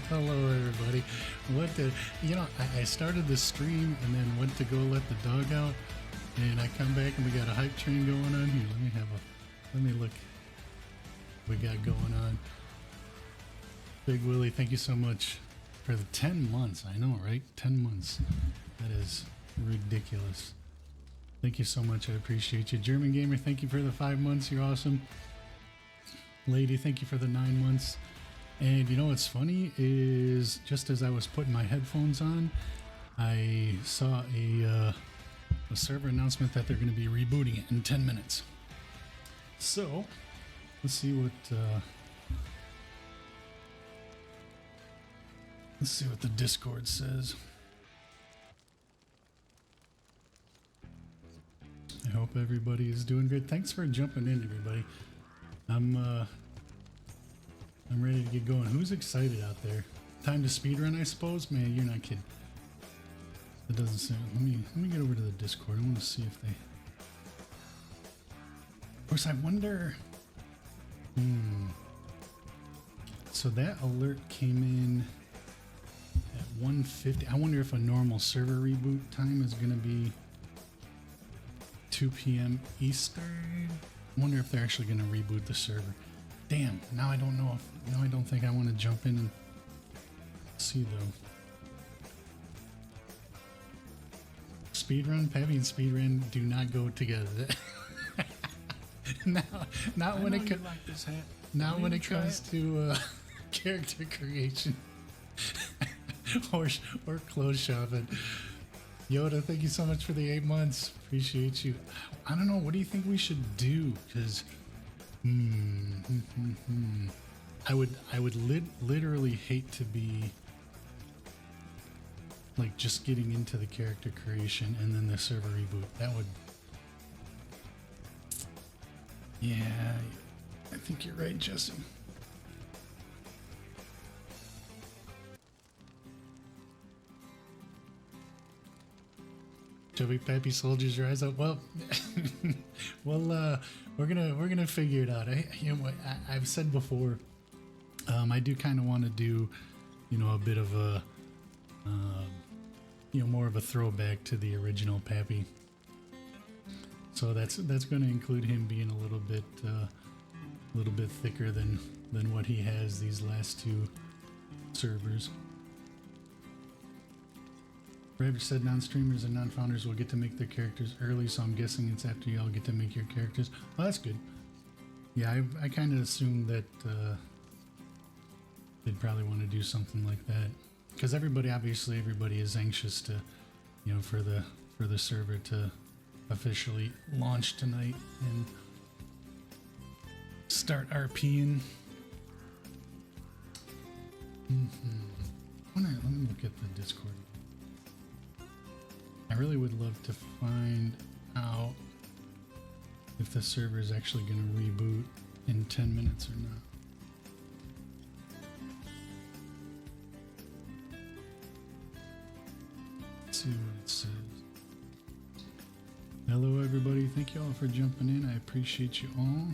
Hello, everybody. I started the stream and then went to go let the dog out, and I come back and we got a hype train going on here. Let me look. We got going on. Big Willie, thank you so much for the 10 months. I know, right? 10 months. That is ridiculous. Thank you so much. I appreciate you. German Gamer, thank you for the 5 months. You're awesome. Lady, thank you for the 9 months. And you know what's funny is just as I was putting my headphones on, I saw a server announcement that they're going to be rebooting it in 10 minutes. So let's see what the Discord says. I hope everybody is doing good. Thanks for jumping in, everybody. I'm ready to get going. Who's excited out there? Time to speedrun, I suppose? Man, you're not kidding. That doesn't sound... Let me get over to the Discord. I want to see if they... Of course, I wonder... So that alert came in at 1:50. I wonder if a normal server reboot time is going to be 2 p.m. Eastern. I wonder if they're actually going to reboot the server. Damn, now I don't know if... Now I don't think I want to jump in and see, though. Speedrun, Pappy and speedrun do not go together. Not when it comes... Like this hat. Not when it comes to character creation. or clothes shopping. Yoda, thank you so much for the 8 months. Appreciate you. I don't know, what do you think we should do? Because... I would literally hate to be like just getting into the character creation and then the server reboot. That would... Yeah, I think you're right, Jesse. Chubby Pappy soldiers, rise up. Well, well, we're gonna figure it out. I've said before, I do kind of want to do, a bit of a, more of a throwback to the original Pappy. So that's going to include him being a little bit thicker than what he has these last 2 servers. Raver said non-streamers and non-founders will get to make their characters early, so I'm guessing it's after y'all get to make your characters. Well, that's good. Yeah, I kind of assumed that they'd probably want to do something like that, because everybody is anxious to, for the server to officially launch tonight and start RPing. Let me look at the Discord. I really would love to find out if the server is actually going to reboot in 10 minutes or not. Let's see what it says. Hello everybody, thank you all for jumping in. I appreciate you all.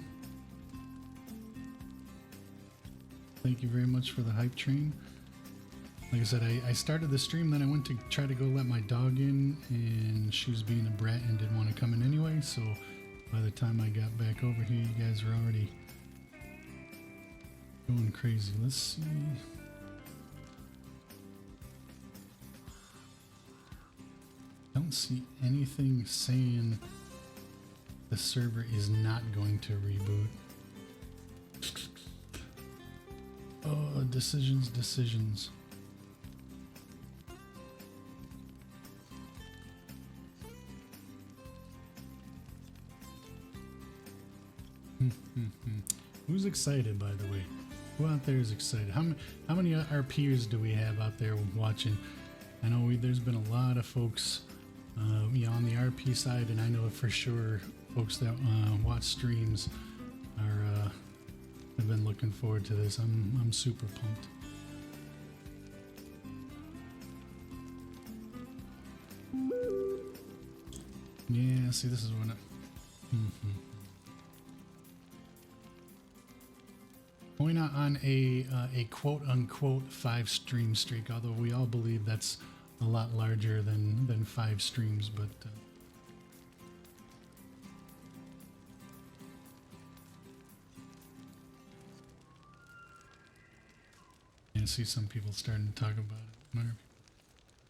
Thank you very much for the hype train. Like I said, I started the stream, then I went to try to go let my dog in, and she was being a brat and didn't want to come in anyway, so by the time I got back over here, you guys were already going crazy. Let's see. Don't see anything saying the server is not going to reboot. Oh, decisions. Who's excited, by the way? Who out there is excited? How many RPers do we have out there watching? I know there's been a lot of folks on the RP side, and I know for sure folks that watch streams have been looking forward to this. I'm super pumped. Yeah, see, this is when Going on a quote unquote 5 stream streak, although we all believe that's a lot larger than 5 streams, but I see some people starting to talk about it.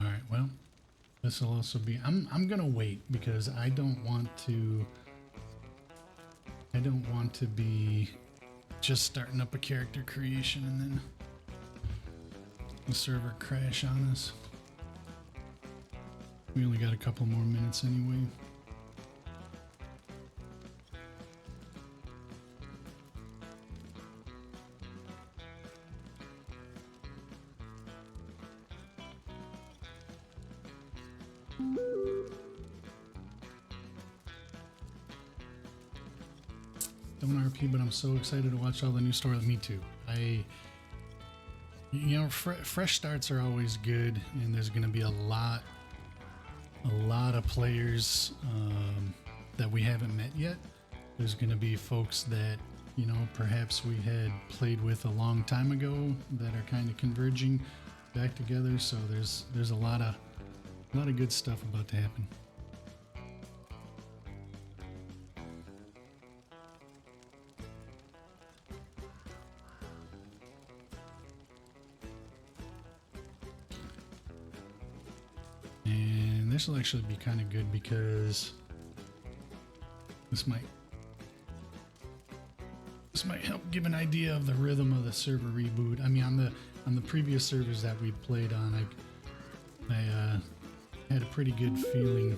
All right, well, this will also be. I'm gonna wait because I don't want to be just starting up a character creation and then the server crash on us. We only got a couple more minutes anyway. Don't RP, but I'm so excited to watch all the new story. Me too. Fresh starts are always good, and there's going to be a lot of players that we haven't met yet. There's going to be folks that, you know, perhaps we had played with a long time ago that are kind of converging back together. So there's a lot of good stuff about to happen. And this will actually be kind of good because this might help give an idea of the rhythm of the server reboot. I mean, on the previous servers that we played on, I had a pretty good feeling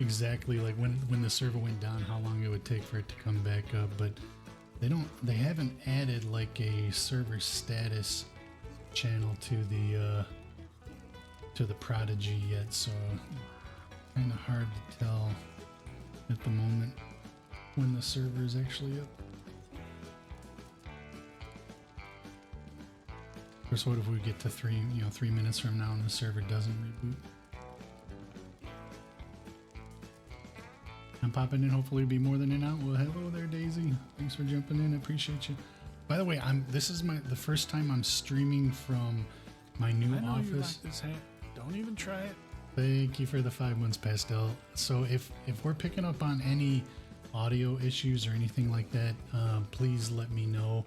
exactly like when the server went down, how long it would take for it to come back up. But they haven't added like a server status channel to the Prodigy yet, so kind of hard to tell at the moment when the server is actually up. Of course, what if we get to 3 minutes from now and the server doesn't reboot? I'm popping in. Hopefully it'll be more than an hour. Well, hello there, Daisy. Thanks for jumping in. I appreciate you. By the way, this is the first time I'm streaming from my new office. I know you like this hat. Don't even try it. Thank you for the 5 months, Pastel. So if we're picking up on any audio issues or anything like that, please let me know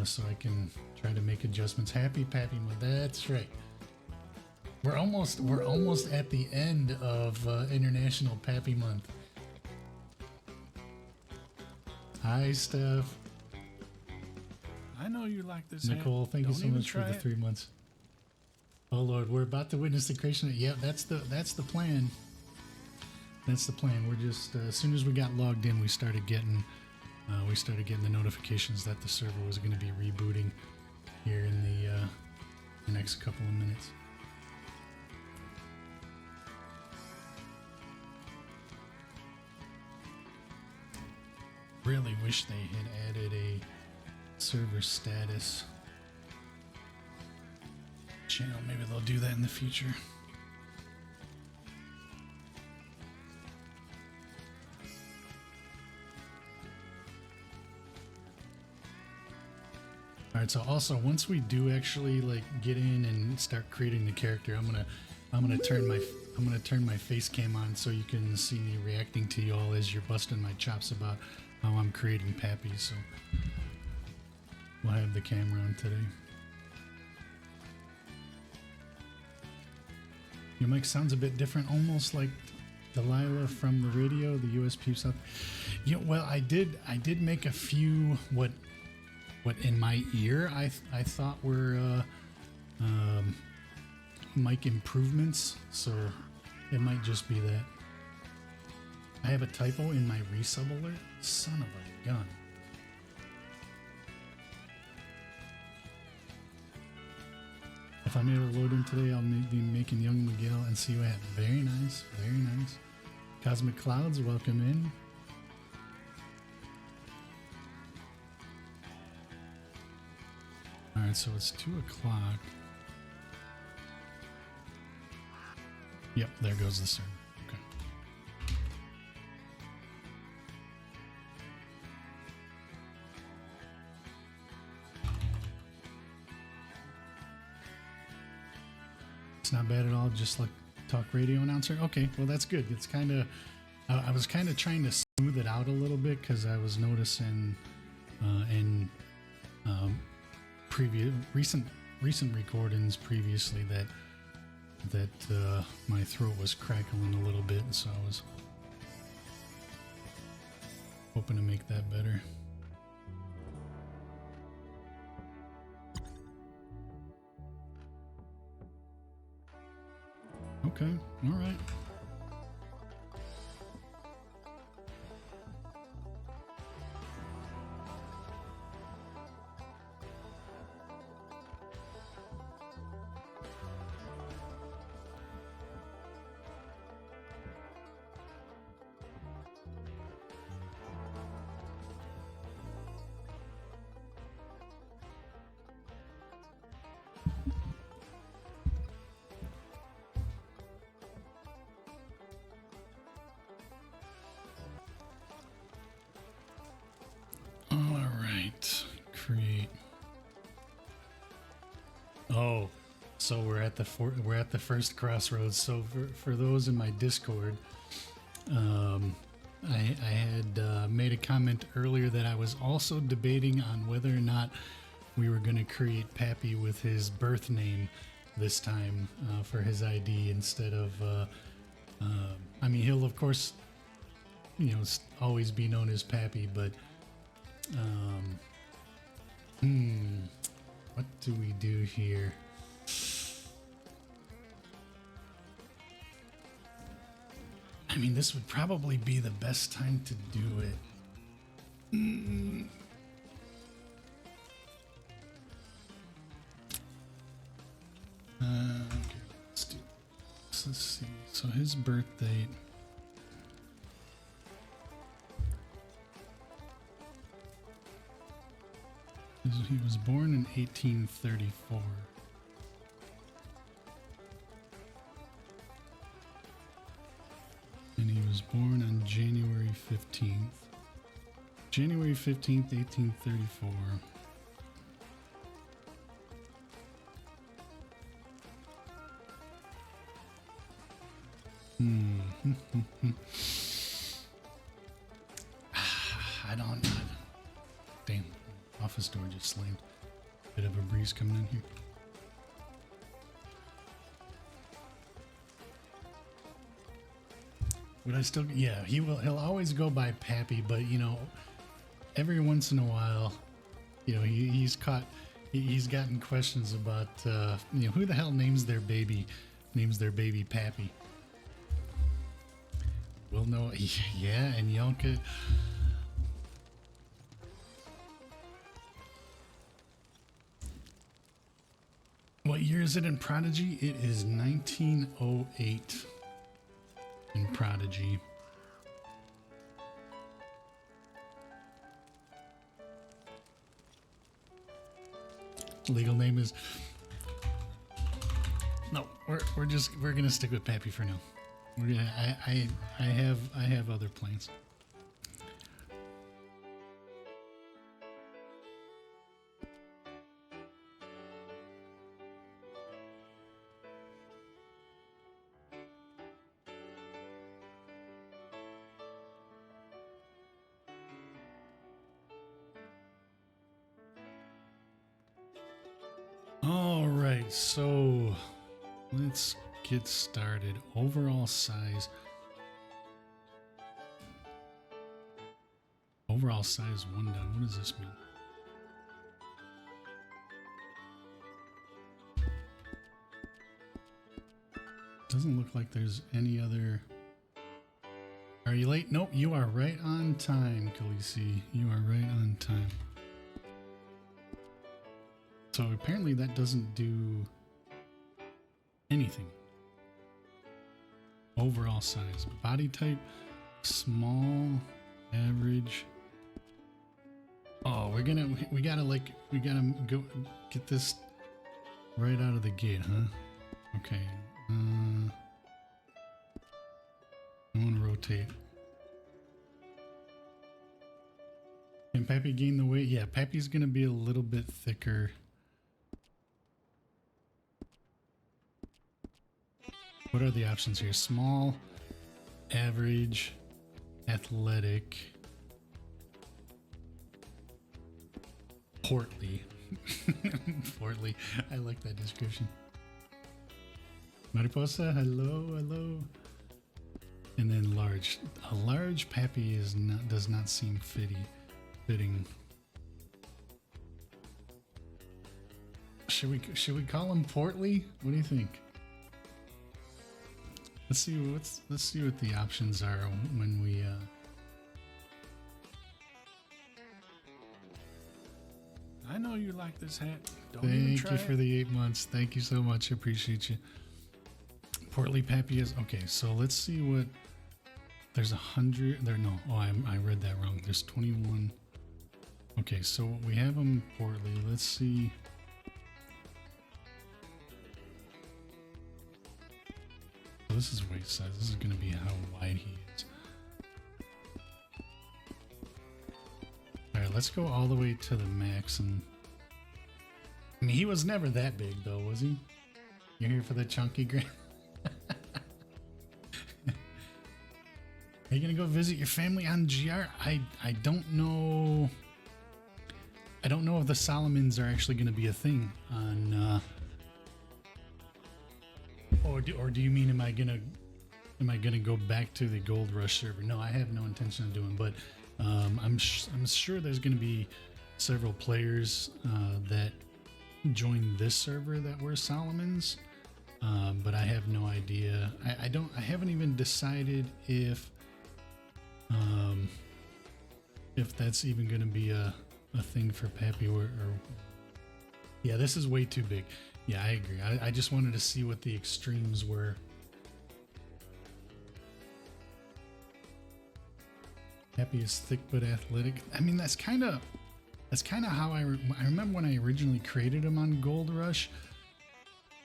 so I can try to make adjustments. Happy Pappy Month. That's right. We're almost at the end of International Pappy Month. Hi, Steph. I know you like this. Nicole, thank you so much for the 3 months. Oh Lord, we're about to witness the creation of, yeah, that's the plan. That's the plan. We're just as soon as we got logged in, we started getting the notifications that the server was going to be rebooting here in the next couple of minutes. Really wish they had added a server status channel. Maybe they'll do that in the future. All right, so also once we do actually like get in and start creating the character, I'm gonna turn my face cam on so you can see me reacting to y'all as you're busting my chops about how I'm creating Pappy. So we'll have the camera on today. Your mic sounds a bit different, almost like Delilah from the radio, the USP stuff. Yeah, well, I did make a few what in my ear I thought were mic improvements, so it might just be that. I have a typo in my resub alert. Son of a gun. If I'm able to load in today, I'll be making Young Miguel and see what happens. Very nice, very nice. Cosmic Clouds, welcome in. All right, so it's 2 o'clock. Yep, there goes the server. Okay. It's not bad at all, just like talk radio announcer. Okay, well that's good. It's kind of, I was kind of trying to smooth it out a little bit because I was noticing in recent recordings previously that my throat was crackling a little bit, and so I was hoping to make that better. Okay, all right. Create. Oh, so we're at the first crossroads. So for those in my Discord, I had made a comment earlier that I was also debating on whether or not we were going to create Pappy with his birth name this time for his ID instead of. I mean, he'll of course, always be known as Pappy, but. What do we do here? I mean, this would probably be the best time to do it. Okay, let's do this. Let's see. So his birth date. He was born in 1834. And he was born on January 15th. January 15th, 1834. I don't know. Damn. Office door just slammed. Bit of a breeze coming in here. Would I still? Yeah, he'll always go by Pappy, but every once in a while, he's gotten questions about who the hell names their baby Pappy. Well, no, yeah, and Yonka. What year is it in Prodigy? It is 1908 in Prodigy. Legal name is... No, we're gonna stick with Pappy for now. I have other plans. All right, so let's get started. Overall size. Overall size 1 down. What does this mean? Doesn't look like there's any other. Are you late? Nope, you are right on time, Khaleesi. You are right on time. So apparently that doesn't do anything. Overall size. Body type, small, average. Oh, we gotta go get this right out of the gate, huh? Okay. I want to rotate. Can Pappy gain the weight? Yeah, Pappy's gonna be a little bit thicker. What are the options here? Small, average, athletic, portly. Portly. I like that description. Mariposa, hello, hello. And then large. A large Pappy does not seem fitting. Should we call him portly? What do you think? Let's see what the options are when we I know you like this hat. Don't even try Thank you for the 8 months. Thank you so much. I appreciate you. Portly Pappy is okay. So let's see what. There's 100. There no. Oh, I read that wrong. There's 21. Okay, so we have him portly. Let's see. So this is waist size. This is going to be how wide he is. All right, let's go all the way to the max. And I mean, he was never that big, though, was he? You're here for the chunky grin. Are you gonna go visit your family on GR? I don't know. I don't know if the Solomons are actually gonna be a thing on. Or do you mean am I gonna go back to the Gold Rush server? No, I have no intention of doing. But I'm sure there's gonna be several players that join this server that were Solomons. But I have no idea. I haven't even decided if that's even going to be a thing for Pappy or yeah, this is way too big. Yeah, I agree. I just wanted to see what the extremes were. Pappy is thick but athletic. I mean, that's kind of how I remember when I originally created him on Gold Rush.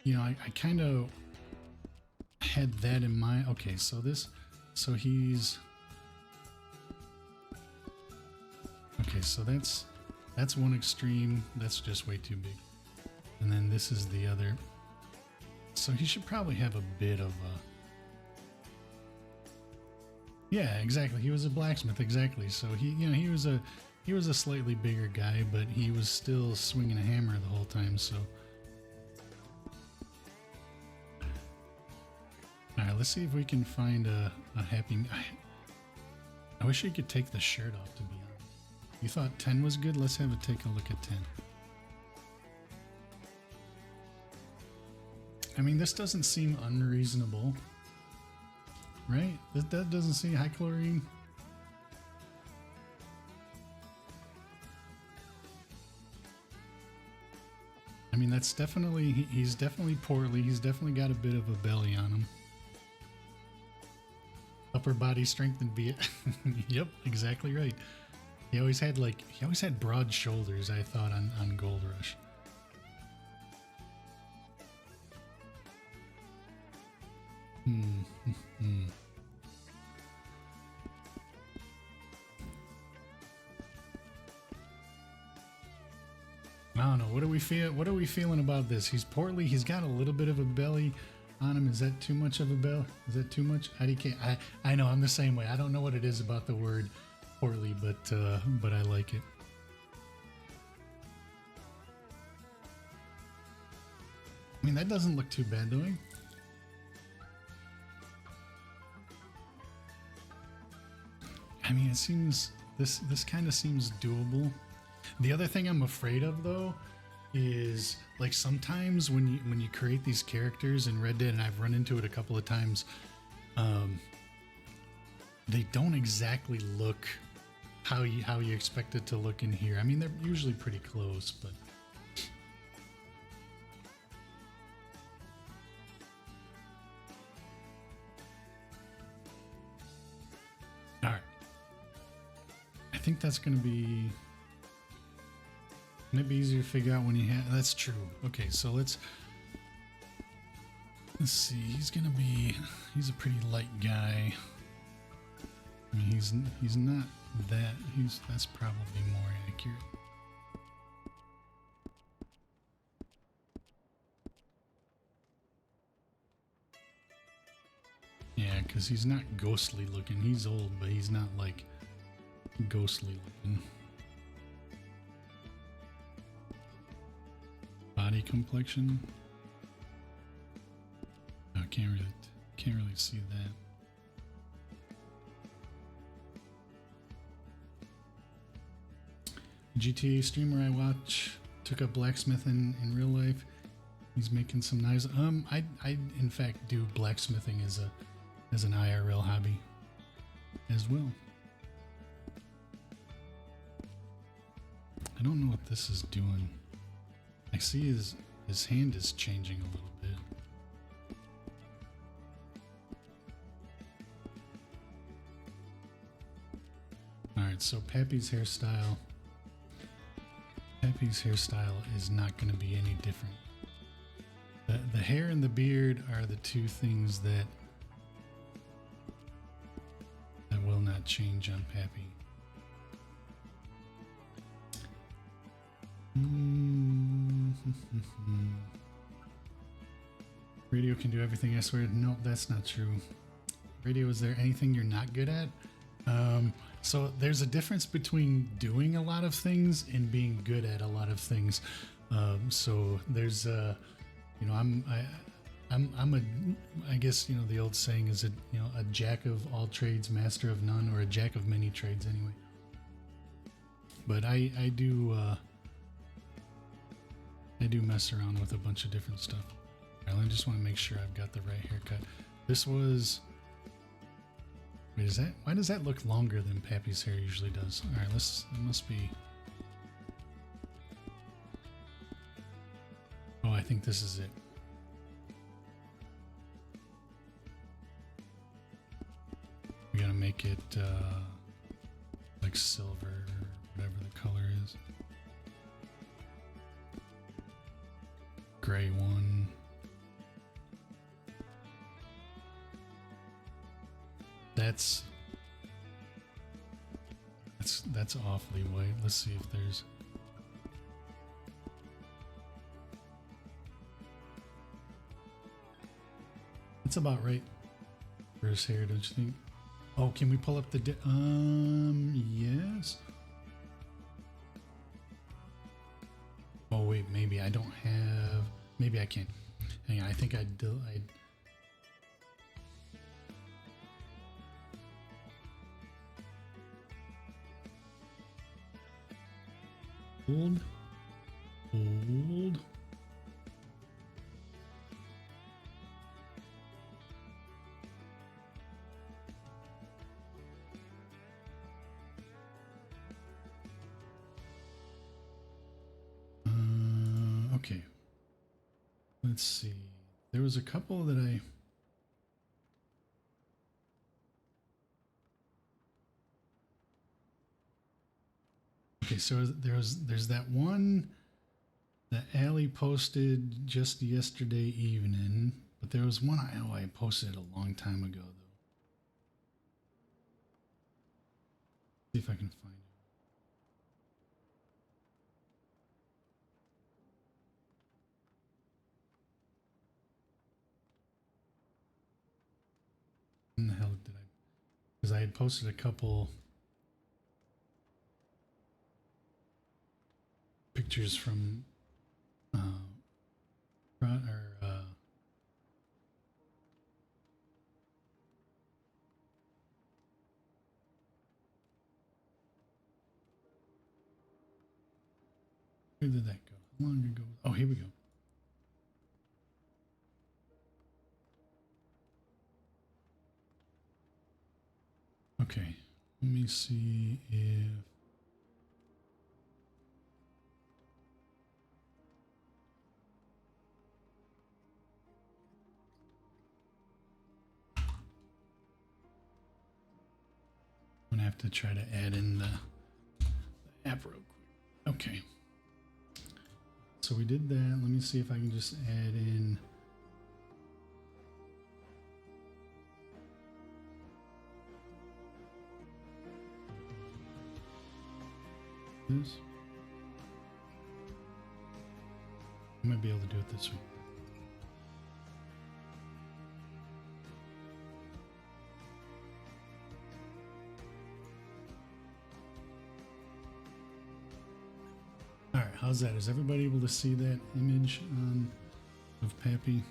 You know, I kind of had that in mind. Okay, so he's okay. So that's one extreme. That's just way too big. And then this is the other. So he should probably have a bit of a. Yeah, exactly. He was a blacksmith. Exactly. So he was a slightly bigger guy, but he was still swinging a hammer the whole time. So. All right, let's see if we can find a happy. I wish we could take the shirt off, to be honest. You thought 10 was good? Let's take a look at 10. I mean, this doesn't seem unreasonable, right? That doesn't seem high chlorine. I mean, that's definitely, he's definitely portly. He's definitely got a bit of a belly on him. Upper body strength and be it. Yep, exactly right. He always had broad shoulders, I thought, on Gold Rush. I don't know. What do we feel? What are we feeling about this? He's portly. He's got a little bit of a belly on him. Is that too much of a belly? Is that too much? I know. I'm the same way. I don't know what it is about the word portly, but I like it. I mean, that doesn't look too bad, though. I mean, it seems this kind of seems doable. The other thing I'm afraid of, though, is like sometimes when you create these characters in Red Dead, and I've run into it a couple of times, they don't exactly look how you expect it to look in here. I mean, they're usually pretty close, but. All right. I think that's going to be maybe easier to figure out when you have. That's true. Okay, so let's see. He's a pretty light guy. I mean, he's not that. That's probably more accurate. because he's not ghostly looking. He's old, but he's not like ghostly looking. Body complexion. I can't really see that. GTA streamer I watch took up blacksmithing in real life. He's making some nice. I in fact do blacksmithing as an IRL hobby as well. I don't know what this is doing. I see his hand is changing a little bit. All right, so Pappy's hairstyle. Pappy's hairstyle is not going to be any different. The hair and the beard are the two things that will not change on Pappy. Radio can do everything, I swear. No, that's not true. Radio, is there anything you're not good at? So there's a difference between doing a lot of things and being good at a lot of things. So there's I guess, the old saying is a jack of all trades, master of none, or a jack of many trades anyway. But I do mess around with a bunch of different stuff. All right, I just want to make sure I've got the right haircut. This was, wait, why does that look longer than Pappy's hair usually does? All right, it must be, oh, I think this is it. We gotta make it like silver, whatever the color is. Gray one. That's awfully white. Let's see if there's. It's about right for his hair, don't you think? Oh, can we pull up the yes. Oh wait, maybe I don't have. Maybe I can. Hang on, I think I Hold. Okay. Let's see. There was a couple that I. Okay, so there's that one that Allie posted just yesterday evening, but there was one I posted a long time ago though. See if I can find it. When the hell did I? Because I had posted a couple pictures from where did that go? How long ago? Oh, here we go. Okay, let me see if I'm gonna have to try to add in the app real quick. Okay. So we did that. Let me see if I can just add in. This. I might be able to do it this way. how's that? Is everybody able to see that image of Pappy?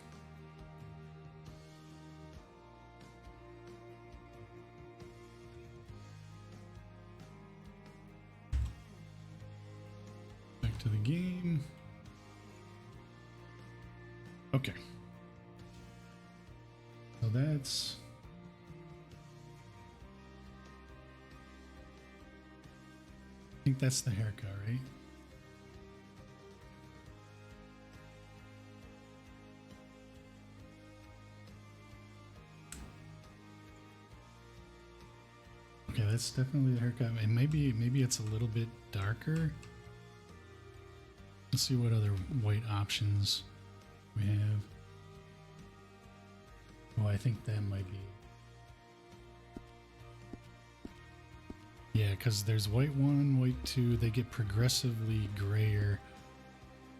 Back to the game. Okay. So that's... I think that's the haircut, right? Okay, that's definitely the haircut. And maybe it's a little bit darker. Let's see what other white options we have. Oh, I think that might be... Yeah, because there's white 1, white 2. They get progressively grayer.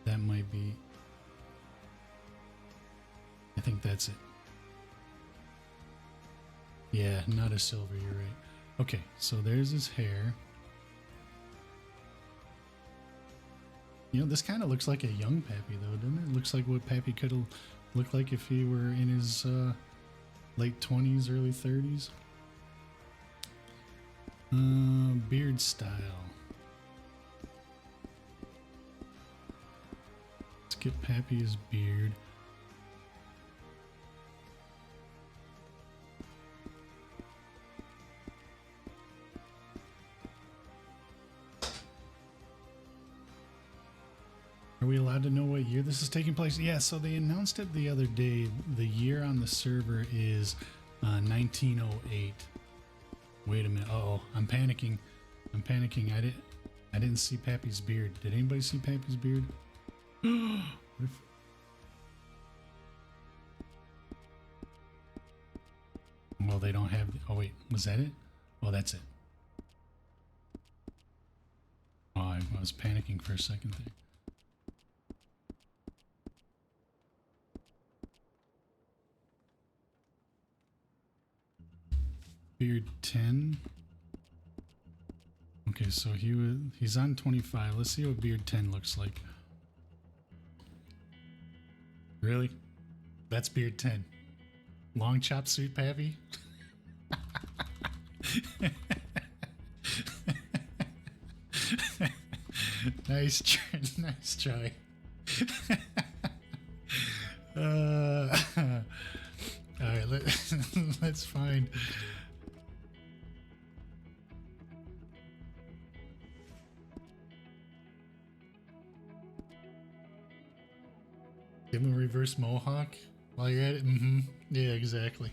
That might be... I think that's it. Yeah, not a silver, you're right. Okay, so there's his hair. You know, this kind of looks like a young Pappy, though, doesn't it? Looks like what Pappy could have looked like if he were in his late 20s, early 30s. Beard style. Let's get Pappy his beard. Are we allowed to know what year this is taking place? Yeah, so they announced it the other day. The year on the server is 1908. Wait a minute. Uh-oh, I'm panicking. I'm panicking. I didn't see Pappy's beard. Did anybody see Pappy's beard? Well, they don't have... Oh, wait. Was that it? Oh, that's it. Oh, I was panicking for a second there. Beard 10. Okay, so he's on 25. Let's see what beard 10 looks like. Really? That's beard 10. Long chop suit, Pappy? Nice try. Nice try. All right, let's find... Give him a reverse mohawk while you're at it. Mm-hmm. Yeah, exactly.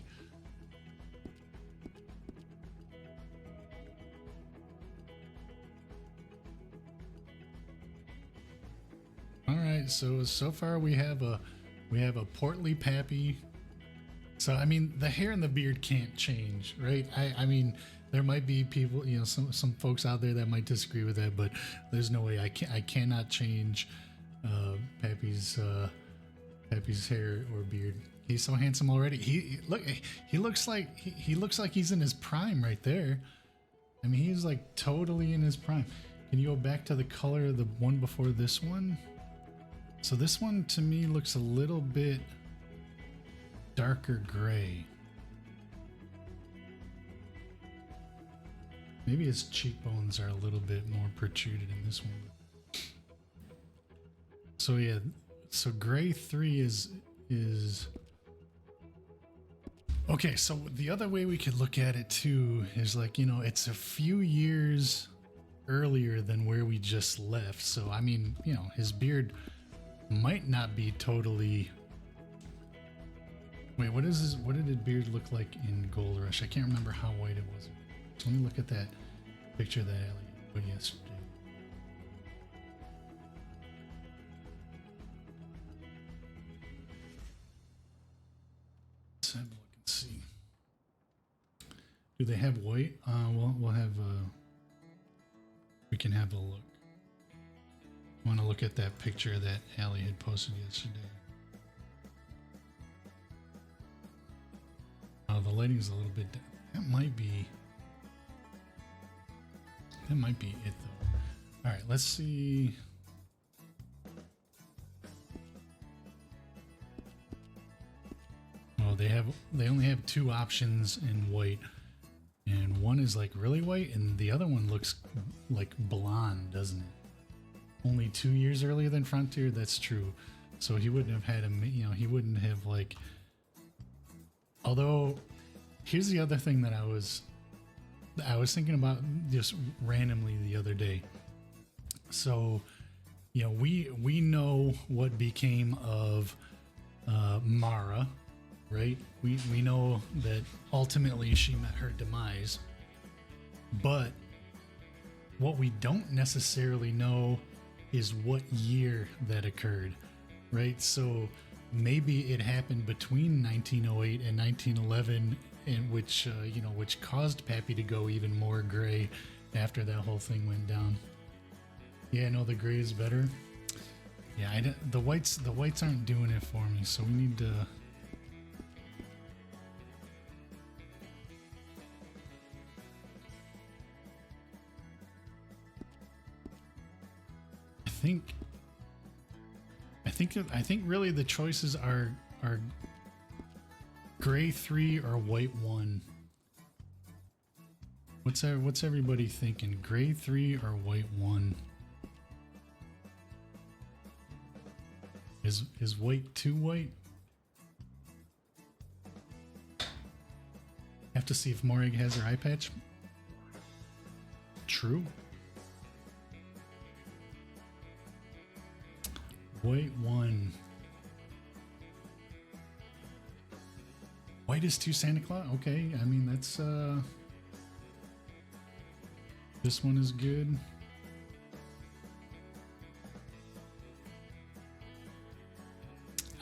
All right, so far we have a portly Pappy. So I mean, the hair and the beard can't change, right? I mean, there might be people, you know, some folks out there that might disagree with that, but there's no way I cannot change Pappy's hair or beard. He's so handsome already. He looks like he's in his prime right there. I mean, he's like totally in his prime. Can you go back to the color of the one before this one? So this one to me looks a little bit darker gray. Maybe his cheekbones are a little bit more protruded in this one. So yeah, so gray 3 is okay. So the other way we could look at it too is like, you know, it's a few years earlier than where we just left. So I mean, you know, his beard might not be totally... Wait, what did his beard look like in Gold Rush? I can't remember how white it was. So let me look at that picture that Allie put yesterday. Let's have a look and see. Do they have white? We'll have we can have a look. I want to look at that picture that Allie had posted yesterday. Oh, the lighting's a little bit... That might be it, though. All right, let's see. only have two options in white, and one is like really white, and the other one looks like blonde, doesn't it? Only 2 years earlier than Frontier. That's true. So he wouldn't have had he wouldn't have like. Although, here's the other thing that I was thinking about just randomly the other day. So, we know what became of Mara, right? We know that ultimately she met her demise. But what we don't necessarily know is what year that occurred, right? So maybe it happened between 1908 and 1911, and which caused Pappy to go even more gray after that whole thing went down. Yeah, no, the gray is better. Yeah, the whites aren't doing it for me, so we need to. I think really the choices are gray 3 or white 1. What's everybody thinking? Gray 3 or white 1? Is white 2 white? Have to see if Morag has her eye patch. True. White 1. White is 2 Santa Claus? Okay, I mean that's this one is good.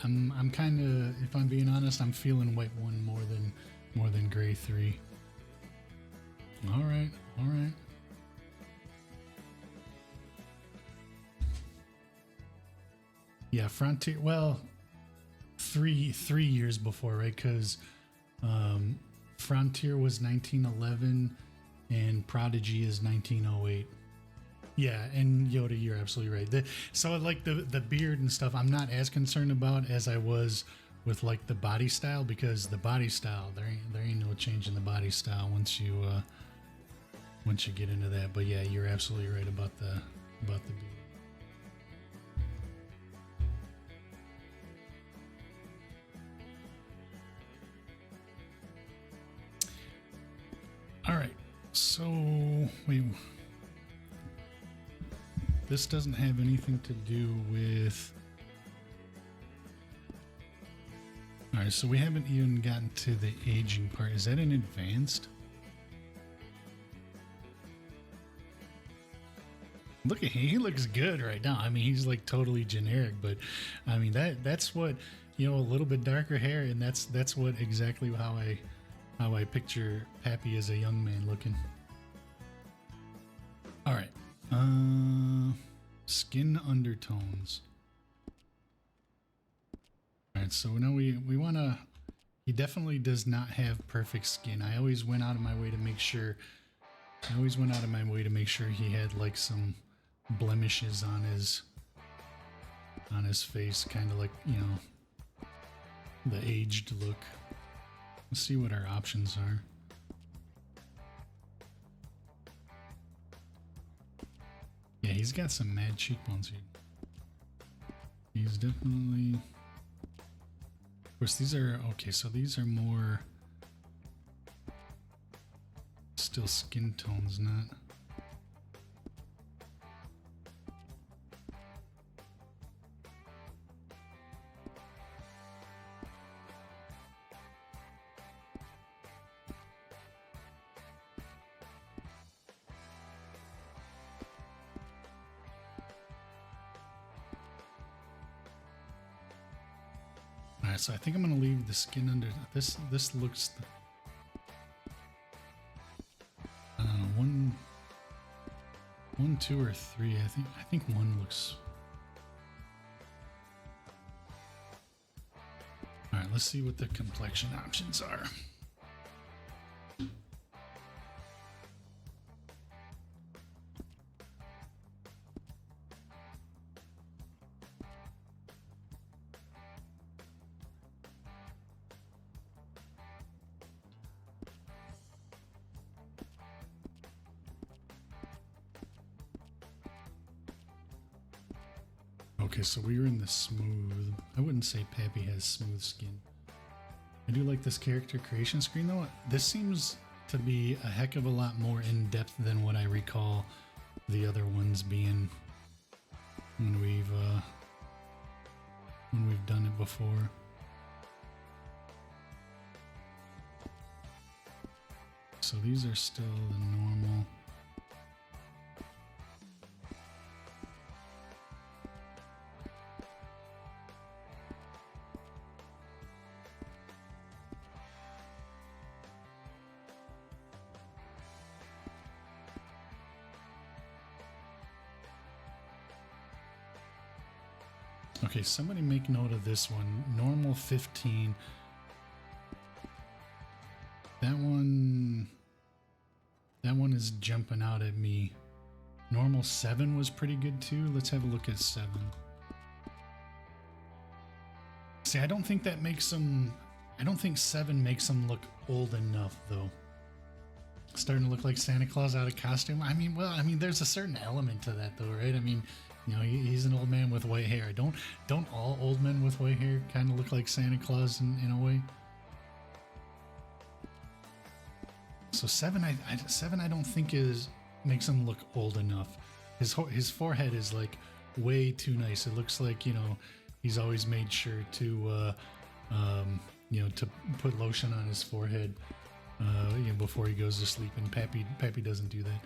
I'm kind of, if I'm being honest, I'm feeling white 1 more than gray 3. All right. Yeah, Frontier. Well, three years before, right? Because Frontier was 1911, and Prodigy is 1908. Yeah, and Yoda, you're absolutely right. So like the beard and stuff, I'm not as concerned about as I was with like the body style, because the body style there ain't no change in the body style once you get into that. But yeah, you're absolutely right about the beard. All right, so wait. This doesn't have anything to do with. All right, so we haven't even gotten to the aging part. Is that an advanced? Look at him. He looks good right now. I mean, he's like totally generic, but I mean that's what, a little bit darker hair, and that's what exactly how I picture Pappy as a young man looking. All right. Skin undertones. All right, so now we want to. He definitely does not have perfect skin. I always went out of my way to make sure. He had like some blemishes on his face, kind of like the aged look. Let's see what our options are. Yeah, he's got some mad cheekbones here. He's definitely. Of course, these are okay. So these are more still skin tones, not. Alright, so I think I'm gonna leave the skin under this. This looks. I don't know, one, 2, or 3. I think 1 looks. All right, let's see what the complexion options are. Okay, so we were in the smooth. I wouldn't say Pappy has smooth skin. I do like this character creation screen though. This seems to be a heck of a lot more in depth than what I recall the other ones being when we've done it before. So these are still the normal. Okay, somebody make note of this one. Normal 15. That one is jumping out at me. Normal 7 was pretty good too. Let's have a look at 7. See, I don't think 7 makes him look old enough though. Starting to look like Santa Claus out of costume. I mean, there's a certain element to that though, right? I mean, you know, he's an old man with white hair. Don't all old men with white hair kind of look like Santa Claus in a way? So 7, I don't think makes him look old enough. His forehead is like way too nice. It looks like, you know, he's always made sure to you know, to put lotion on his forehead you know, before he goes to sleep. And Pappy doesn't do that.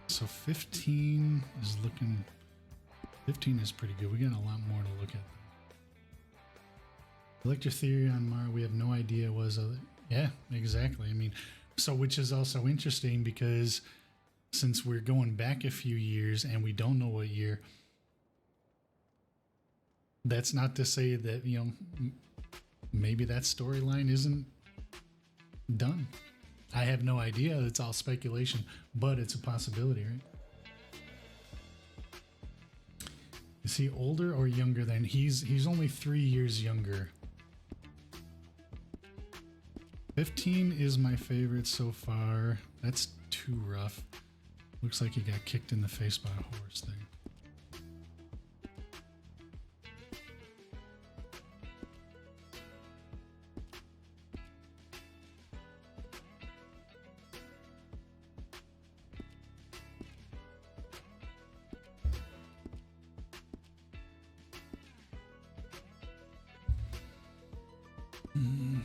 So 15 is looking. 15 is pretty good. We got a lot more to look at. Electric theory on Mara, we have no idea was a. Yeah, exactly. I mean, so which is also interesting because since we're going back a few years and we don't know what year, that's not to say that, you know, maybe that storyline isn't done. I have no idea. It's all speculation, but it's a possibility, right? Is he older or younger than? He's only 3 years younger. 15 is my favorite so far. That's too rough. Looks like he got kicked in the face by a horse thing.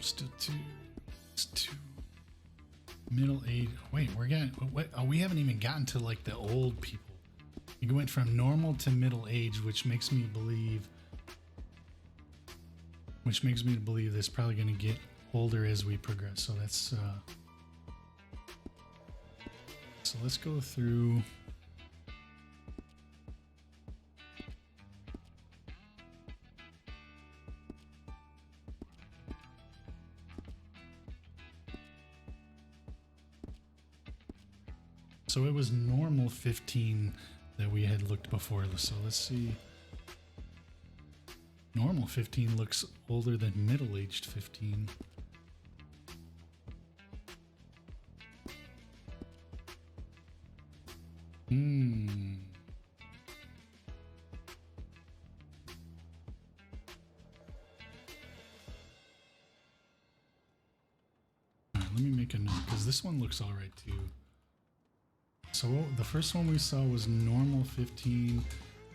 Still too. It's too middle age. Wait, we haven't even gotten to like the old people. You went from normal to middle age, which makes me believe this is probably going to get older as we progress. So that's so let's go through. So it was normal 15 that we had looked before. So let's see. Normal 15 looks older than middle-aged 15. All right, let me make a note because this one looks all right too. So the first one we saw was normal 15.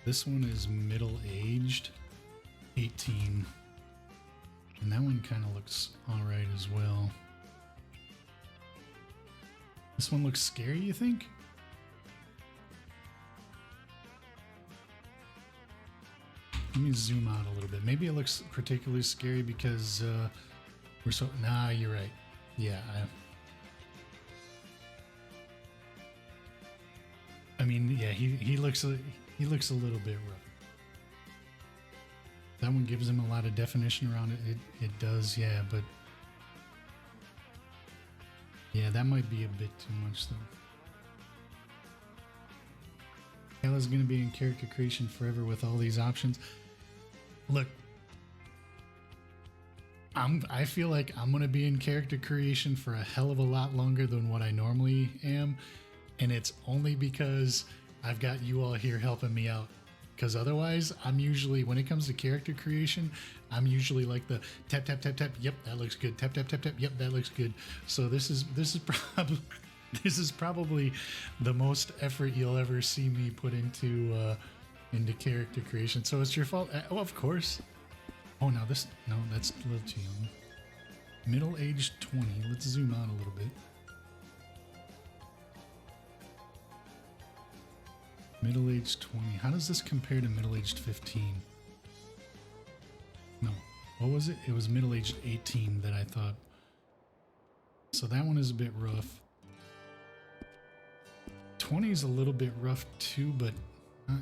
This one is middle-aged 18. And that one kind of looks all right as well. This one looks scary, you think? Let me zoom out a little bit. Maybe it looks particularly scary because we're so... Nah, you're right. Yeah, I mean, yeah, he looks a little bit rough. That one gives him a lot of definition around it. It does, yeah, but yeah, that might be a bit too much though. Kayla's gonna be in character creation forever with all these options. Look, I feel like I'm gonna be in character creation for a hell of a lot longer than what I normally am. And it's only because I've got you all here helping me out. Because otherwise, I'm usually, when it comes to character creation, I'm usually like the tap, tap, tap, tap. Yep, that looks good. Tap, tap, tap, tap. Yep, that looks good. So this is probably probably the most effort you'll ever see me put into character creation. So it's your fault. Oh, of course. Oh, no, that's a little too young. Middle-aged 20. Let's zoom out a little bit. Middle-aged 20. How does this compare to middle-aged 15? No. What was it? It was middle-aged 18 that I thought. So that one is a bit rough. 20 is a little bit rough too, but not.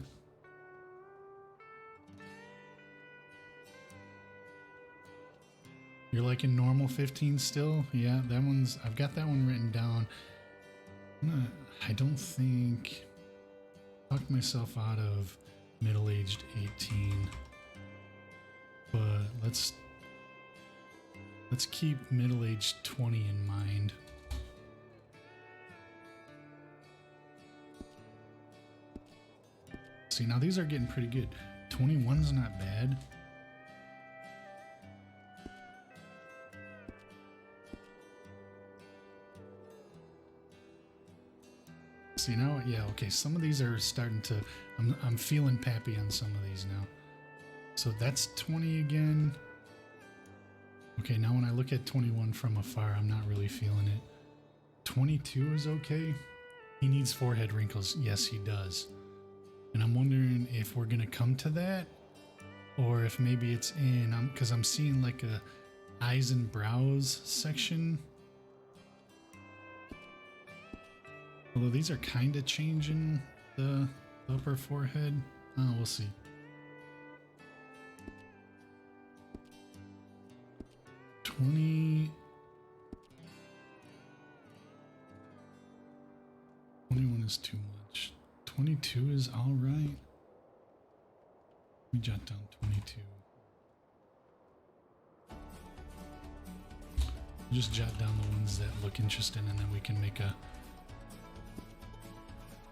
You're like in normal 15 still? Yeah, that one's, I've got that one written down. I don't think... Talked myself out of middle-aged 18, but let's keep middle-aged 20 in mind. See, now these are getting pretty good. 21's not bad. See now, yeah, okay. Some of these are starting to. I'm feeling Pappy on some of these now. So that's 20 again. Okay, now when I look at 21 from afar, I'm not really feeling it. 22 is okay. He needs forehead wrinkles. Yes, he does. And I'm wondering if we're gonna come to that, or if maybe it's in. Because I'm seeing like a eyes and brows section. Although these are kind of changing the upper forehead. Oh, we'll see. $20. 21 is too much. 22 is all right. Let me jot down 22. Just jot down the ones that look interesting, and then we can make a...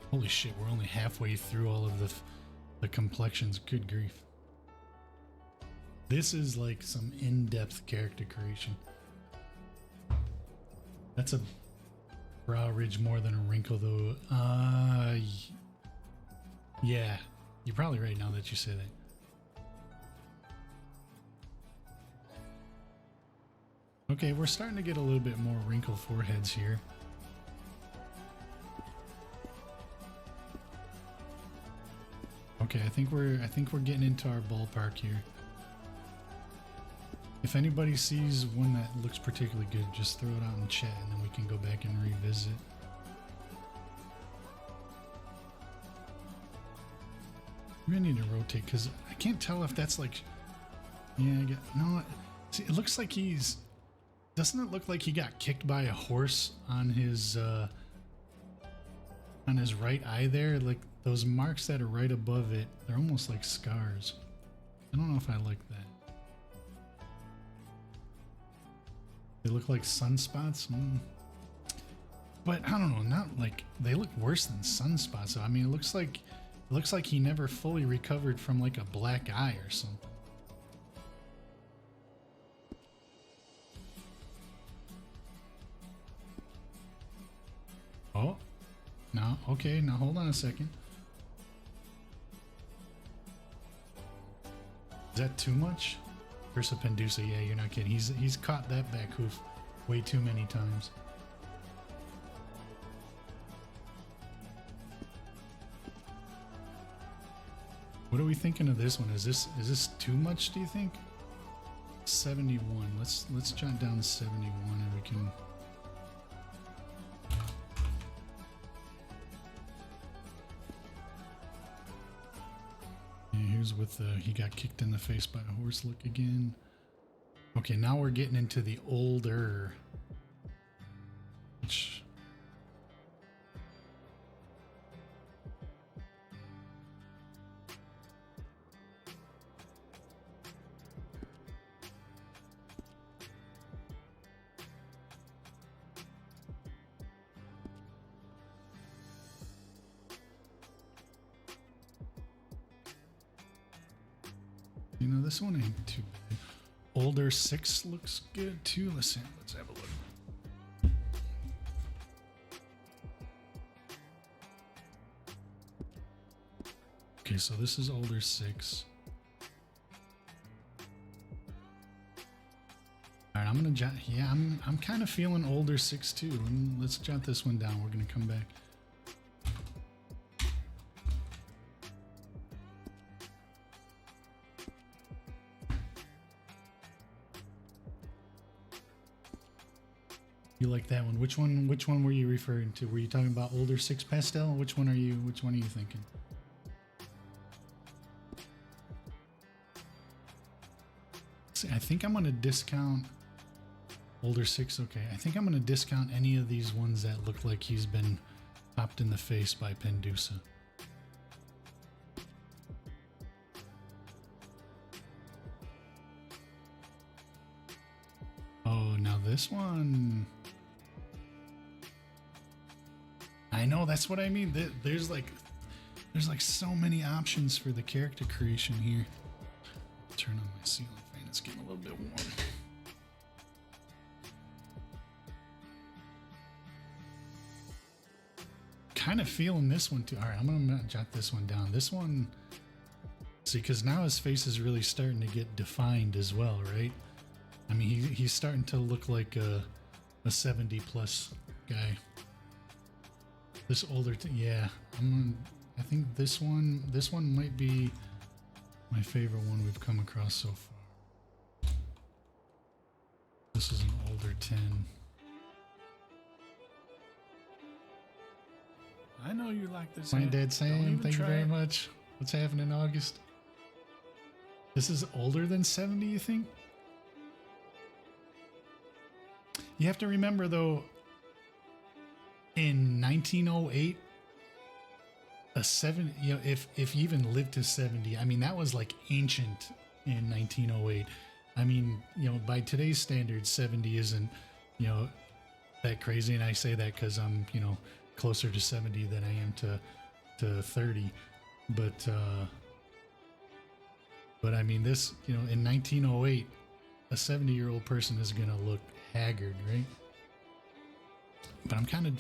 Holy shit, we're only halfway through all of the complexions. Good grief. This is like some in-depth character creation. That's a brow ridge more than a wrinkle, though. Yeah, you're probably right now that you say that. Okay, we're starting to get a little bit more wrinkled foreheads here. Okay, I think we're getting into our ballpark here. If anybody sees one that looks particularly good, just throw it out in chat and then we can go back and revisit. We may need to rotate because I can't tell if that's like, yeah, no. See, it looks like he's. Doesn't it look like he got kicked by a horse on his right eye there? Like those marks that are right above it, they're almost like scars. I don't know if I like that. They look like sunspots. But I don't know, not like they look worse than sunspots. I mean, it looks like he never fully recovered from like a black eye or something. Oh, no, okay, now hold on a second. Is that too much? Curse of Pendusa, yeah, you're not kidding. He's caught that back hoof way too many times. What are we thinking of this one? Is this too much, do you think? 71. Let's jot down 71 and we can. Yeah, here's with he got kicked in the face by a horse look again. Okay, now we're getting into the older, which You know, this one ain't too bad. Older 6 looks good too. Let's have a look. Okay, so this is older 6. All right, I'm gonna jot. Yeah, I'm kind of feeling older 6 too. Let's jot this one down. We're gonna come back. You like that one? Which one were you referring to? Were you talking about older 6 pastel? Which one are you thinking? See, I think I'm gonna discount older 6. Okay, I think I'm gonna discount any of these ones that look like he's been popped in the face by Pendusa. Oh, now this one. I know, that's what I mean. There's like so many options for the character creation here. Turn on my ceiling fan. It's getting a little bit warm. Kind of feeling this one too. All right, I'm gonna jot this one down. This one, see, because now his face is really starting to get defined as well, right? I mean, he's starting to look like a 70 plus guy. This older, yeah. I think this one might be my favorite one we've come across so far. This is an older 10. I know you like this. My dad saying, thank you very much. What's happening in August? This is older than 70, you think? You have to remember though, in 1908, a 7, you know, if you even lived to 70, I mean, that was like ancient in 1908. I mean, you know, by today's standards, 70 isn't, you know, that crazy. And I say that because I'm, you know, closer to 70 than I am to 30. But I mean, this, you know, in 1908, a 70-year-old person is going to look haggard, right? But I'm kind of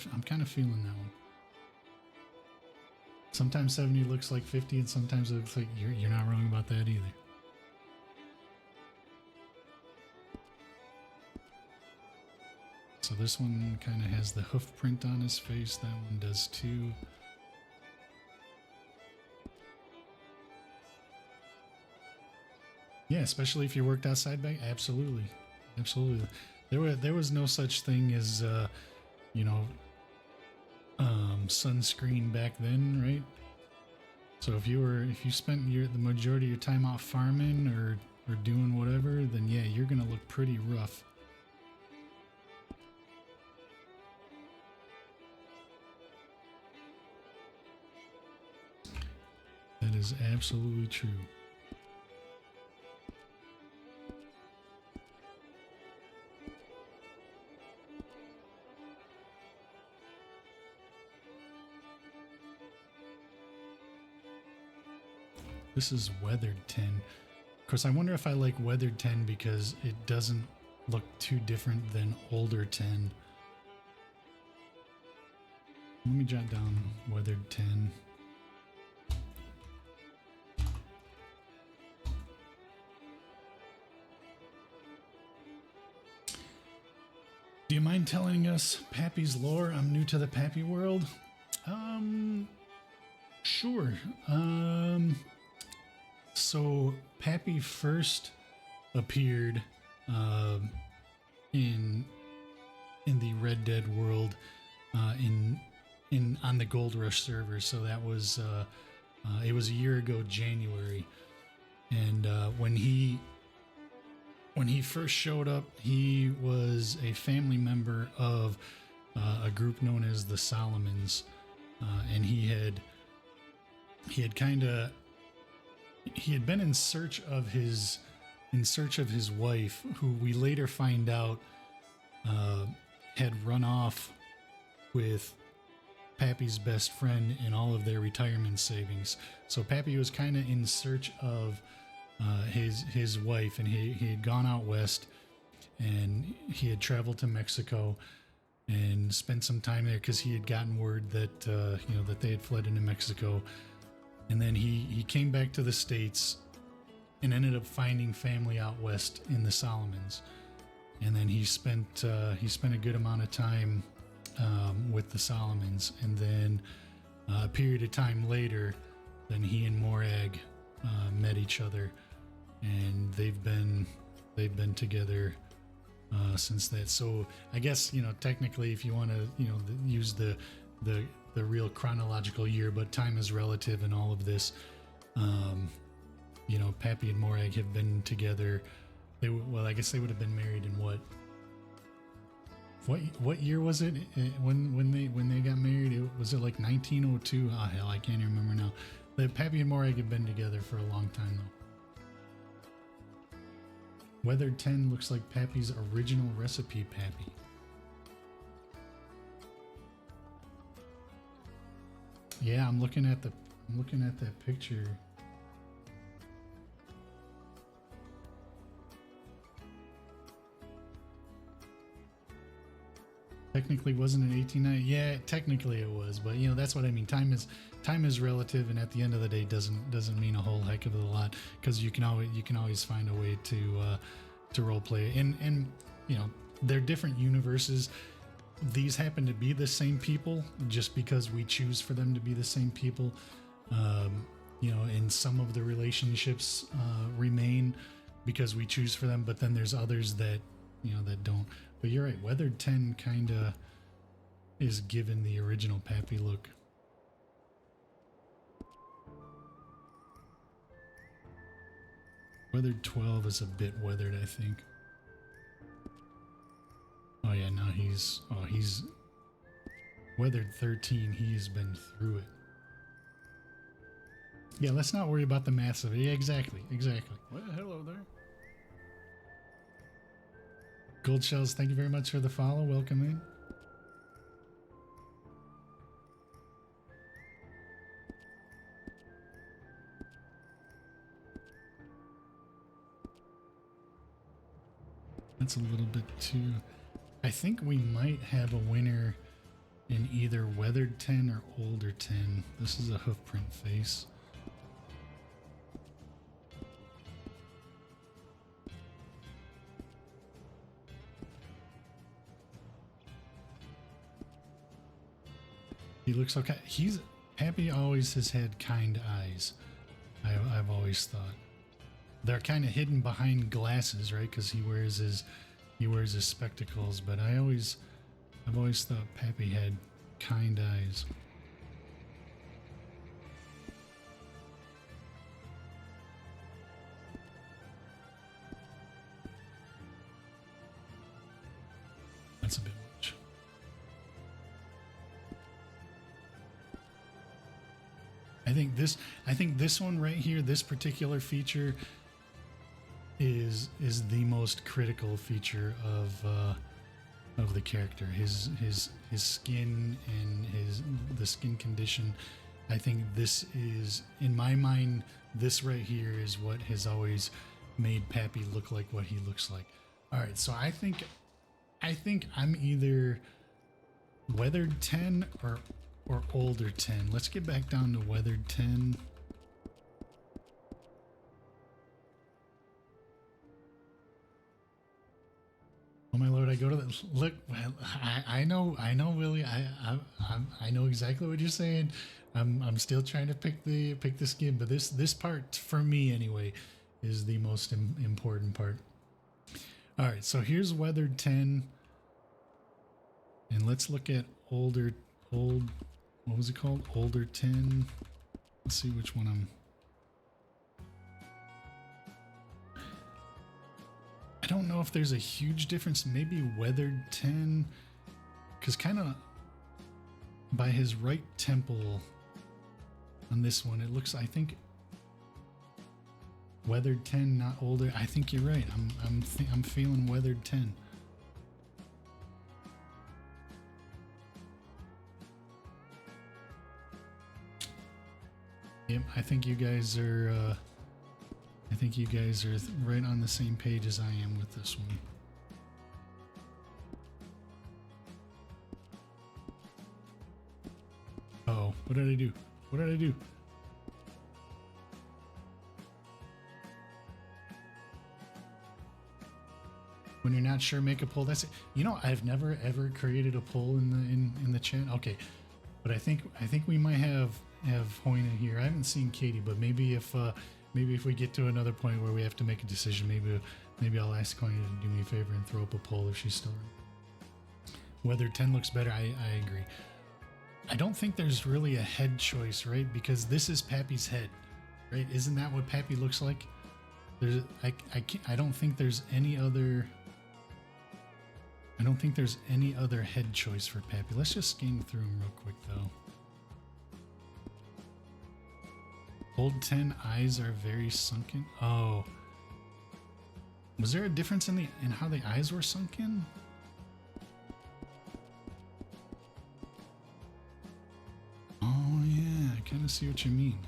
feeling that one. Sometimes 70 looks like 50, and sometimes it looks like you're not wrong about that either. So this one kind of has the hoof print on his face. That one does too. Yeah, especially if you worked outside back. Absolutely, absolutely. There was no such thing as you know, sunscreen back then, right? So if you spent the majority of your time out farming or doing whatever, then yeah, you're gonna look pretty rough. That is absolutely true. This is weathered 10. Of course, I wonder if I like weathered 10 because it doesn't look too different than older 10. Let me jot down weathered 10. Do you mind telling us Pappy's lore? I'm new to the Pappy world. Sure. So Pappy first appeared in the Red Dead world on the Gold Rush server. So that was it was a year ago, January, and when he first showed up, he was a family member of a group known as the Solomons, and he had been in search of his wife, who we later find out had run off with Pappy's best friend and all of their retirement savings. So Pappy was kind of in search of his wife, and he had gone out west, and he had traveled to Mexico and spent some time there because he had gotten word that that they had fled into Mexico, and then he came back to the States and ended up finding family out west in the Solomons, and then he spent a good amount of time with the Solomons, and then a period of time later, then he and Morag met each other, and they've been together since that. So I guess technically, if you want to use the real chronological year, but time is relative in all of this. Pappy and Morag have been together. I guess they would have been married in what year was it when they got married? Was it like 1902? Oh hell, I can't even remember now. Pappy and Morag have been together for a long time though. Weathered 10 looks like Pappy's original recipe, Pappy. Yeah, I'm looking at that picture. Technically, wasn't it 1890? Yeah, technically it was, but that's what I mean. Time is relative, and at the end of the day, doesn't mean a whole heck of a lot, because you can always find a way to role play, and they're different universes. These happen to be the same people, just because we choose for them to be the same people. And some of the relationships remain because we choose for them, but then there's others that that don't. But you're right, Weathered 10 kind of is given the original Pappy look. Weathered 12 is a bit weathered, I think. Oh yeah, now he's Weathered 13, he's been through it. Yeah, let's not worry about the maths of it. Yeah, exactly. Well, hello there. Gold Shells, thank you very much for the follow. Welcome in. That's a little bit too... I think we might have a winner in either Weathered 10 or Older 10. This is a hoof print face. He looks okay. Pappy always has had kind eyes. I've always thought they're kind of hidden behind glasses, right? Because he wears his spectacles. But I've always thought Pappy had kind eyes. That's a bit much. I think this one right here, this particular feature is the most critical feature of the character. His skin and the skin condition. I think this is, in my mind, this right here is what has always made Pappy look like what he looks like. All right, so I think I'm either Weathered 10 or Older 10. Let's get back down to Weathered 10. Oh my lord! I go to the look. I know, Willie. I know exactly what you're saying. I'm still trying to pick the skin, but this part for me anyway is the most important part. All right, so here's Weathered 10, and let's look at old. What was it called? Older 10. Let's see which one I'm... I don't know if there's a huge difference. Maybe Weathered 10, because kind of by his right temple on this one, it looks, I think, Weathered 10, not Older. I think you're right. I'm feeling Weathered 10. Yep, I think you guys are think you guys are right on the same page as I am with this one. Oh, what did I do? What did I do? When you're not sure, make a poll. That's it. You know, I've never ever created a poll in the chat. Okay, but I think we might have Hoyna here. I haven't seen Katie, but maybe if we get to another point where we have to make a decision, maybe I'll ask Hoyna to do me a favor and throw up a poll if she's still around. Whether 10 looks better, I agree. I don't think there's really a head choice, right? Because this is Pappy's head, right? Isn't that what Pappy looks like? I don't think there's any other. I don't think there's any other head choice for Pappy. Let's just scan through him real quick, though. Old 10 eyes are very sunken. Oh, was there a difference in how the eyes were sunken? Oh yeah, I kind of see what you mean.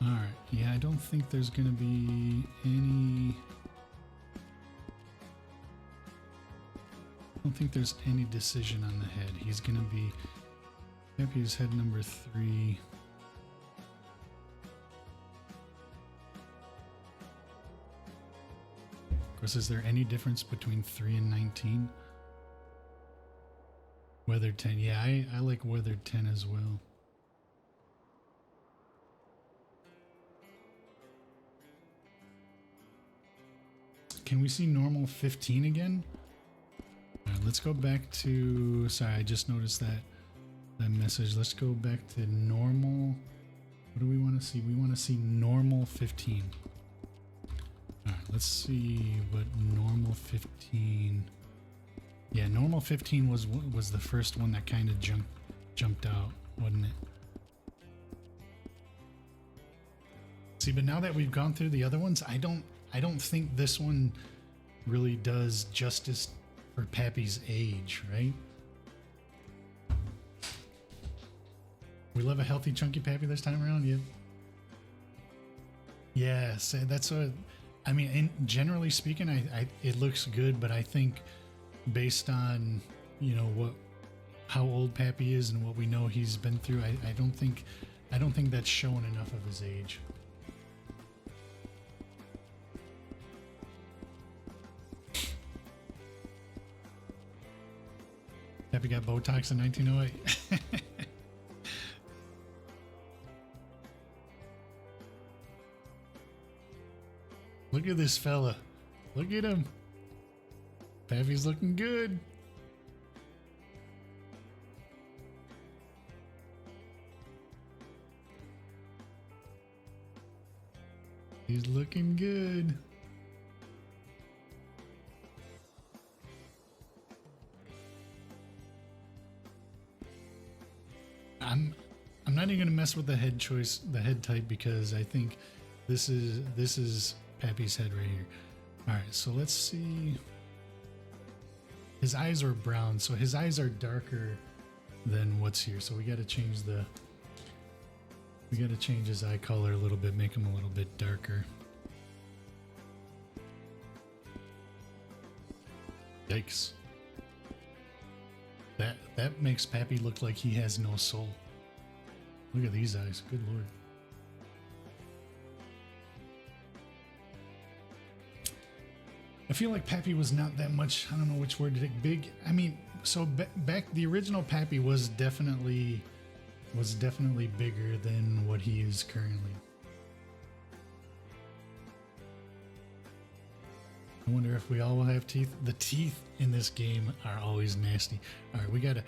All right, yeah, I don't think there's gonna be any. I don't think there's any decision on the head. He's gonna be Pappy's head number 3. Of course, is there any difference between 3 and 19? Weathered 10. Yeah, I like weathered 10 as well. Can we see normal 15 again? All right, let's go back to, sorry, I just noticed that message. Let's go back to normal. What do we want to see? We want to see normal 15. All right, let's see what normal 15. Yeah, normal 15 was the first one that kind of jumped out, wasn't it? See, but now that we've gone through the other ones, I don't think this one really does justice for Pappy's age, right? We love a healthy, chunky Pappy this time around, yeah. Yes, that's what I mean. Generally speaking, it looks good, but I think based on how old Pappy is and what we know he's been through, I don't think that's showing enough of his age. Pappy got Botox in 1908. Look at this fella. Look at him. Pappy's looking good. He's looking good. I'm not even gonna mess with the head choice, the head type, because I think this is Pappy's head right here. All right, so let's see. His eyes are brown, so his eyes are darker than what's here. So we got to change his eye color a little bit, make him a little bit darker. Yikes. That makes Pappy look like he has no soul. Look at these eyes. Good Lord. I feel like Pappy was not that much, I don't know which word to take, big. I mean, so back the original Pappy was definitely bigger than what he is currently. I wonder if we all will have teeth. The teeth in this game are always nasty. All right, we gotta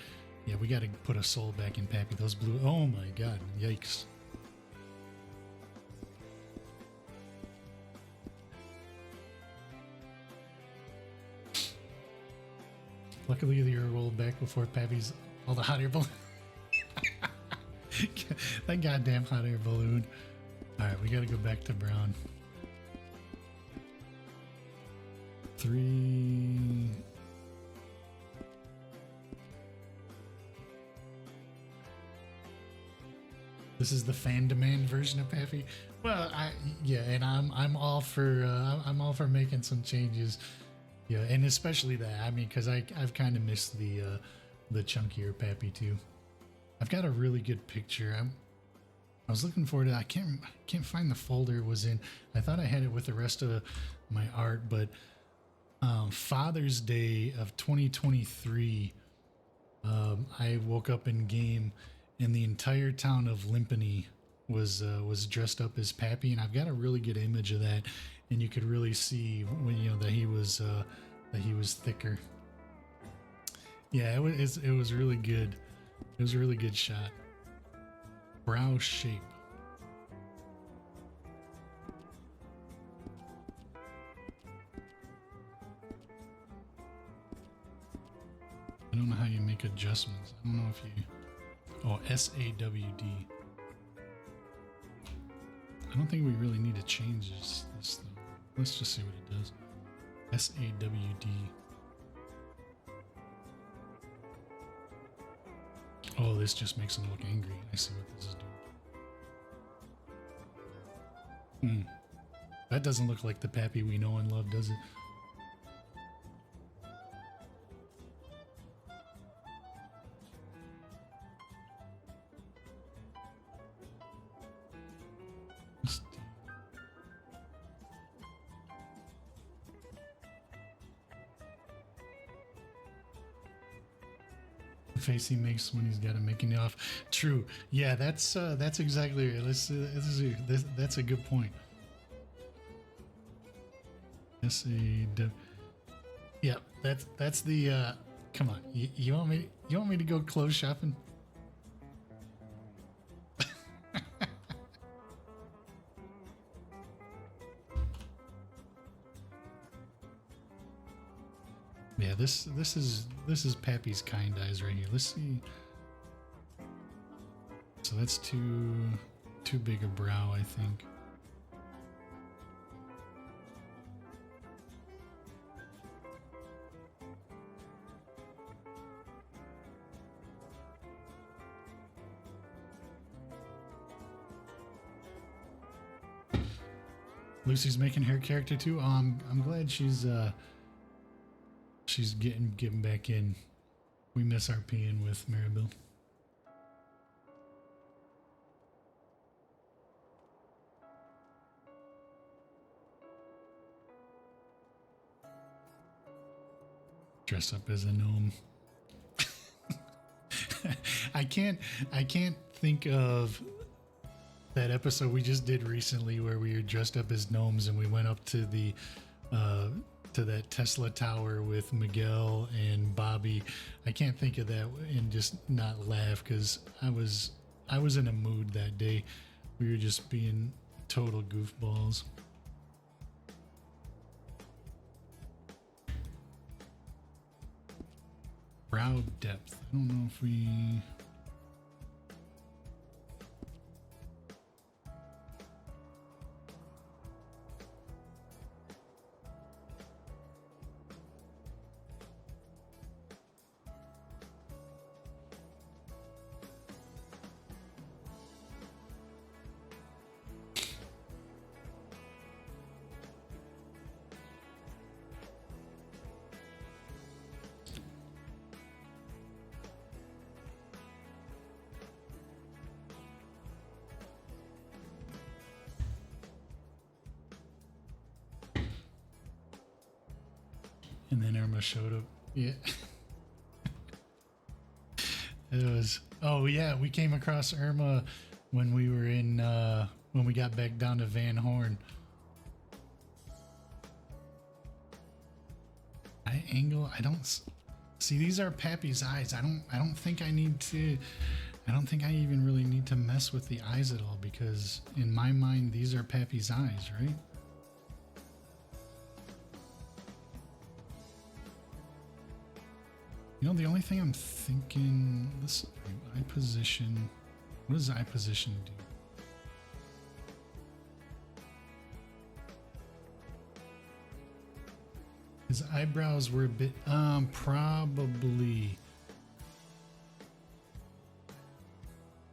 put a soul back in Pappy. Those blue, oh my God, yikes. Luckily, you're rolled back before Pappy's all the hot air balloon. That goddamn hot air balloon. All right, we got to go back to brown. 3. This is the fan demand version of Pappy. Well, and I'm all for making some changes. Yeah, and especially that. I mean, because I've kind of missed the chunkier Pappy too. I've got a really good picture. I was looking forward to it. I can't find the folder it was in. I thought I had it with the rest of my art, but Father's Day of 2023, I woke up in game and the entire town of Limpany was dressed up as Pappy, and I've got a really good image of that, and you could really see when that he was thicker. Yeah, it was really good. It was a really good shot. Brow shape. I don't know how you make adjustments. I don't know if you... Oh, SAWD. I don't think we really need to change this though. Let's just see what it does. SAWD. Oh, this just makes him look angry. I see what this is doing. That doesn't look like the Pappy we know and love, does it? Face he makes when he's got to make it off. True. Yeah, that's exactly right. That's a good point. Yeah, that's the. Come on, you want me to go clothes shopping? Yeah, this is Pappy's kind eyes right here. Let's see. So that's too big a brow, I think. Lucy's making her character too. I'm glad she's getting back in. We miss our peeing with Maribel. Dress up as a gnome. I can't think of that episode we just did recently where we were dressed up as gnomes and we went up to the to that Tesla tower with Miguel and Bobby. I can't think of that and just not laugh because I was in a mood that day. We were just being total goofballs. Brow depth. I don't know if we... And then Irma showed up. Yeah. It was... Oh, yeah. We came across Irma when we were in... when we got back down to Van Horn. Eye angle? I don't... See, these are Pappy's eyes. I don't think I need to... I don't think I even really need to mess with the eyes at all because in my mind, these are Pappy's eyes, right? You know, the only thing I'm thinking, this eye position, what does eye position do? His eyebrows were a bit, probably.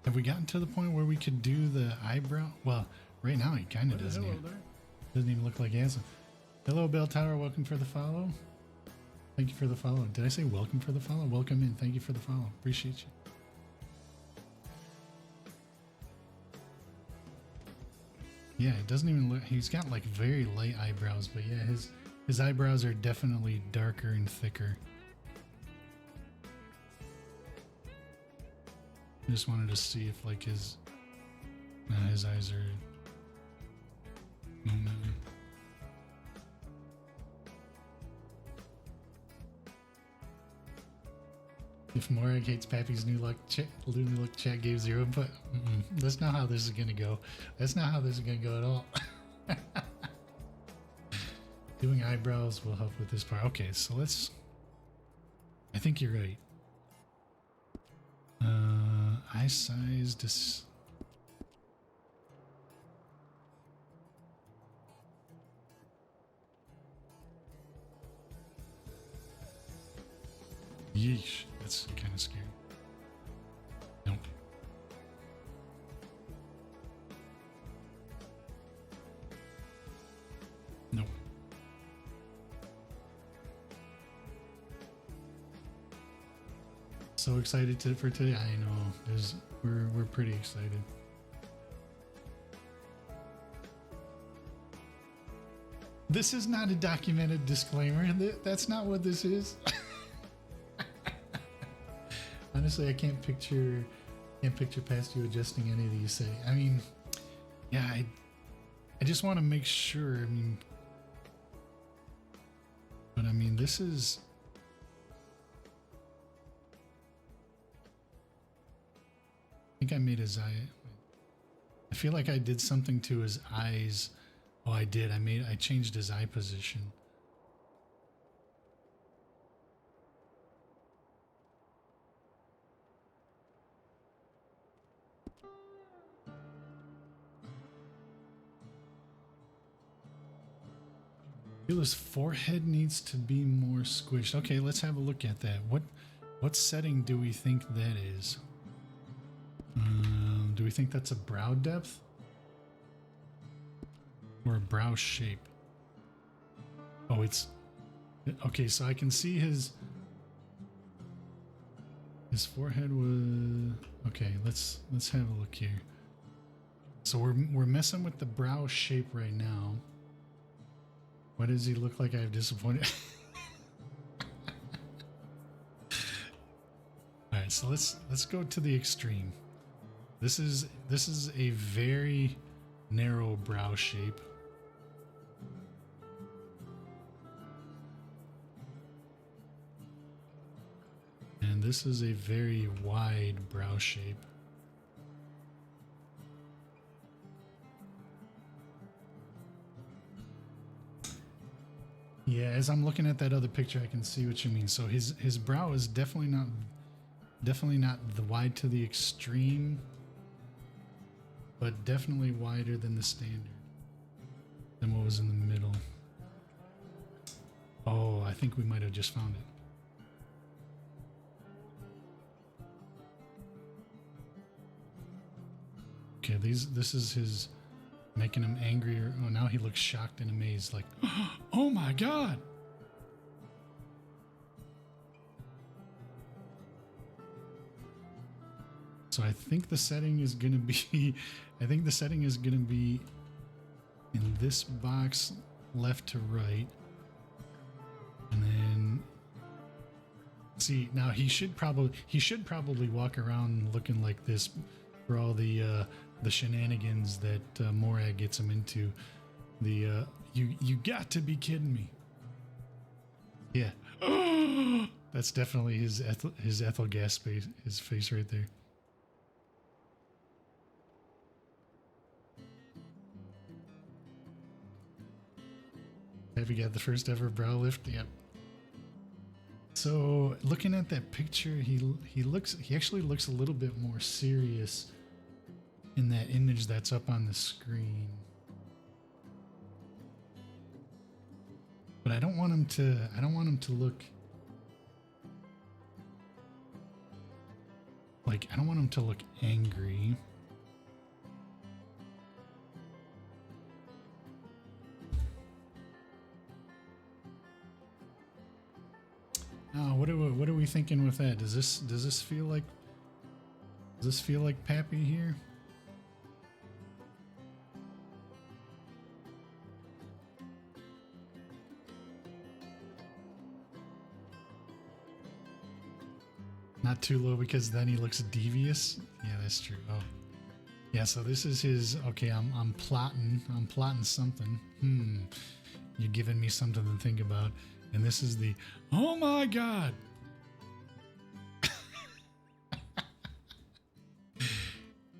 Have we gotten to the point where we could do the eyebrow? Well, right now he kind of doesn't. Hello Even, there. doesn't even look like he has them. Hello, Bell Tower. Welcome for the follow. Thank you for the follow. Did I say welcome for the follow? Welcome in. Thank you for the follow. Appreciate you. Yeah, it doesn't even look. He's got like very light eyebrows, but yeah, his eyebrows are definitely darker and thicker. I just wanted to see if like his eyes are. No. If Morag hates Pappy's new look chat gave 0 input. That's not how this is gonna go. That's not how this is gonna go at all. Doing eyebrows will help with this part. Okay, so let's. I think you're right. Eye size. Yeesh, that's kind of scary. Nope. Nope. So excited for today. I know. We're pretty excited. This is not a documented disclaimer. That's not what this is. Honestly, I can't picture past you adjusting anything you say. I mean, yeah, I just want to make sure. I mean, but I mean, this is. I think I made his eye. I feel like I did something to his eyes. Oh, I did. I changed his eye position. His forehead needs to be more squished. Okay, let's have a look at that. What setting do we think that is? Do we think that's a brow depth? Or a brow shape? Oh, it's... Okay, so I can see his forehead was... Okay, let's have a look here. So we're messing with the brow shape right now. Why does he look like I've disappointed? All right, so let's go to the extreme. This is a very narrow brow shape. And this is a very wide brow shape. Yeah, as I'm looking at that other picture, I can see what you mean. So his brow is definitely not the wide to the extreme, but definitely wider than the standard, than what was in the middle. Oh, I think we might have just found it. Okay, this is his making him angrier. Oh, now he looks shocked and amazed, like, oh my god. So I think the setting is gonna be in this box left to right. And then see, now he should probably walk around looking like this for all the shenanigans that Morag gets him into. The you got to be kidding me. Yeah. That's definitely his Ethel gas face, his face right there. Have you got the first ever brow lift? Yep. So looking at that picture, he actually looks a little bit more serious in that image that's up on the screen. But I don't want him to look like, I don't want him to look angry. Oh, what are we thinking with that? Does this feel like Pappy here? Not too low because then he looks devious. Yeah, that's true. Oh, yeah. So this is his. Okay, I'm plotting something. You're giving me something to think about. And this is the. Oh my God.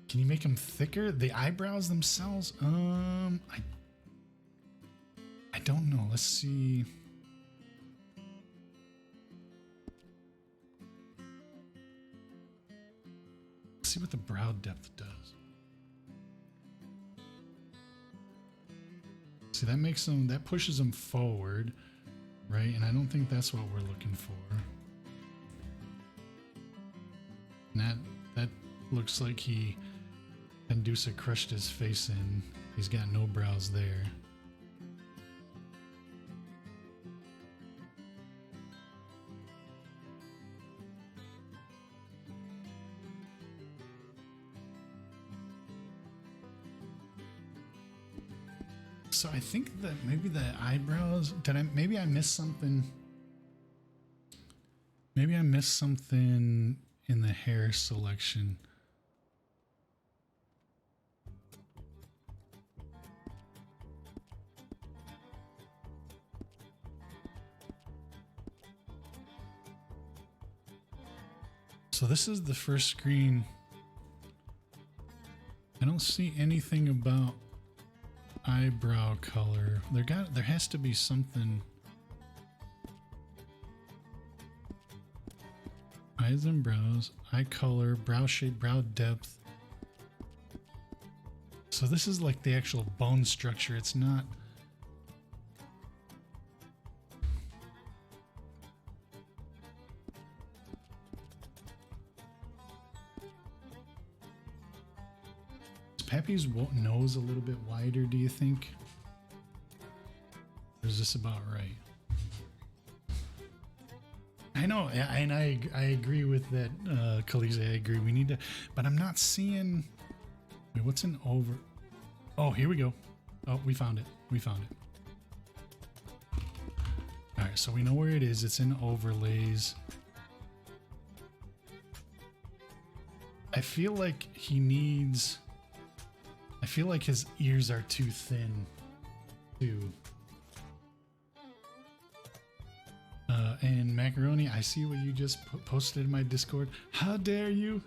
Can you make them thicker? The eyebrows themselves? I don't know. Let's see. See what the brow depth does. See, that makes them, that pushes them forward, right? And I don't think that's what we're looking for. And that looks like Pendusa crushed his face in. He's got no brows there. So I think that maybe the eyebrows, maybe I missed something. Maybe I missed something in the hair selection. So this is the first screen. I don't see anything about eyebrow color. There has to be something. Eyes and brows, eye color, brow shape, brow depth. So this is like the actual bone structure. It's not. Is Pappy's nose a little bit wider, do you think? Or is this about right? I know, and I agree with that, Khaleesi. I agree. We need to, but I'm not seeing. Wait, what's an over? Oh, here we go. Oh, we found it. We found it. All right, so we know where it is. It's in overlays. I feel like he needs. I feel like his ears are too thin, too. And Macaroni, I see what you just posted in my Discord. How dare you?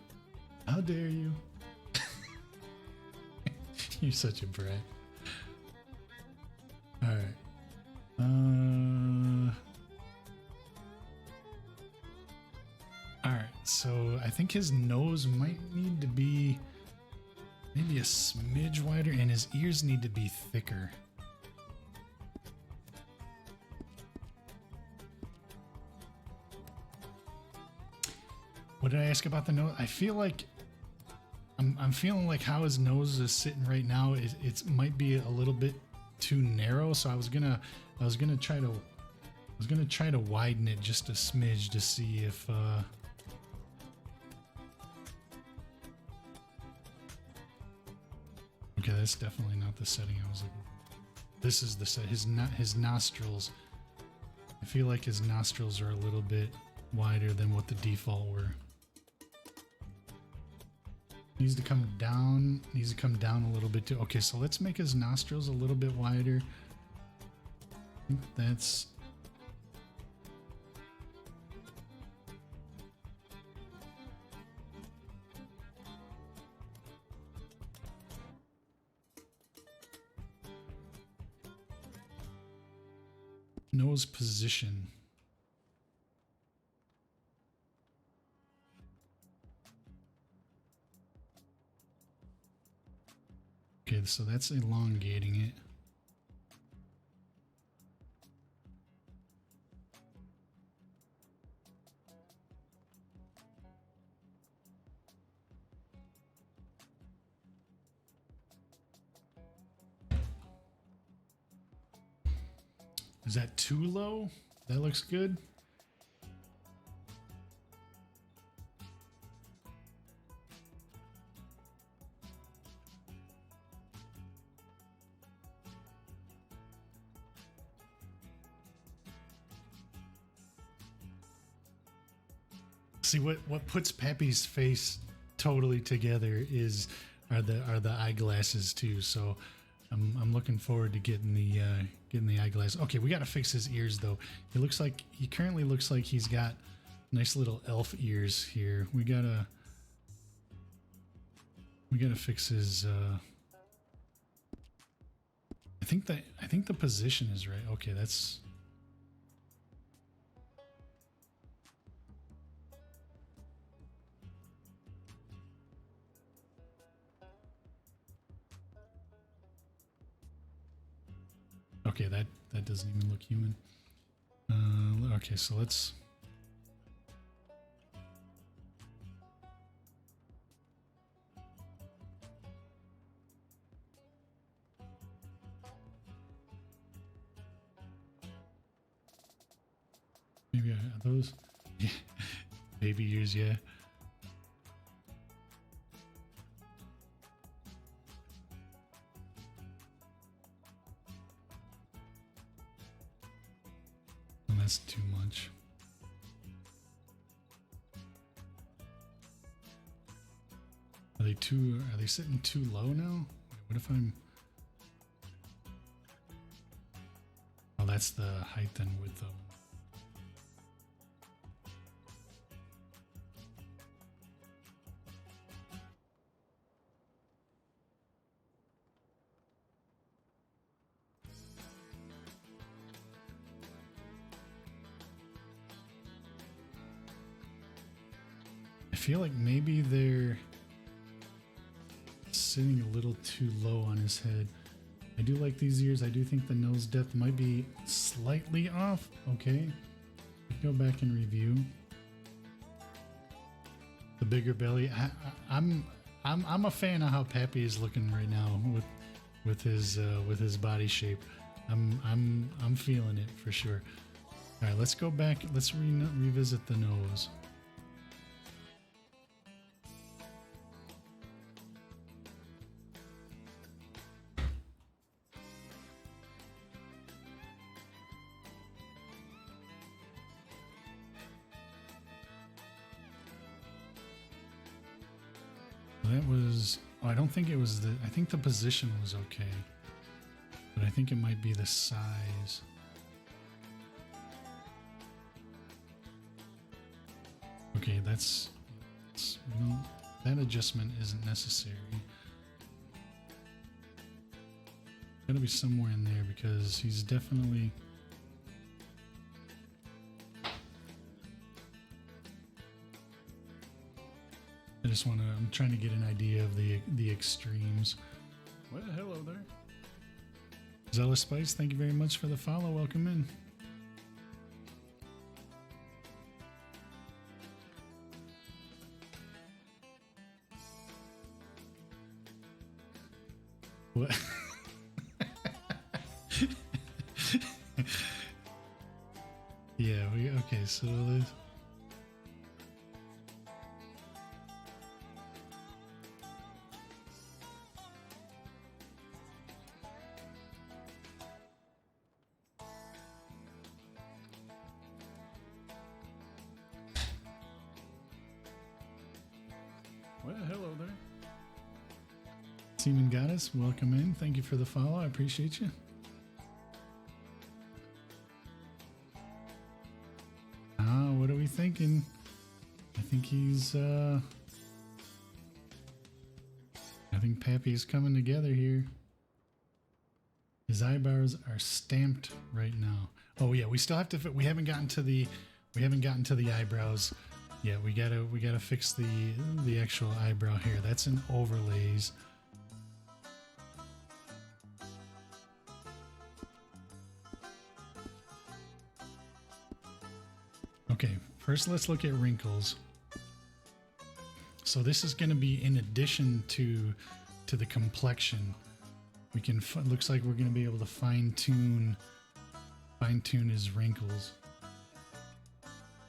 How dare you? You're such a brat. All right. All right. So I think his nose might need to be maybe a smidge wider, and his ears need to be thicker. What did I ask about the nose? I feel like I'm feeling like how his nose is sitting right now. It might be a little bit too narrow. So I was gonna try to widen it just a smidge to see if. Okay, that's definitely not the setting I was looking for. This is the set. His nostrils. I feel like his nostrils are a little bit wider than what the default were. Needs to come down. Needs to come down a little bit too. Okay, so let's make his nostrils a little bit wider. I think that's. Nose position. Okay, so that's elongating it. Is that too low? That looks good. See what puts Pappy's face totally together are the eyeglasses too. So I'm looking forward to getting the eyeglasses. Okay, we got to fix his ears though. He currently looks like he's got nice little elf ears here. We gotta fix his. I think the position is right. Okay, that's. Okay, that doesn't even look human. Okay, so let's. Maybe are those? Yeah, baby ears, yeah. That's too much. Are they sitting too low now? What if I'm... Oh, that's the height and width of them. I feel like maybe they're sitting a little too low on his head. I do like these ears. I do think the nose depth might be slightly off. Okay, go back and review. The bigger belly. I'm a fan of how Pappy is looking right now with his body shape. I'm feeling it for sure. All right, let's go back. Let's revisit the nose. That was, oh, I don't think it was I think the position was okay, but I think it might be the size. Okay, that's that adjustment isn't necessary. Gotta be somewhere in there because he's definitely. I'm trying to get an idea of the extremes. Well, hello there. Zealous Spice, thank you very much for the follow. Welcome in. What? Yeah, okay, so there's. Well, hello there. Seaman Goddess, welcome in. Thank you for the follow. I appreciate you. What are we thinking? I think he's, I think Pappy's coming together here. His eyebrows are stamped right now. Oh yeah, we still have to, we haven't gotten to the eyebrows. Yeah, we gotta fix the actual eyebrow here. That's in overlays. Okay, first let's look at wrinkles. So this is going to be in addition to the complexion. We can looks like we're going to be able to fine tune fine tune his wrinkles.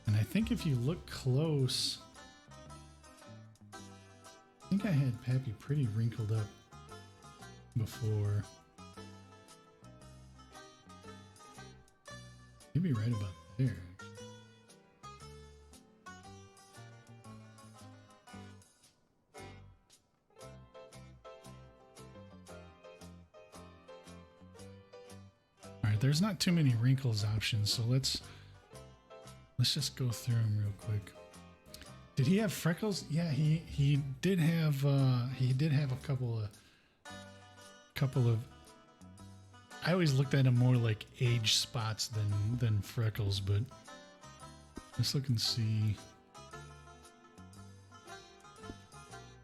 And I think if you look close, I think I had Pappy pretty wrinkled up before. Maybe right about there. All right, there's not too many wrinkles options, so let's just go through them real quick. Did he have freckles? Yeah, he did have a couple of. I always looked at him more like age spots than freckles, but let's look and see.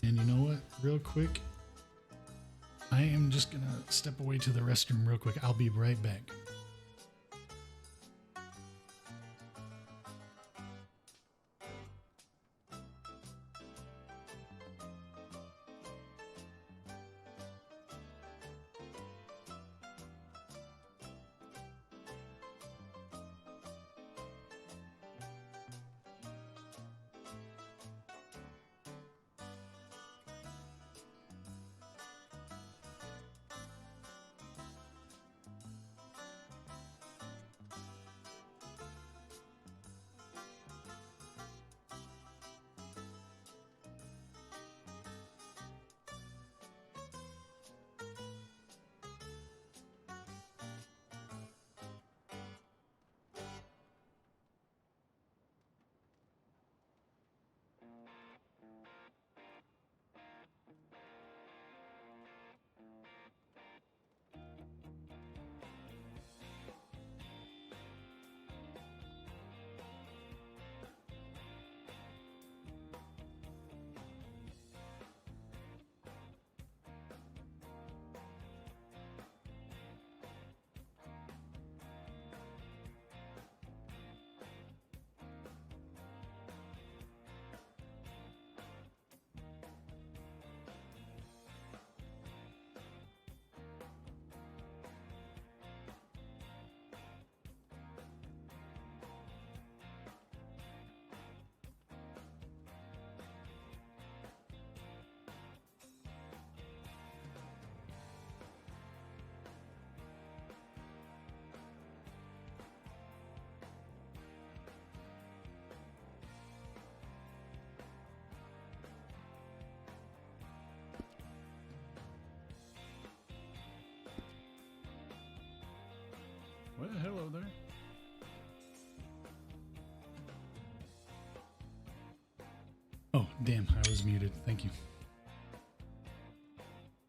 And you know what? Real quick, I am just gonna step away to the restroom real quick. I'll be right back. Well, hello there. Oh, damn, I was muted. Thank you.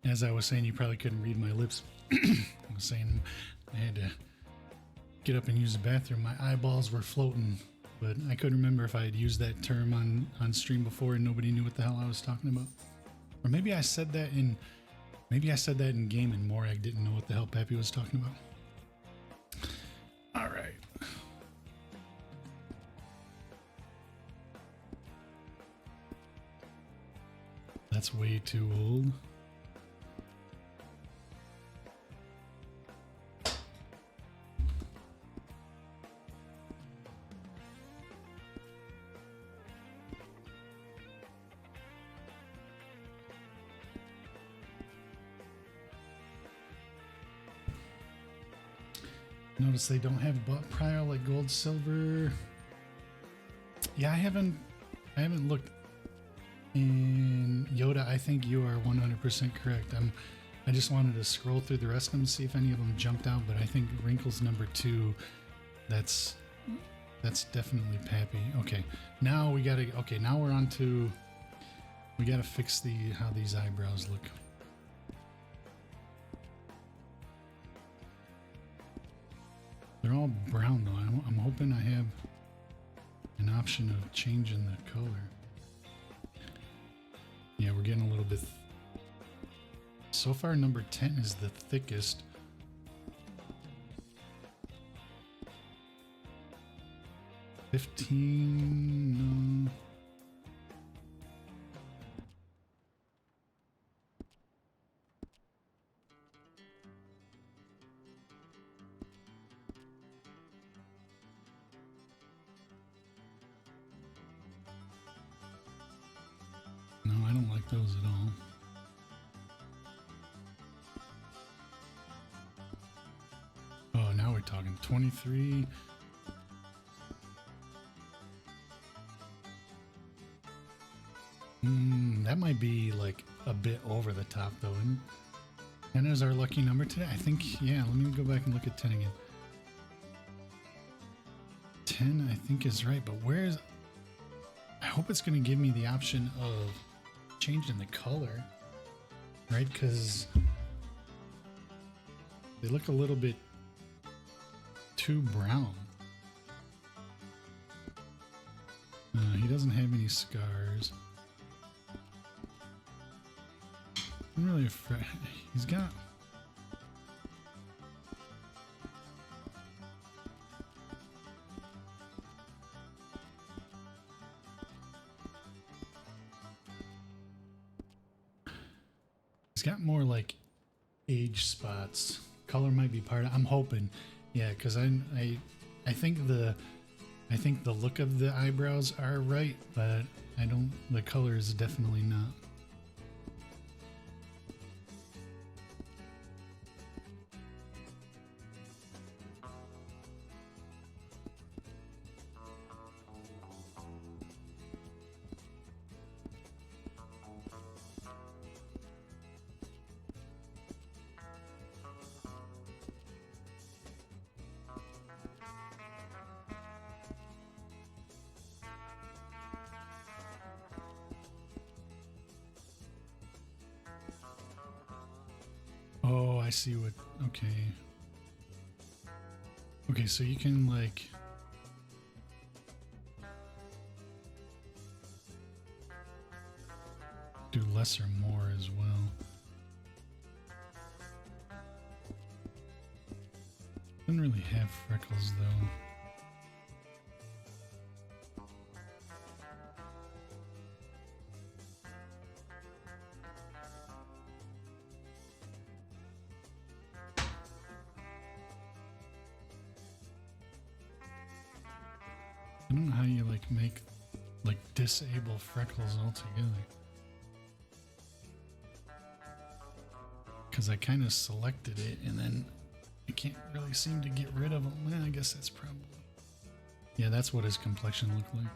As I was saying, you probably couldn't read my lips. I was saying I had to get up and use the bathroom. My eyeballs were floating, but I couldn't remember if I had used that term on stream before and nobody knew what the hell I was talking about. Or maybe I said that in game and Morag didn't know what the hell Pappy was talking about. All right. That's way too old. Notice they don't have butt prior like gold, silver. Yeah, I haven't looked. In Yoda, I think you are 100% correct. I just wanted to scroll through the rest of them, see if any of them jumped out, but I think Wrinkles number 2, that's definitely Pappy. Okay, now we gotta. Okay, now we're on to. We gotta fix how these eyebrows look. They're all brown though. I'm hoping I have an option of changing the color. Yeah, we're getting a little bit. So far, number 10 is the thickest. $15. No. those at all. Oh, now we're talking 23. That might be like a bit over the top though. And 10 is our lucky number today. I think, yeah, let me go back and look at 10 again. 10, I think, is right, but where's... I hope it's going to give me the option of changing the color, right? Because they look a little bit too brown. He doesn't have any scars. I'm really afraid. He's got... He's got more like age spots. Color might be part of... I'm hoping. Yeah, because I think the look of the eyebrows are right, but I don't... The color is definitely not. Oh, I see what... Okay. Okay, so you can, like... do less or more as well. Doesn't really have freckles, though. I don't know how you like make like disable freckles altogether. Because I kind of selected it and then I can't really seem to get rid of them. Well, I guess that's probably... Yeah, that's what his complexion looked like.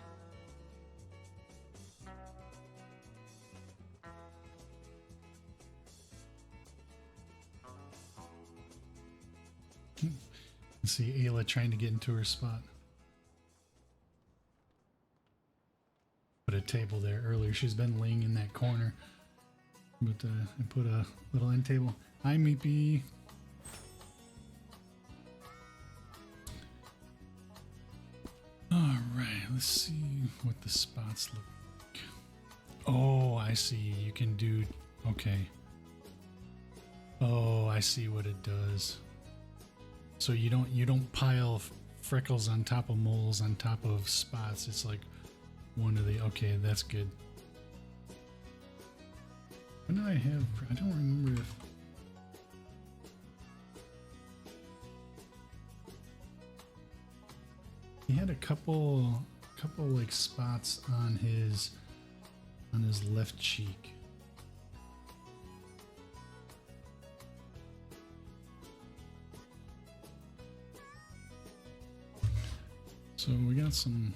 Let's see Ayla trying to get into her spot. Put a table there earlier. She's been laying in that corner. But I put a little end table. Hi, Meepy. Alright, let's see what the spots look like. Oh, I see. You can do... Okay. Oh, I see what it does. So you don't pile freckles on top of moles on top of spots. It's like one of the... Okay, that's good. When did I have... I don't remember if... He had a couple like spots on his left cheek. So we got some...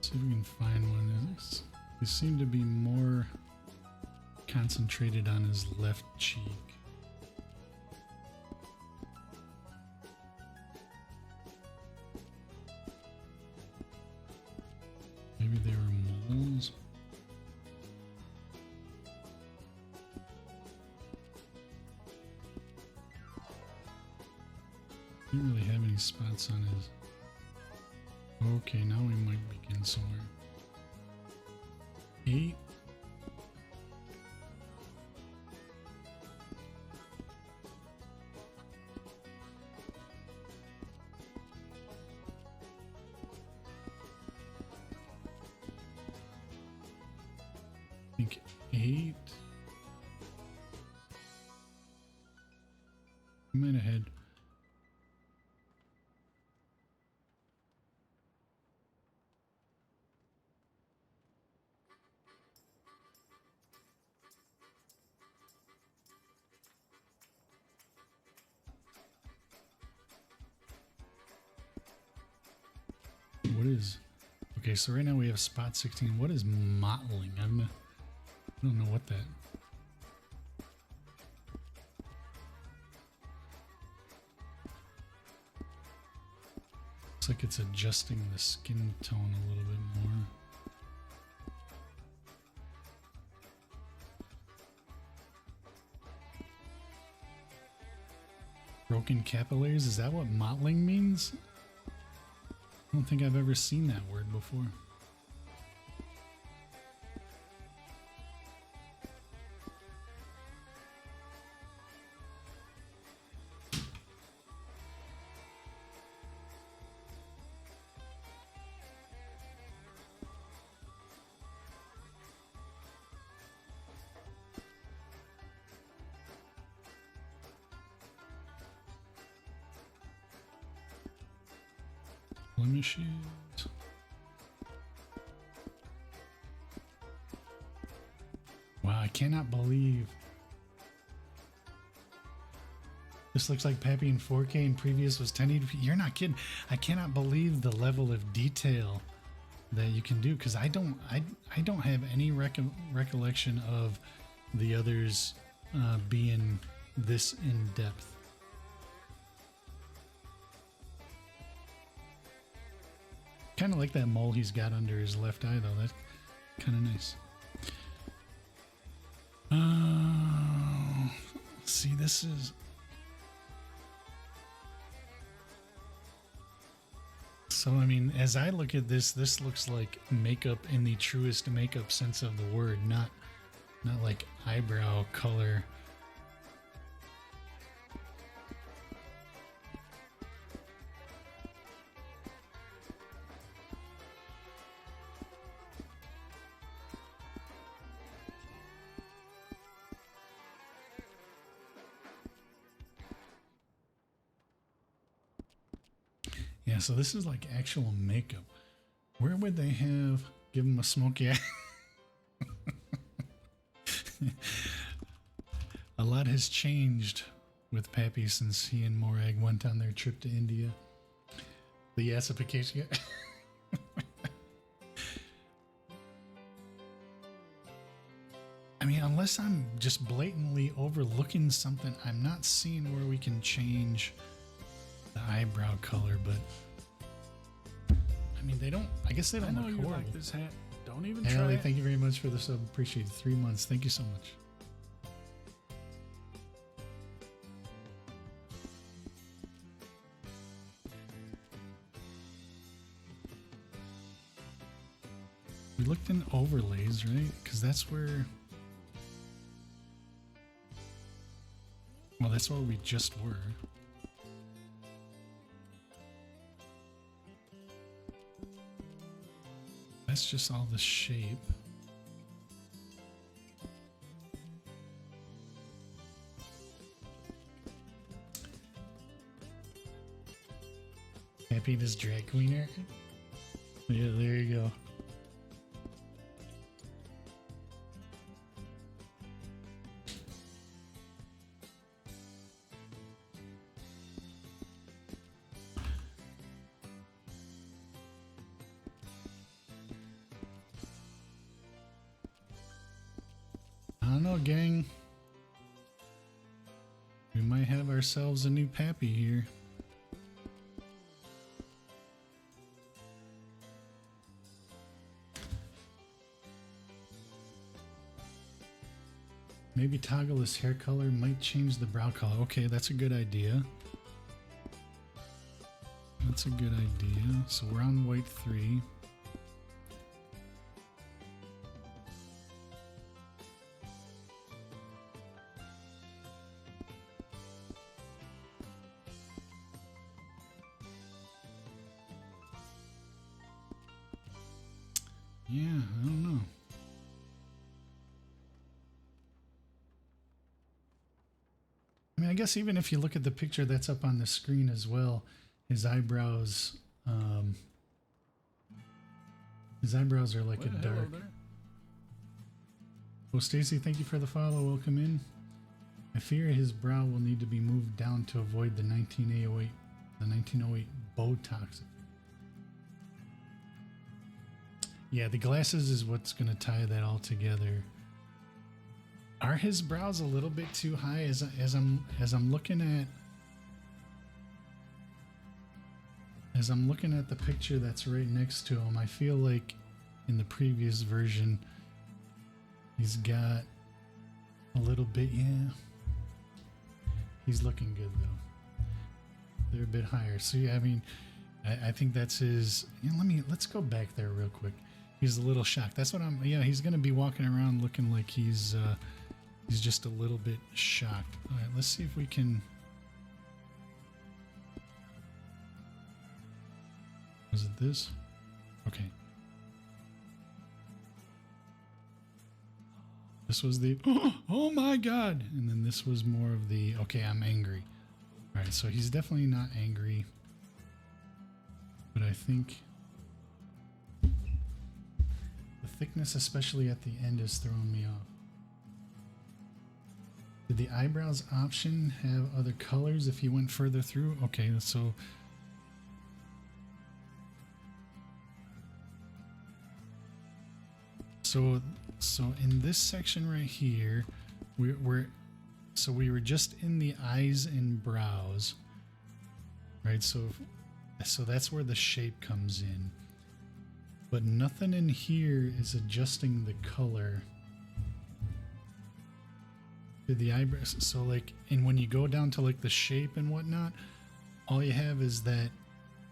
See if we can find one. They seem to be more concentrated on his left cheek. Maybe they were moles. He didn't really have any spots on his... Okay, now we might begin somewhere. 8. I think 8. I might have had. What is? Okay, so right now we have spot 16. What is mottling? I don't know what that. Looks like it's adjusting the skin tone a little bit more. Broken capillaries? Is that what mottling means? I don't think I've ever seen that word before. Blemishes. Wow, I cannot believe. This looks like Pappy in 4K and previous was 1080p. You're not kidding. I cannot believe the level of detail that you can do, because I don't have any recollection of the others being this in depth. Kind of like that mole he's got under his left eye, though. That's kind of nice. See, this is... So, I mean, as I look at this, this looks like makeup in the truest makeup sense of the word, not like eyebrow color. Yeah, so this is like actual makeup. Where would they have give him a smoky eye? A lot has changed with Pappy since he and Morag went on their trip to India. The yassification. I mean, unless I'm just blatantly overlooking something, I'm not seeing where we can change the eyebrow color, but I mean, they don't. I guess they don't look horrible. Like this hat. Don't even hey, try Ali, it. thank you very much for the sub. Appreciate it. 3 months. Thank you so much. We looked in overlays, right? Because that's where. Well, that's where we just were. That's just all the shape. Happiness drag queener. Yeah, there you go. I don't know, gang. We might have ourselves a new Pappy here. Maybe toggle his hair color might change the brow color. Okay, that's a good idea. That's a good idea. So we're on white 3. Yeah, I don't know. I mean, I guess even if you look at the picture that's up on the screen as well, his eyebrows are like Well, a hello dark. there. Well, Stacy, thank you for the follow. Welcome in. I fear his brow will need to be moved down to avoid the 1908 Botox. Yeah, the glasses is what's going to tie that all together. Are his brows a little bit too high as I'm looking at the picture that's right next to him? I feel like in the previous version he's got a little bit, yeah. He's looking good though. They're a bit higher. So yeah, I mean, I think that's his. You know, let's go back there real quick. He's a little shocked. That's what I'm. Yeah, he's gonna be walking around looking like he's just a little bit shocked. All right, let's see if we can. Was it this? Okay. This was the, oh my God. And then this was more of the, okay, I'm angry. All right, so he's definitely not angry. But I think the thickness, especially at the end, is throwing me off. Did the eyebrows option have other colors if you went further through? Okay, so in this section right here, we were just in the eyes and brows, right? So that's where the shape comes in, but nothing in here is adjusting the color. Did the eyebrows? So like, and when you go down to like the shape and whatnot, all you have is that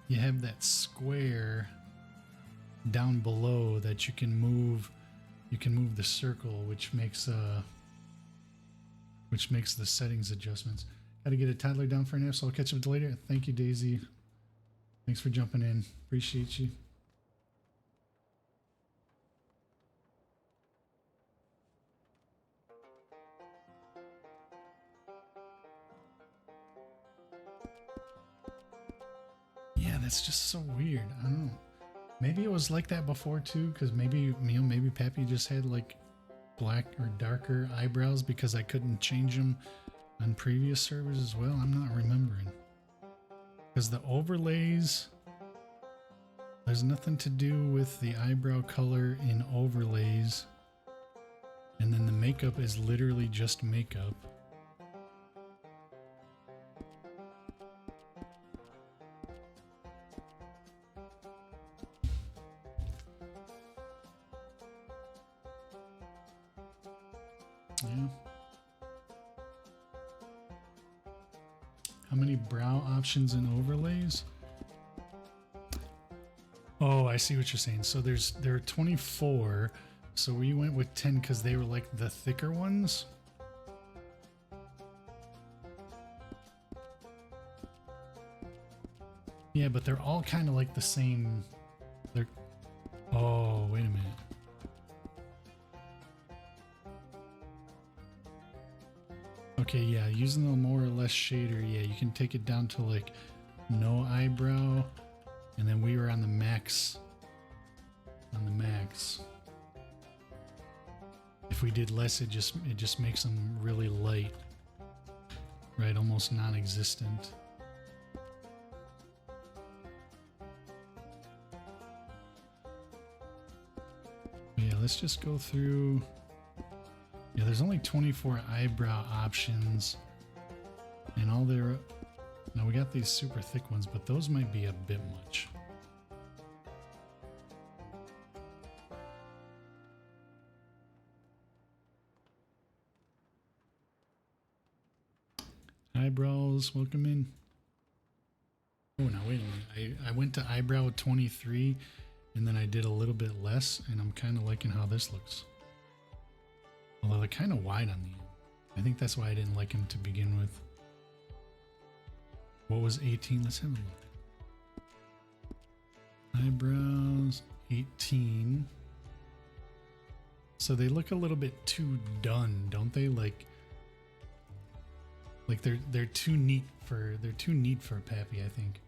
you have that square down below that you can move. You can move the circle, which makes the settings adjustments. Got to get a toddler down for a nap, so I'll catch up with you later. Thank you, Daisy. Thanks for jumping in. Appreciate you. Yeah, that's just so weird. I don't know. Maybe it was like that before too, because maybe Pappy just had like black or darker eyebrows because I couldn't change them on previous servers as well. I'm not remembering. Because the overlays, there's nothing to do with the eyebrow color in overlays. And then the makeup is literally just makeup. Yeah. How many brow options and overlays? Oh, I see what you're saying. So there are 24. So we went with 10 because they were like the thicker ones. Yeah, but they're all kind of like the same. They're. Oh, wait a minute. Okay, yeah, using the more or less shader, yeah, you can take it down to like no eyebrow, and then we were on the max. On the max. If we did less, it just makes them really light, right? Almost non-existent. Yeah, let's just go through. Yeah, there's only 24 eyebrow options, and all there. Now we got these super thick ones, but those might be a bit much. Eyebrows, welcome in. Oh, now wait a minute. I went to eyebrow 23, and then I did a little bit less, and I'm kind of liking how this looks. Although they're kind of wide on the end. I think that's why I didn't like him to begin with. What was 18? Let's have a look. Eyebrows, 18. So they look a little bit too done, don't they? Like Like they're too neat for Pappy, I think.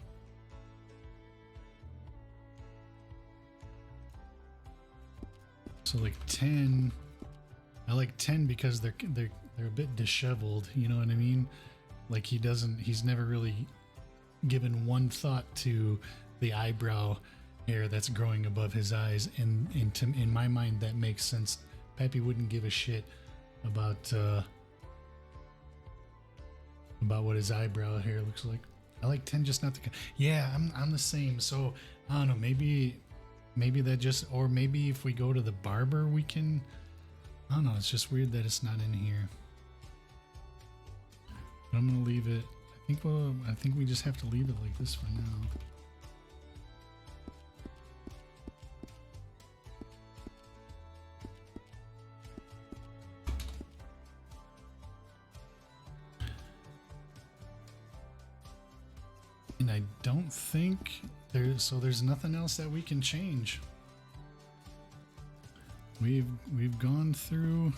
So like 10, I like 10 because they're a bit disheveled, you know what I mean? Like he's never really given one thought to the eyebrow hair that's growing above his eyes, and in my mind that makes sense. Pappy wouldn't give a shit about what his eyebrow hair looks like. I like 10 just not to. Yeah, I'm the same. So I don't know. Maybe that just, or maybe if we go to the barber, we can. I don't know. It's just weird that it's not in here. But I'm gonna leave it. I think we just have to leave it like this for now. And I don't think there's nothing else that we can change. We've gone through.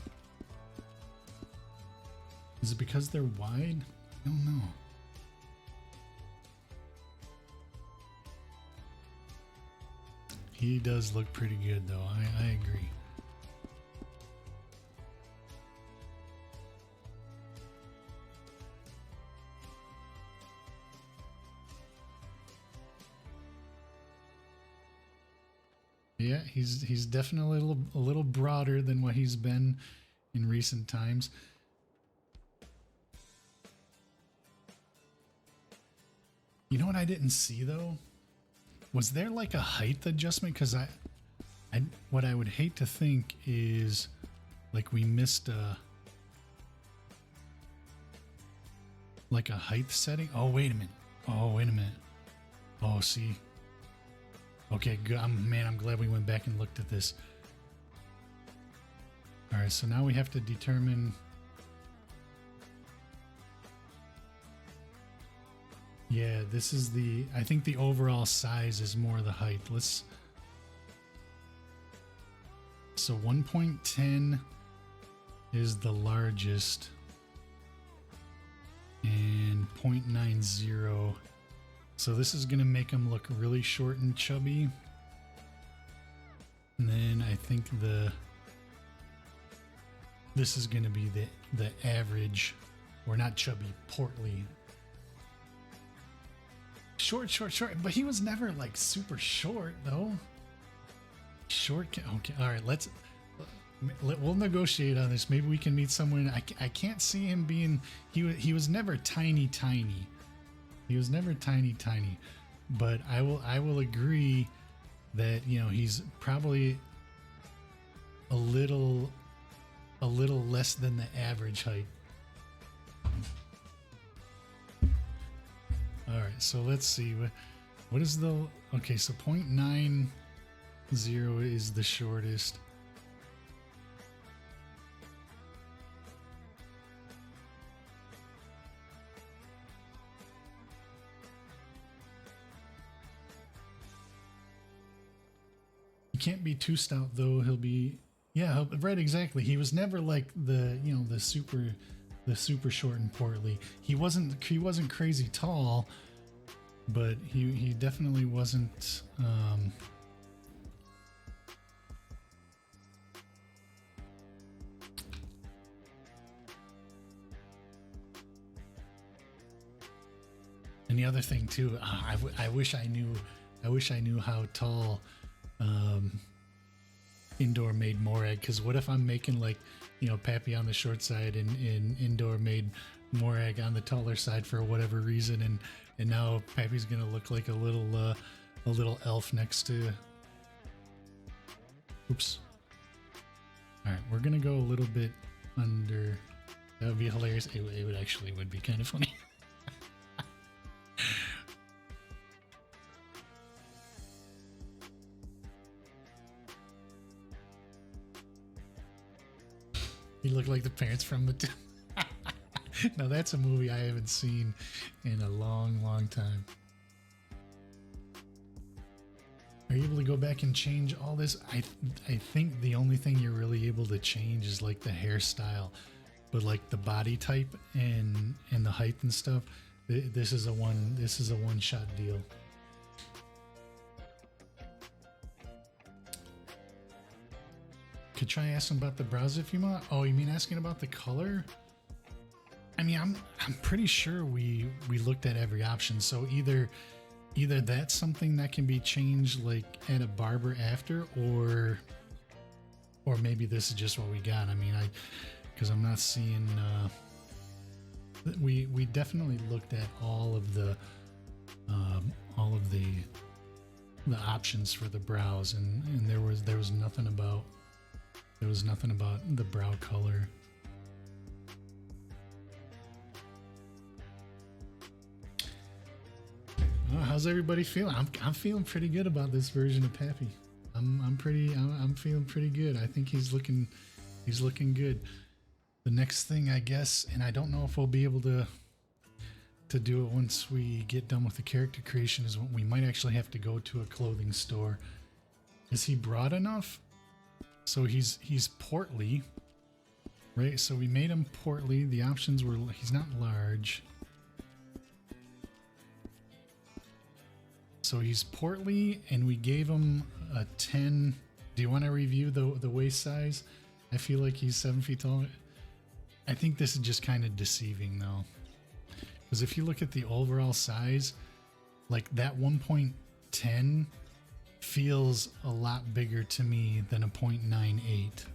Is it because they're wide? I don't know. He does look pretty good though. I agree. Yeah, he's definitely a little broader than what he's been in recent times. You know what I didn't see though? Was there like a height adjustment? Because what I would hate to think is like we missed like a height setting. Oh wait a minute. Oh, see. Okay, good. I'm glad we went back and looked at this. All right, so now we have to determine. Yeah, this is I think the overall size is more the height. So 1.10 is the largest, and 0.90. So this is going to make him look really short and chubby. And then I think this is going to be the average, or not chubby, portly. Short. But he was never like super short though. Short. Okay. All right. We'll negotiate on this. Maybe we can meet someone. I can't see him being. He was never tiny. He was never tiny, but I will agree that, you know, he's probably a little less than the average height. All right, so let's see what is the okay. So 0.90 is the shortest. He can't be too stout though. He'll be, yeah, right, exactly. He was never like the super short and portly. He wasn't crazy tall, but he definitely wasn't. And the other thing too, I wish I knew how tall Indoor made Morag, because what if I'm making like, you know, Pappy on the short side and Indoor made Morag on the taller side for whatever reason, and now Pappy's gonna look like a little elf next to. Oops. All right, we're gonna go a little bit under. That would be hilarious. It would be kind of funny. He looked like the parents from the. Now that's a movie I haven't seen in a long time. Are you able to go back and change all this? I think the only thing you're really able to change is like the hairstyle, but like the body type and the height and stuff, this is a one shot deal. Could try asking about the brows if you want. Oh, you mean asking about the color? I mean, I'm pretty sure we looked at every option. So either that's something that can be changed like at a barber after, or maybe this is just what we got. I mean, because I'm not seeing. We definitely looked at all of the options for the brows, and there was nothing about the brow color. How's everybody feeling? I'm feeling pretty good about this version of Pappy. I'm feeling pretty good. I think he's looking good. The next thing, I guess, and I don't know if we'll be able to do it once we get done with the character creation, is we might actually have to go to a clothing store. Is he broad enough? So he's portly, right? So we made him portly. The options were, he's not large. So he's portly, and we gave him a 10. Do you want to review the waist size? I feel like he's 7 feet tall. I think this is just kind of deceiving though, because if you look at the overall size, like that 1.10 feels a lot bigger to me than a 0.98.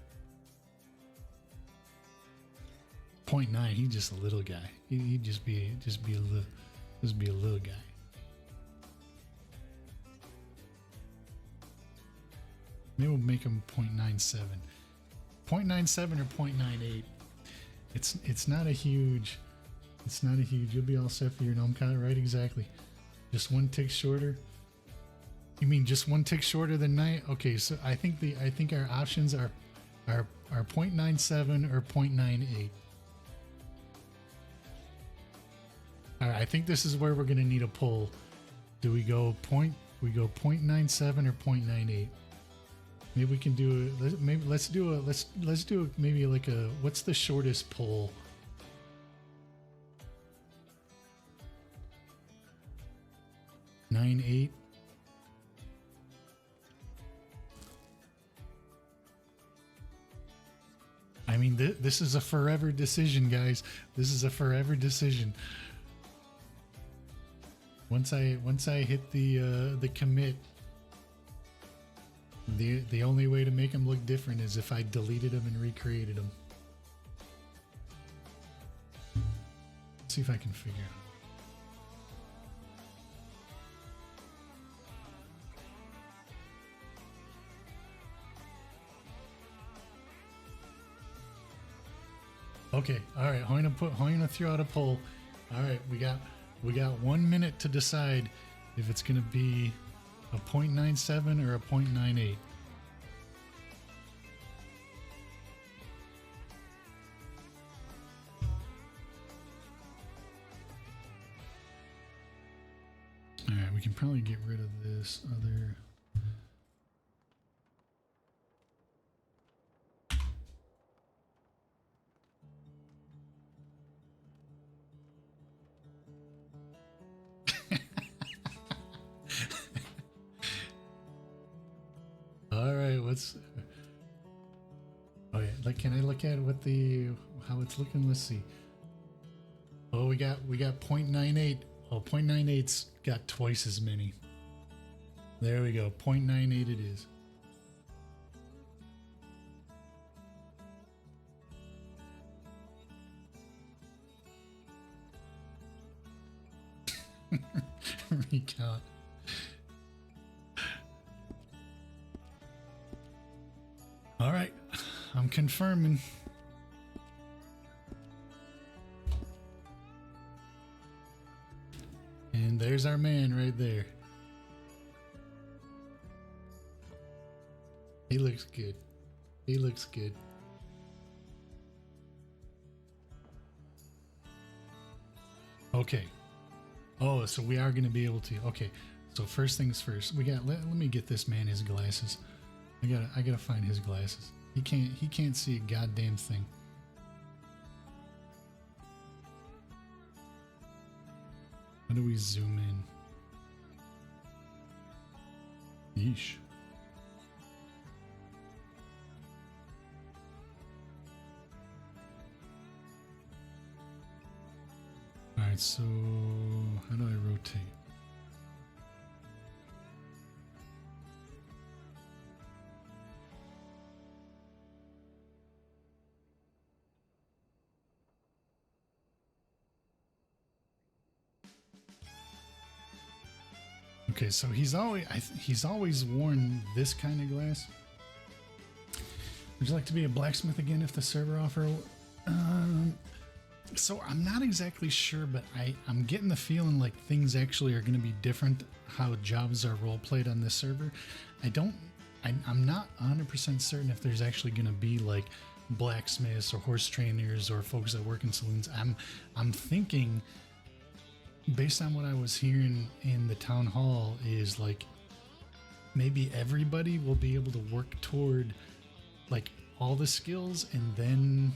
0.9, he's just a little guy. He'd just be a little guy. Maybe we'll make him 0.97. 0.97 or 0.98. It's not a huge. You'll be all set for your gnome cut, right? Exactly. Just one tick shorter. You mean just one tick shorter than night? Okay, so I think our options are 0.97 or 0.98. All right, I think this is where we're gonna need a pull. Do we go 0.97 or 0.98? Maybe we can do it. Maybe let's do maybe like a, what's the shortest pull? .98. I mean, this is a forever decision, guys. This is a forever decision. Once I hit the commit, the only way to make him look different is if I deleted him and recreated him. Let's see if I can figure out. Okay, all right. I'm gonna throw out a poll. All right, we got 1 minute to decide if it's gonna be a 0.97 or a 0.98. All right, we can probably get rid of this other. All right, oh yeah, like, can I look at how it's looking? Let's see. Oh, we got 0.98. Oh, 0.98's got twice as many. There we go. 0.98 it is. Recount. All right, I'm confirming. And there's our man right there. He looks good. He looks good. Okay. Oh, so we are going to be able to. Okay. So first things first. Let me get this man his glasses. I gotta find his glasses. He can't see a goddamn thing. How do we zoom in? Yeesh. Alright, so how do I rotate? Okay, so he's always worn this kind of glass. Would you like to be a blacksmith again if the server offer? So I'm not exactly sure, but I'm getting the feeling like things actually are going to be different how jobs are role played on this server. I'm not 100% certain if there's actually going to be like blacksmiths or horse trainers or folks that work in saloons. I'm thinking, based on what I was hearing in the town hall, is like maybe everybody will be able to work toward like all the skills and then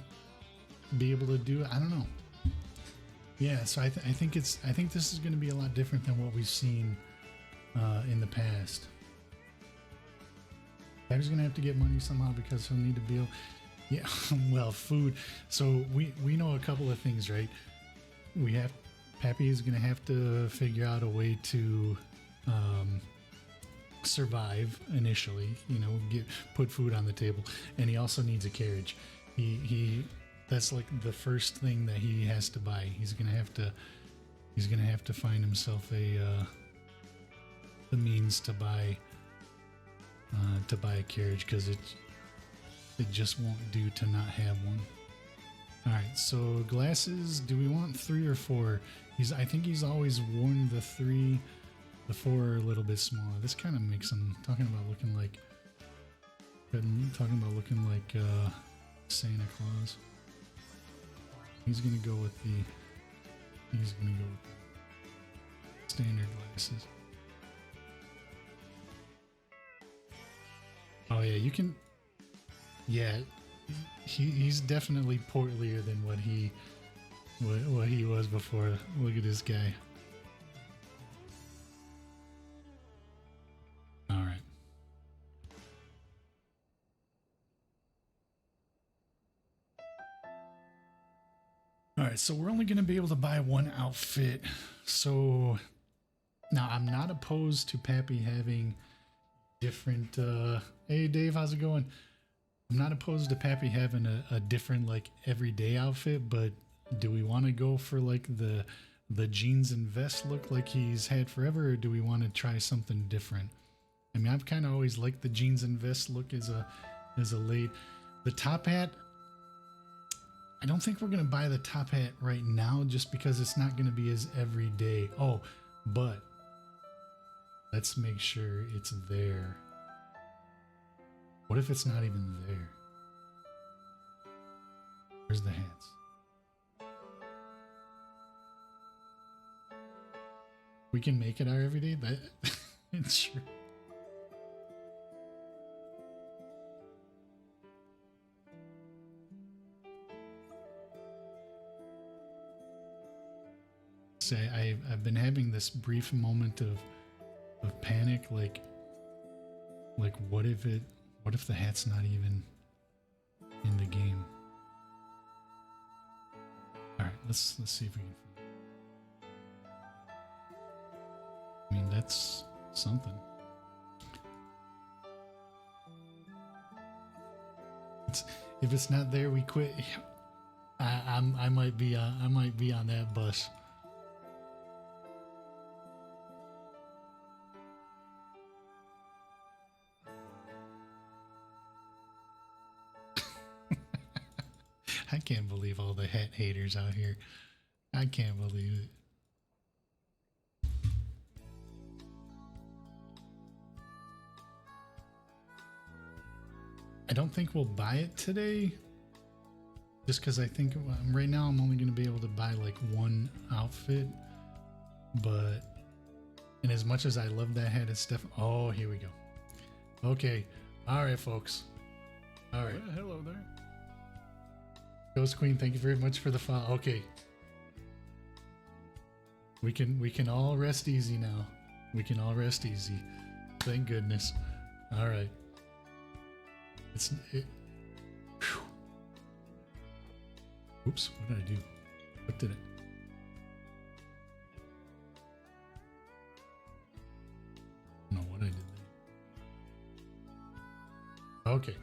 be able to do it. I don't know. Yeah, so I think this is going to be a lot different than what we've seen in the past. Pappy's going to have to get money somehow because he'll need to be able, yeah, well, food. So we know a couple of things, right? Pappy is going to have to figure out a way to survive initially, you know, put food on the table, and he also needs a carriage. He that's like the first thing that he has to buy. He's gonna have to find himself the means to buy a carriage, because it just won't do to not have one. All right, so glasses. Do we want 3 or 4? I think he's always worn the 3. The 4 are a little bit smaller. This kind of makes him talking about looking like Santa Claus. He's gonna go with standard glasses. Oh yeah, you can. Yeah, he's definitely portlier than what he was before. Look at this guy. All right. All right, so we're only going to be able to buy one outfit. So now I'm not opposed to Pappy having different. Hey Dave, how's it going? I'm not opposed to Pappy having a different like everyday outfit, but do we want to go for like the jeans and vest look like he's had forever, or do we want to try something different? I mean, I've kind of always liked the jeans and vest look as a late. The top hat, I don't think we're going to buy the top hat right now just because it's not going to be as everyday. Oh, but let's make sure it's there. What if it's not even there? Where's the hats? We can make it our everyday? It's true. Say I've been having this brief moment of panic, like what if the hat's not even in the game? All right, let's see if we can. I mean, that's something. If it's not there, we quit. I might be on that bus. I can't believe all the hat haters out here. I can't believe it. I don't think we'll buy it today, just because I think right now I'm only going to be able to buy like one outfit. But, and as much as I love that hat, it's definitely. Oh, here we go. Okay, all right, folks. All right. Well, hello there. Ghost Queen, thank you very much for the follow. Okay. We can all rest easy now. We can all rest easy. Thank goodness. All right. Whew. Oops, what did I do? What did it? I don't know what I did there. Okay.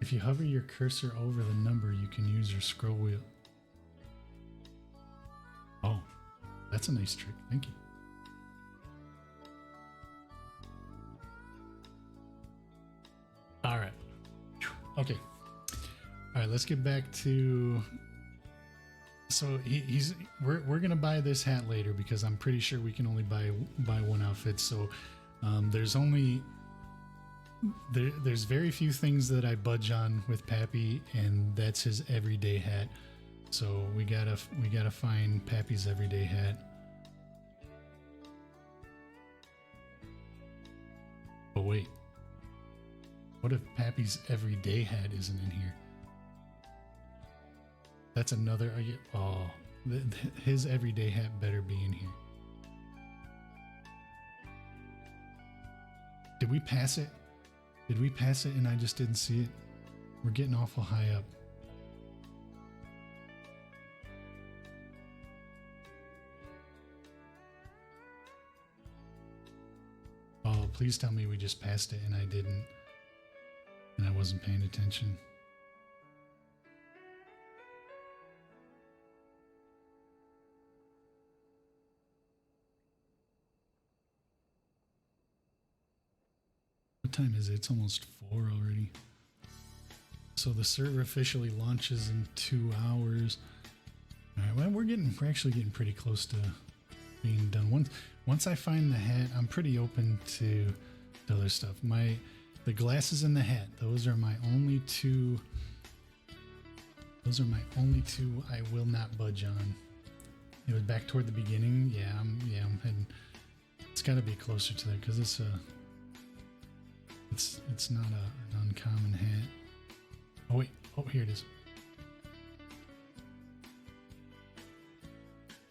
If you hover your cursor over the number, you can use your scroll wheel. Oh, that's a nice trick. Thank you. All right. Okay. All right, let's get back to. So we're gonna buy this hat later because I'm pretty sure we can only buy one outfit. So there's very few things that I budge on with Pappy, and that's his everyday hat. So we gotta find Pappy's everyday hat. But wait, what if Pappy's everyday hat isn't in here? That's another. Oh, his everyday hat better be in here. Did we pass it? Did we pass it and I just didn't see it? We're getting awful high up. Oh, please tell me we just passed it and I didn't. And I wasn't paying attention. What time is it? It's almost 4 already. So the server officially launches in 2 hours. All right, well, we're actually getting pretty close to being done. Once I find the hat, I'm pretty open to other stuff. The glasses and the hat, those are my only two. Those are my only two I will not budge on. It was back toward the beginning. Yeah, I'm heading. It's got to be closer to that because it's not an uncommon hat. Oh wait, oh here it is.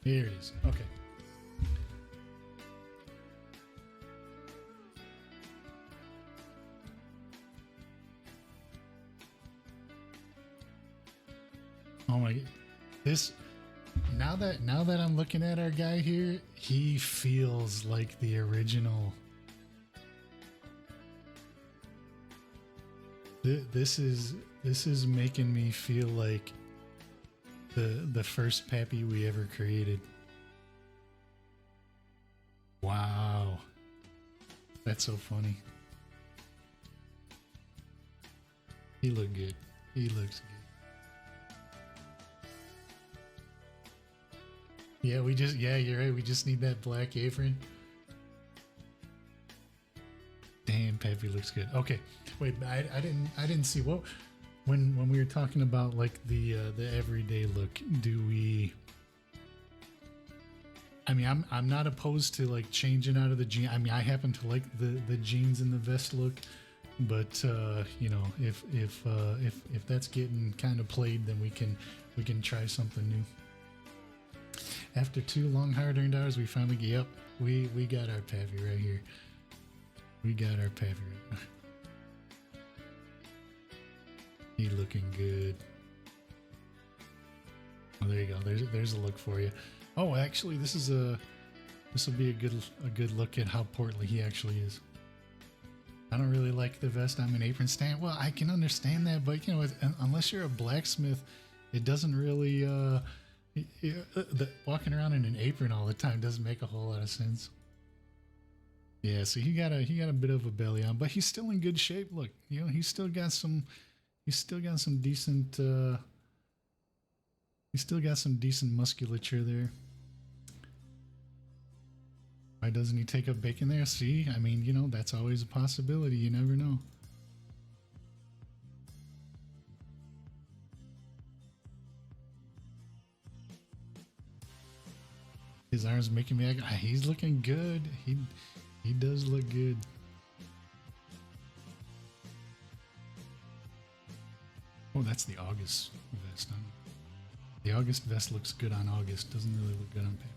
Here it is. Okay. Oh my, this now that I'm looking at our guy here, he feels like the original. This is making me feel like the first Pappy we ever created. Wow, that's so funny. He looked good. He looks good. Yeah, you're right. We just need that black apron. Damn, Pappy looks good. Okay, wait, I didn't see what when we were talking about like the everyday look. Do we? I mean, I'm not opposed to like changing out of the jeans. I mean, I happen to like the jeans and the vest look, but you know, if that's getting kind of played, then we can try something new. After 2 long hard-earned hours, we finally we got our Pappy right here. We got our Pappy right here. He looking good. Oh, there you go. There's a look for you. Oh, actually, this will be a good look at how portly he actually is. I don't really like the vest. I'm an apron stand. Well, I can understand that, but you know, unless you're a blacksmith, it doesn't really. Walking around in an apron all the time doesn't make a whole lot of sense. Yeah, so he got a bit of a belly on, but he's still in good shape. Look, you know, he's still got some decent musculature there. Why doesn't he take up bacon there? See, I mean, you know, that's always a possibility. You never know. His arms making me act. He's looking good. He does look good. Oh, that's the August vest. The August vest looks good on August. Doesn't really look good on Pappy.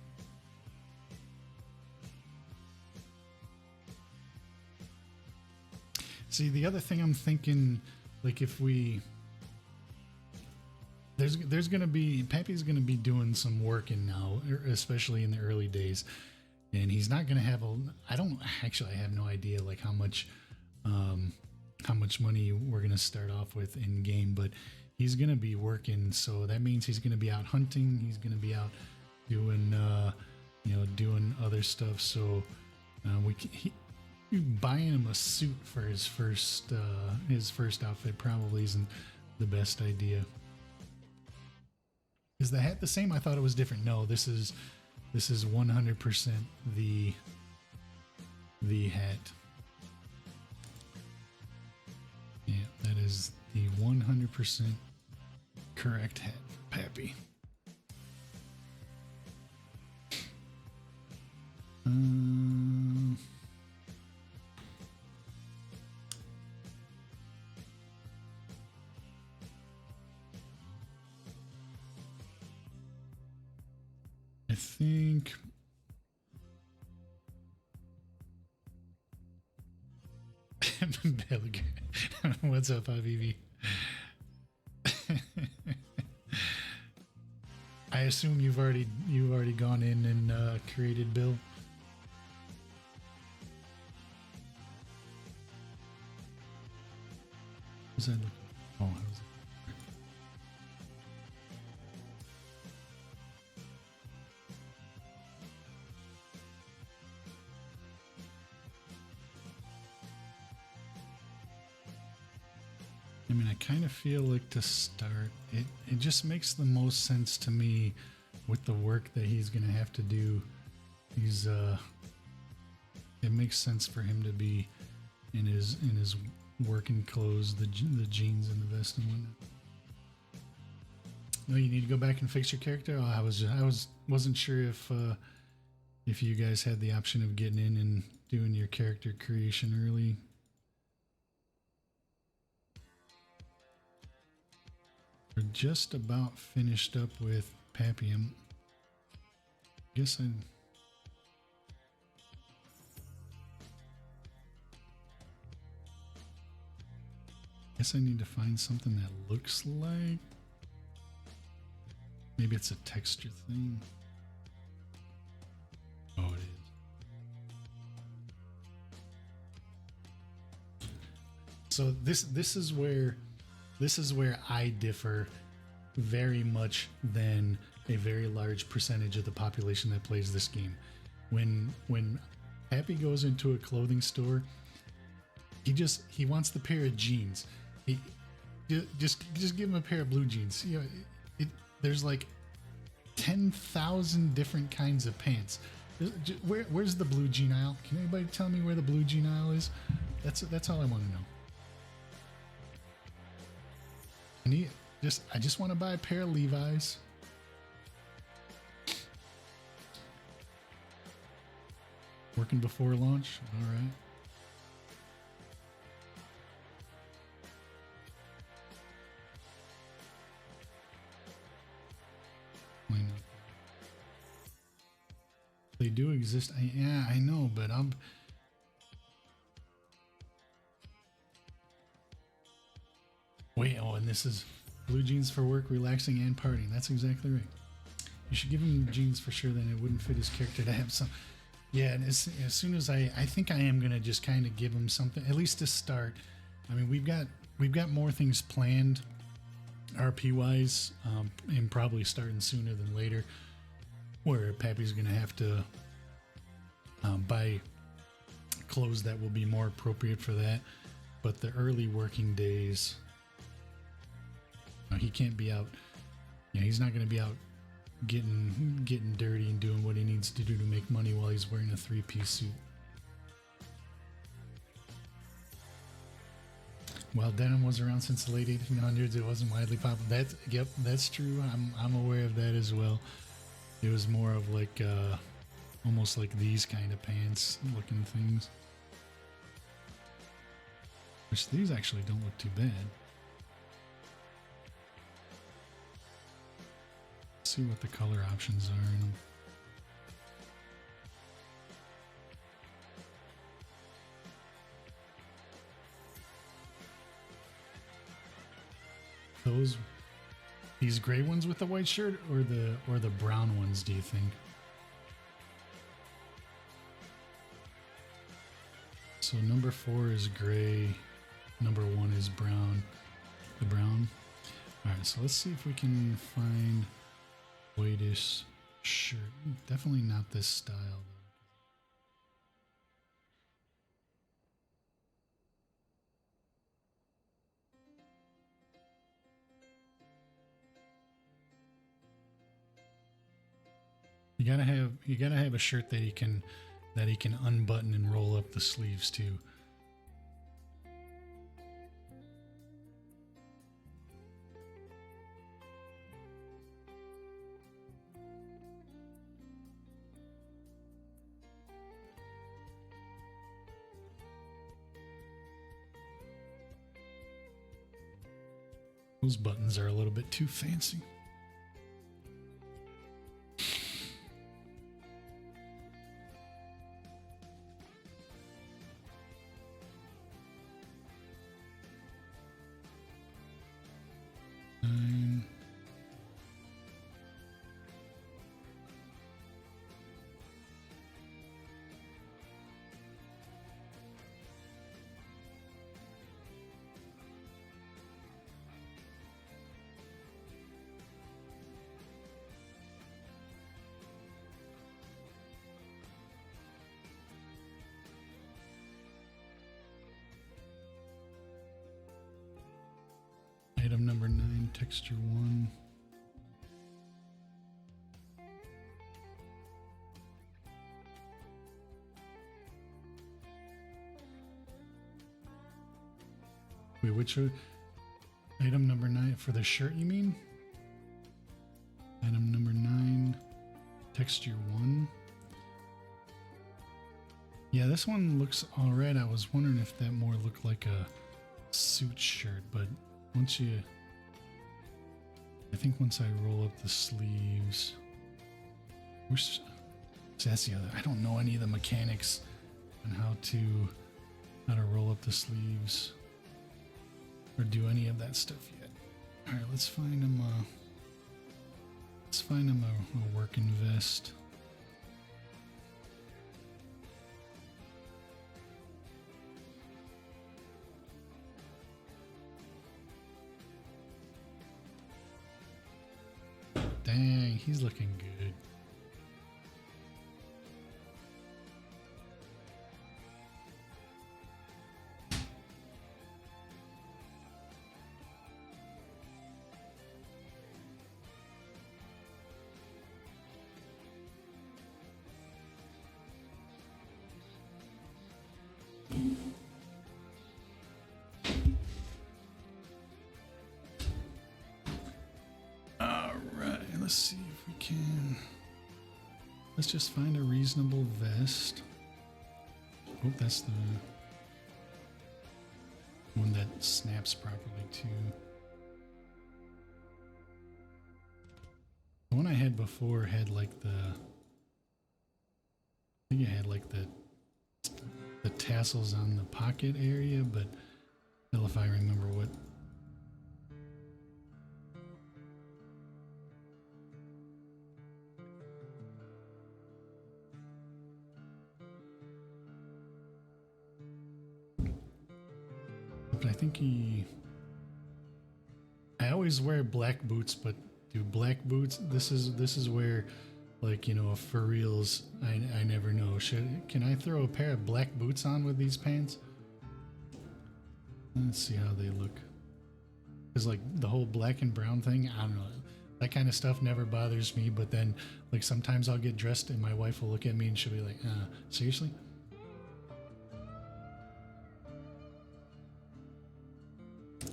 See, the other thing I'm thinking, like if we... There's going to be... Pappy's going to be doing some working now, especially in the early days. And he's not going to have a... I have no idea like how much money we're going to start off with in game, but he's going to be working. So that means he's going to be out hunting. He's going to be out doing, doing other stuff. So buying him a suit for his first outfit probably isn't the best idea. Is the hat the same? I thought it was different. No, this is 100% the hat. Yeah, that is the 100% correct hat, Pappy. I think what's up, Pappy? I assume you've already gone in and created Bill. Was I looking? Oh, I was. I mean, I kind of feel like to start, it just makes the most sense to me with the work that he's going to have to do. It makes sense for him to be in his working clothes, the jeans and the vest and whatnot. No, you need to go back and fix your character. Oh, I wasn't sure if you guys had the option of getting in and doing your character creation early. We're just about finished up with Pappy. I guess I need to find something that looks like... Maybe it's a texture thing. Oh, it is. So this is where I differ very much than a very large percentage of the population that plays this game. When Pappy goes into a clothing store, he wants the pair of jeans. He just give him a pair of blue jeans. You know, there's like 10,000 different kinds of pants. Where's the blue jean aisle? Can anybody tell me where the blue jean aisle is? That's all I want to know. I just want to buy a pair of Levi's. Working before launch. All right. Why not? They do exist. Yeah, I know, but Wait, oh, and this is blue jeans for work, relaxing, and partying. That's exactly right. You should give him jeans for sure, then it wouldn't fit his character to have some. Yeah, and as soon as I think I am going to just kind of give him something, at least to start. I mean, we've got more things planned, RP-wise, and probably starting sooner than later, where Pappy's going to have to buy clothes that will be more appropriate for that. But the early working days... he can't be out. He's not going to be out getting dirty and doing what he needs to do to make money while he's wearing a three-piece suit. While denim was around since the late 1800s, it wasn't widely popular. That's true. I'm aware of that as well. It was more of like almost like these kind of pants looking things, which these actually don't look too bad. see what the color options are in them. These gray ones with the white shirt, or the brown ones, do you think? So number 4 is gray, number 1 is brown. The brown. All right, so let's see if we can find whitish shirt. Definitely not this style though. You gotta have a shirt that he can unbutton and roll up the sleeves too. Those buttons are a little bit too fancy. Item number 9, texture 1. Wait, which item number 9 for the shirt, you mean? Item number 9, texture 1. Yeah, this one looks alright. I was wondering if that more looked like a suit shirt, but I think once I roll up the sleeves, so that's the other. I don't know any of the mechanics on how to roll up the sleeves or do any of that stuff yet. All right, let's find him. Let's find him a working vest. Dang, he's looking good. Let's see if we can. Let's just find a reasonable vest. Oh, that's the one that snaps properly too. The one I had before had like I think it had like the tassels on the pocket area, but hell if I remember what. I think I always wear black boots, but do black boots, this is where, like, you know, for reals, I never know. Can I throw a pair of black boots on with these pants? Let's see how they look. Because like the whole black and brown thing, I don't know, that kind of stuff never bothers me, but then like sometimes I'll get dressed and my wife will look at me and she'll be like, seriously?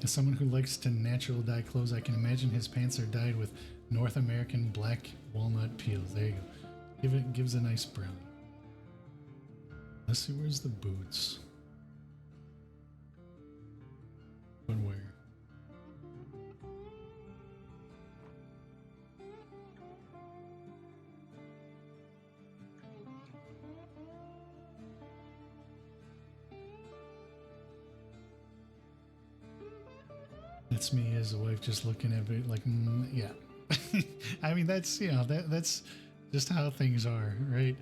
As someone who likes to natural dye clothes, I can imagine his pants are dyed with North American black walnut peels. There you go. Gives a nice brown. Let's see, where's the boots? But where? That's me as a wife just looking at it like, yeah. I mean, that's, you know, that's just how things are, right?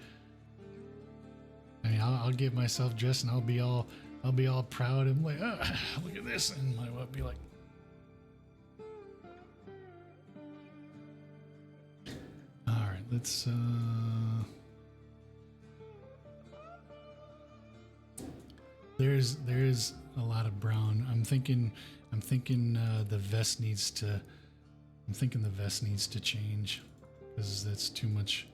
I mean, I'll get myself dressed and I'll be all proud and like, look at this, and my wife be like, all right, let's there's a lot of brown. I'm thinking the vest needs to. I'm thinking the vest needs to change because that's too much.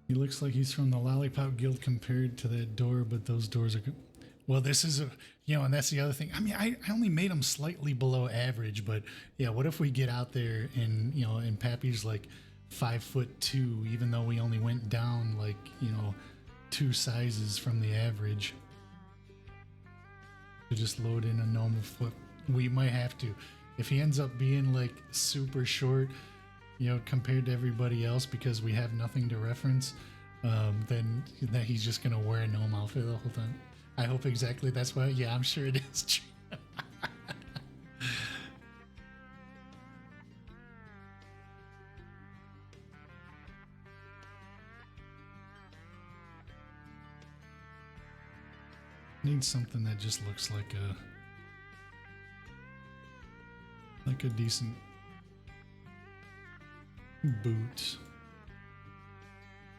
He looks like he's from the Lollipop Guild compared to that door, but those doors are good. Well, this is a, you know, and that's the other thing. I mean, I only made him slightly below average, but yeah, what if we get out there and, you know, and Pappy's like 5'2", even though we only went down like, you know, 2 sizes from the average to just load in a normal foot. We might have to. If he ends up being like super short, you know, compared to everybody else because we have nothing to reference, then that he's just gonna wear a gnome outfit the whole time. I hope exactly that's why. Yeah, I'm sure it is true. Need something that just looks like a decent boot.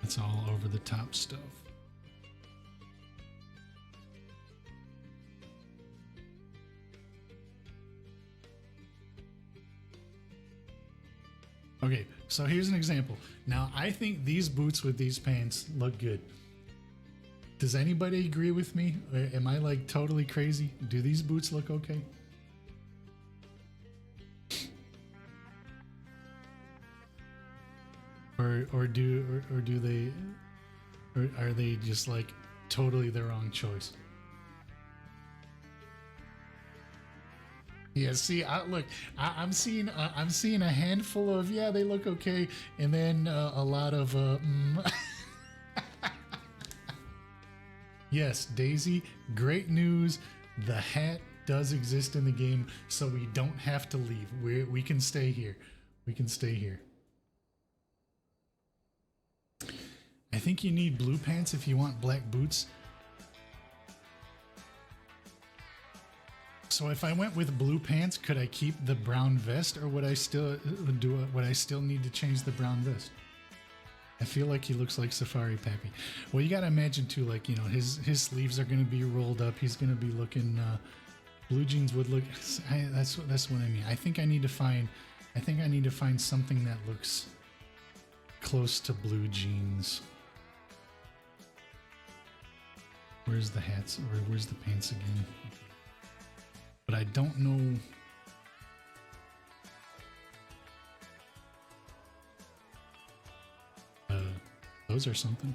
It's all over the top stuff. Okay, so here's an example. Now, I think these boots with these pants look good. Does anybody agree with me? Or am I like totally crazy? Do these boots look okay? Or do they, or are they just like totally the wrong choice? Yeah, see, I'm seeing a handful of, yeah, they look okay, and then a lot of Yes, Daisy, great news. The hat does exist in the game, so we don't have to leave. We can stay here. We can stay here. I think you need blue pants if you want black boots. So if I went with blue pants, could I keep the brown vest, or would I still need to change the brown vest? I feel like he looks like Safari Pappy. Well, you gotta imagine too, like, you know, his sleeves are gonna be rolled up. He's gonna be looking. Blue jeans would look. That's what I mean. I think I need to find something that looks close to blue jeans. Where's the hats, or where's the pants again? But I don't know. Those are something.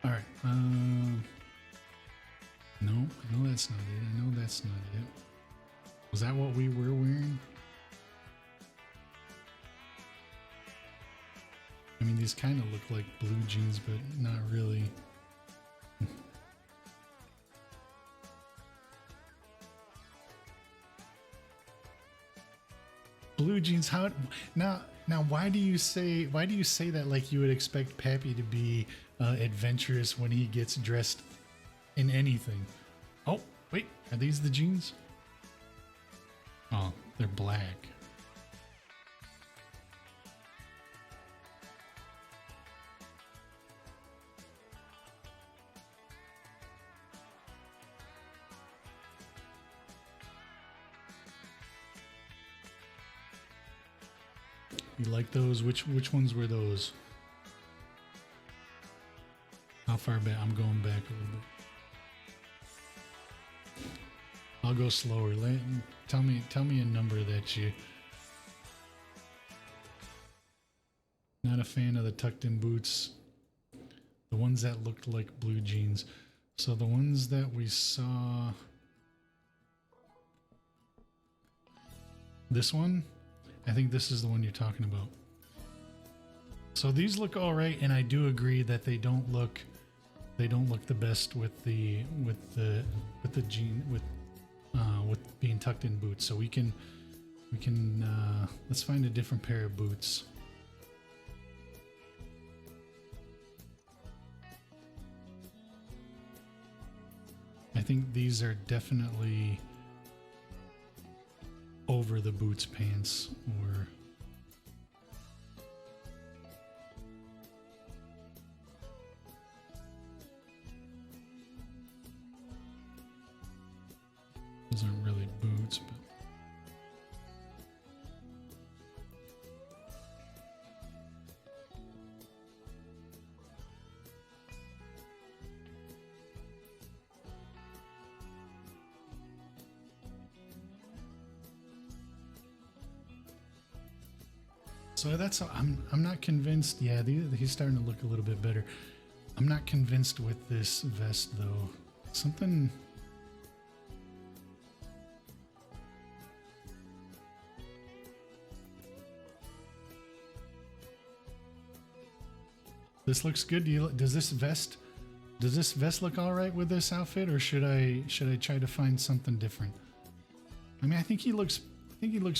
All right. No, that's not it. I know that's not it. Was that what we were wearing? I mean, these kind of look like blue jeans, but not really. Blue jeans. How now? Why do you say that like you would expect Pappy to be adventurous when he gets dressed in anything? Oh, wait, are these the jeans? Oh, they're black. You like those? Which ones were those? How far back? I'm going back a little bit. I'll go slower. Tell me a number that you. Not a fan of the tucked in boots. The ones that looked like blue jeans. So the ones that we saw, this one, I think this is the one you're talking about. So these look all right, and I do agree that they don't look the best with the jean with being tucked in boots. So we can let's find a different pair of boots. I think these are definitely over the boots pants, or those aren't really boots, but so that's, I'm not convinced. Yeah, he's starting to look a little bit better. I'm not convinced with this vest though. Something. This looks good. Does this vest look all right with this outfit, or should I try to find something different? I mean, I think he looks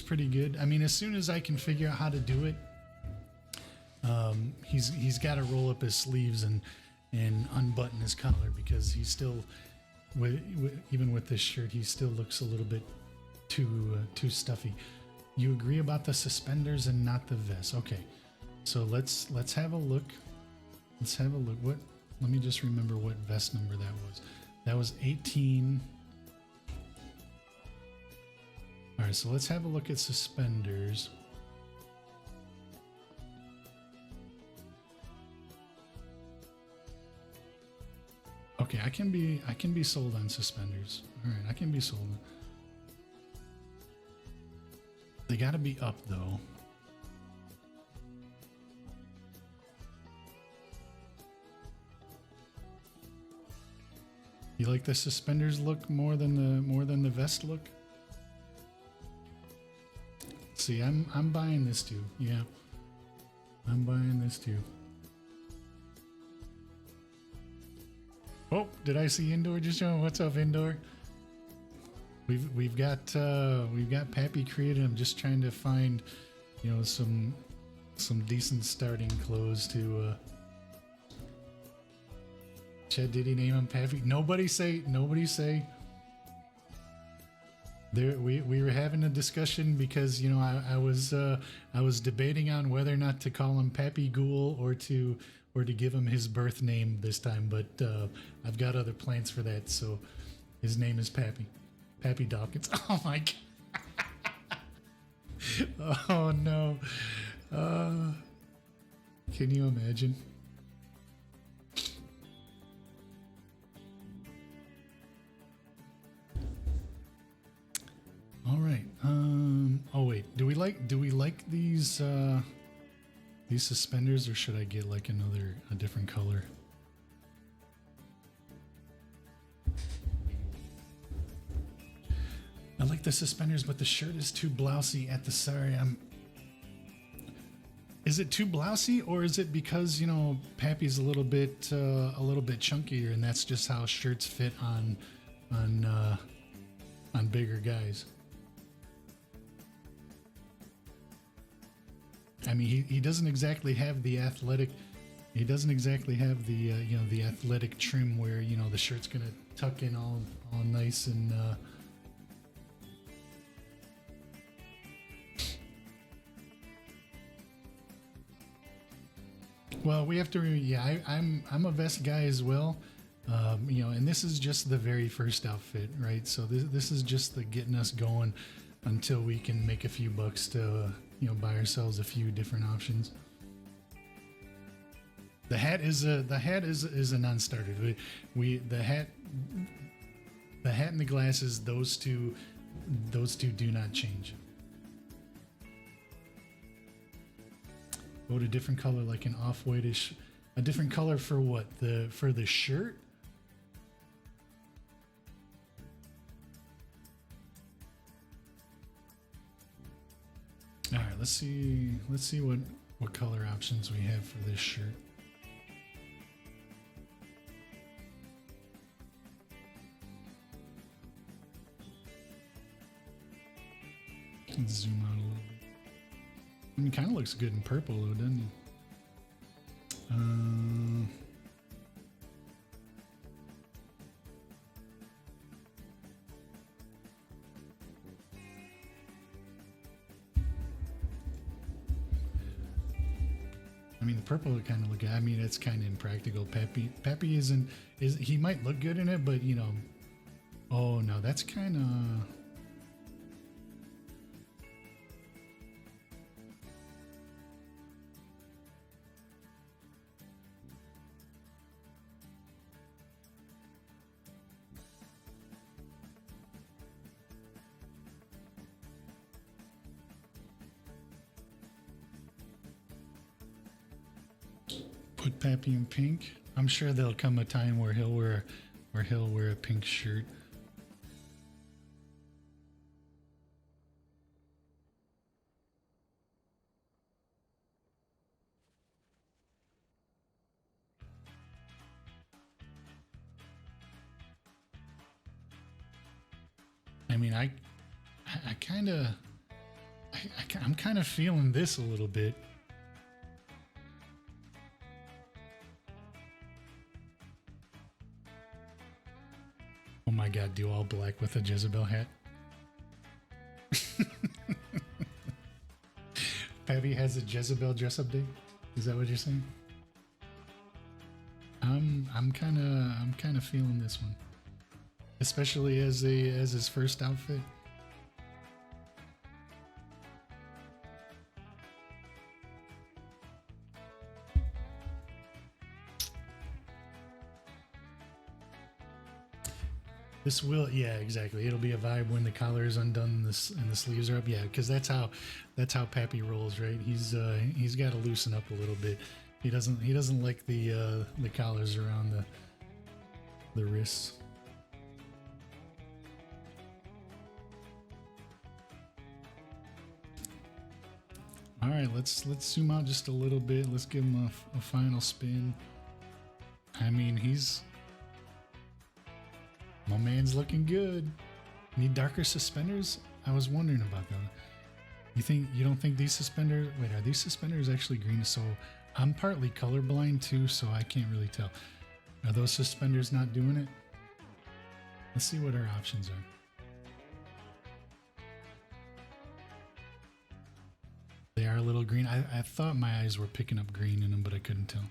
pretty good. I mean, as soon as I can figure out how to do it, he's got to roll up his sleeves and unbutton his collar, because he's still, even with this shirt, he still looks a little bit too stuffy. You agree about the suspenders and not the vest? Okay, so let's have a look. Let's have a look. Let me just remember what vest number that was. That was 18. All right, so let's have a look at suspenders. Okay, I can be sold on suspenders. All right, I can be sold. They got to be up though. You like the suspenders look more than the vest look? See, I'm buying this too. Yeah, I'm buying this too. Oh, did I see Indoor just showing? What's up, Indoor? We've got Pappy created. I'm just trying to find, some decent starting clothes to. Chad, did he name him Pappy? Nobody say. There, we were having a discussion because I was debating on whether or not to call him Pappy Goul or to give him his birth name this time, but I've got other plans for that, so his name is Pappy Dawkins. Oh my god! Oh no! Can you imagine? All right. Oh wait. Do we like these suspenders, or should I get like a different color? I like the suspenders, but the shirt is too blousy at the side. Is it too blousy, or is it because Pappy's a little bit chunkier, and that's just how shirts fit on bigger guys? I mean, he doesn't exactly have the athletic. He doesn't exactly have the the athletic trim where the shirt's gonna tuck in all nice and. Well, we have to. Yeah, I'm a vest guy as well. And this is just the very first outfit, right? So this is just the getting us going until we can make a few bucks to buy ourselves a few different options. The hat is a non-starter. The hat and the glasses, those two do not change. Go to a different color, like an off-whitish. A different color for what? For the shirt? let's see what color options we have for this shirt. Can zoom out a little bit. I mean, kind of looks good in purple though, doesn't he? I mean, the purple would kind of look good. I mean, it's kind of impractical. Pappy he might look good in it, but you know, oh no, that's kind of. Put Pappy in pink. I'm sure there'll come a time where he'll wear a pink shirt. I mean, I'm kind of feeling this a little bit. Oh my god, do all black with a Jezebel hat. Pappy has a Jezebel dress up day? Is that what you're saying? I'm kind of feeling this one. Especially as his first outfit. This will, yeah, exactly. It'll be a vibe when the collar is undone and the sleeves are up. Yeah, because that's how Pappy rolls, right? He's got to loosen up a little bit. He doesn't like the collars around the wrists. All right, let's zoom out just a little bit. Let's give him a final spin. I mean, my man's looking good. Need darker suspenders? I was wondering about that. You don't think these suspenders? Wait, are these suspenders actually green? So I'm partly colorblind too, so I can't really tell. Are those suspenders not doing it? Let's see what our options are. They are a little green. I thought my eyes were picking up green in them, but I couldn't tell.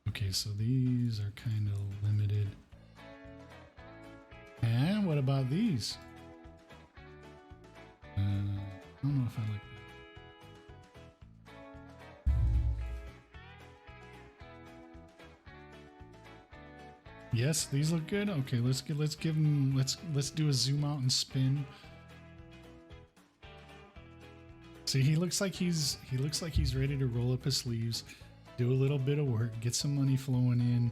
Okay, so these are kind of limited. And what about these? I don't know if I like that. Yes, these look good. Okay, let's give them. Let's do a zoom out and spin. See, he looks like he's ready to roll up his sleeves, do a little bit of work, get some money flowing in.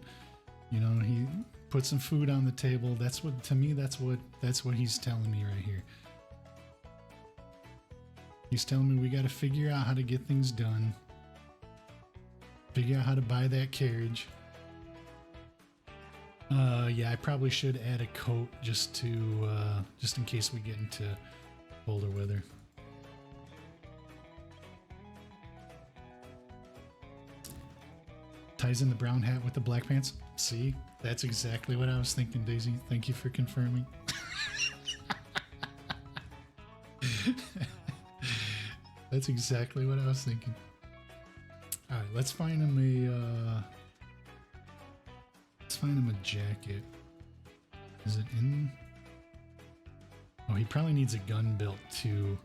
You know, he put some food on the table. That's what he's telling me right here. He's telling me we got to figure out how to get things done. Figure out how to buy that carriage. Yeah, I probably should add a coat just in case we get into colder weather. Ties in the brown hat with the black pants. See, that's exactly what I was thinking, Daisy. Thank you for confirming. That's exactly what I was thinking. All right, let's find him a jacket. Is it in? Oh, he probably needs a gun belt too.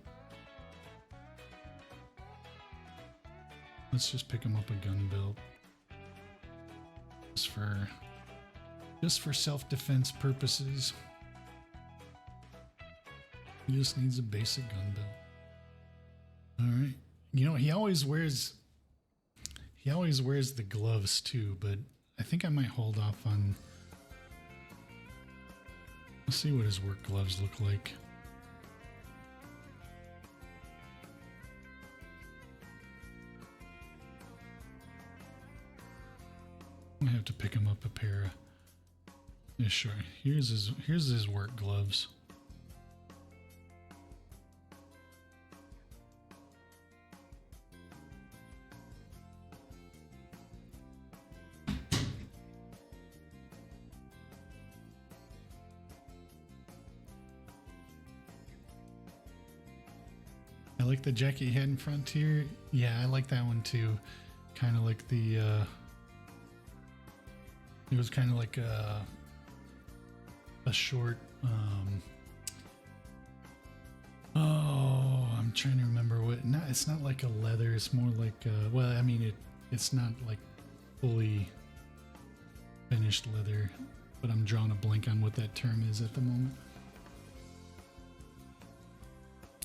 Let's just pick him up a gun belt. Just for self-defense purposes. He just needs a basic gun belt. All right. You know, he always wears the gloves too, but I think I might hold off on. Let's see what his work gloves look like. I have to pick him up a pair of. Yeah, sure. Here's his work gloves. I like the jacket he had in Frontier. Yeah, I like that one too. Kind of like the. It was kind of like a short. Oh, I'm trying to remember what. Not. It's not like a leather. It's more like. Well, I mean It's not like fully finished leather, but I'm drawing a blank on what that term is at the moment.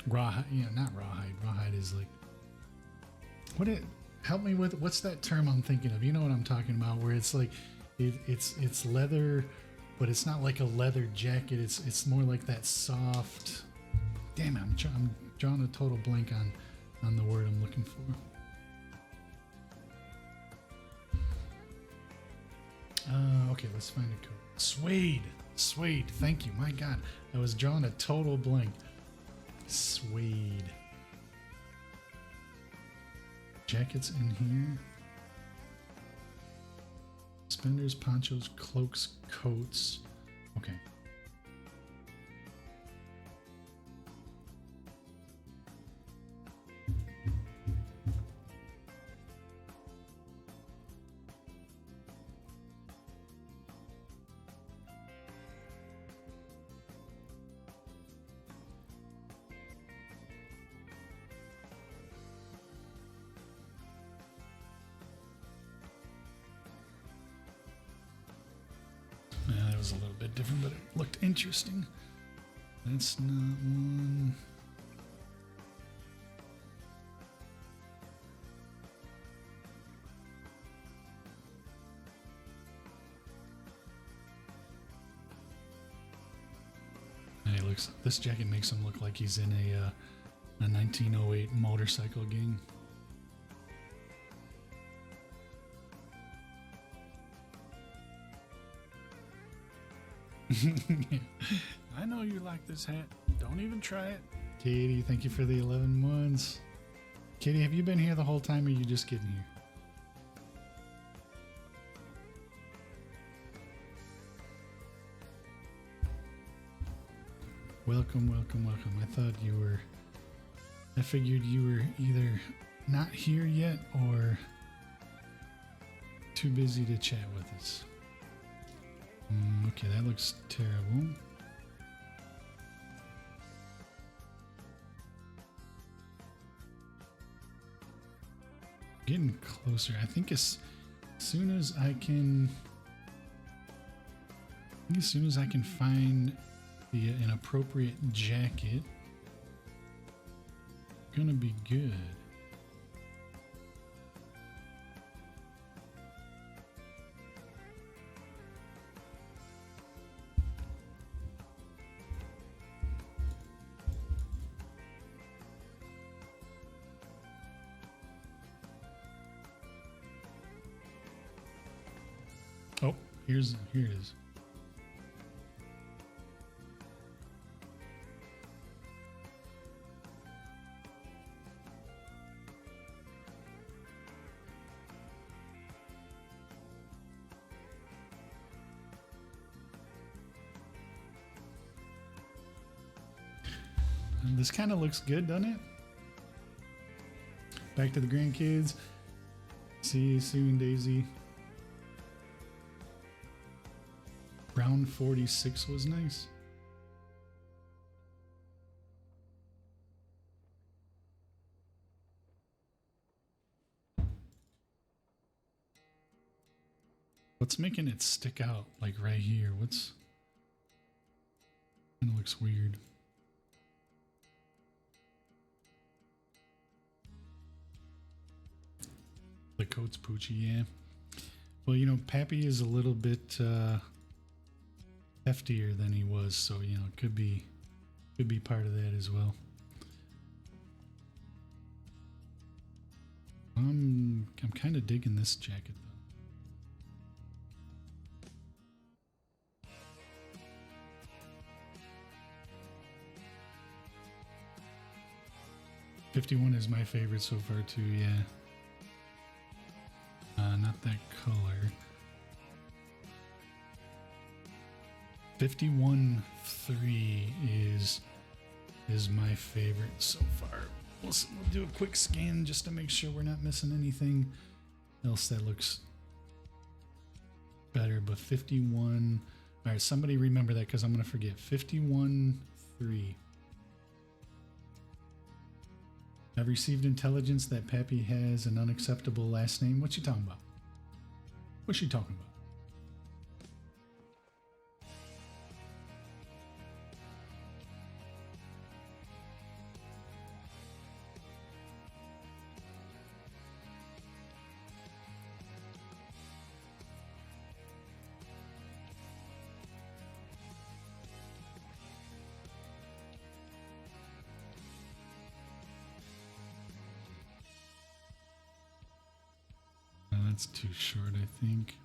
Rawhide, not rawhide. Rawhide is like help me with what's that term I'm thinking of? You know what I'm talking about? Where it's like it's leather, but it's not like a leather jacket. It's more like that soft. Damn it! I'm drawing a total blank on the word I'm looking for. Okay, let's find a code. Suede. Thank you. My God, I was drawing a total blank. Suede. Jackets in here. Suspenders, ponchos, cloaks, coats. Okay. Yeah, that was a little bit different, but it looked interesting. That's not one. And he looks. This jacket makes him look like he's in a 1908 motorcycle gang. I know you like this hat. Don't even try it. Katie, thank you for the 11 months. Katie, have you been here the whole time or are you just getting here? Welcome. I figured you were either not here yet or too busy to chat with us. Okay, that looks terrible. Getting closer. I think as soon as I can find an appropriate jacket, gonna be good. Oh, here it is. This kind of looks good, doesn't it? Back to the grandkids. See you soon, Daisy. Round 46 was nice. What's making it stick out like right here? What's kind of looks weird. The coat's poochy, yeah. Well, you know, Pappy is a little bit heftier than he was, so you know, it could be part of that as well. I'm kind of digging this jacket though. 51 is my favorite so far too, yeah. Not that color. 51-3 is my favorite so far. We'll do a quick scan just to make sure we're not missing anything else that looks better. But 51. All right, somebody remember that because I'm going to forget. 51-3. I've received intelligence that Pappy has an unacceptable last name. What you talking about? What's she talking about? That's too short, I think.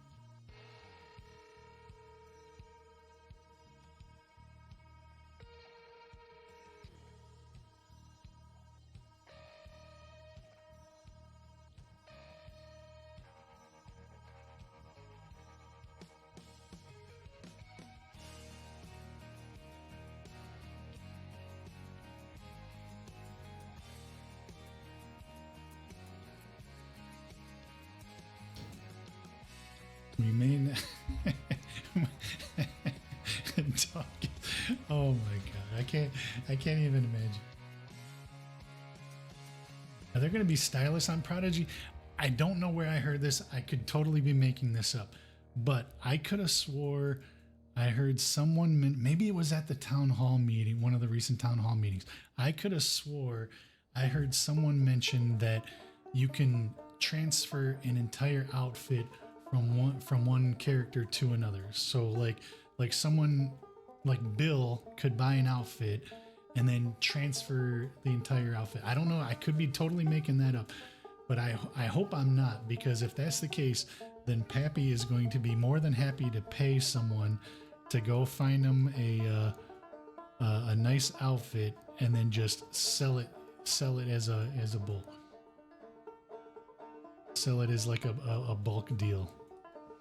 We may not. Oh my god, I can't even imagine. Are there going to be stylists on Prodigy? I don't know where I heard this. I could totally be making this up, but I could have swore I heard someone, maybe it was at the town hall meeting, one of the recent town hall meetings. I could have swore I heard someone mention that you can transfer an entire outfit from one character to another. So like someone like Bill could buy an outfit and then transfer the entire outfit. I don't know. I could be totally making that up, but I hope I'm not, because if that's the case, then Pappy is going to be more than happy to pay someone to go find him a nice outfit and then just sell it as a bulk. Sell it as like a bulk deal.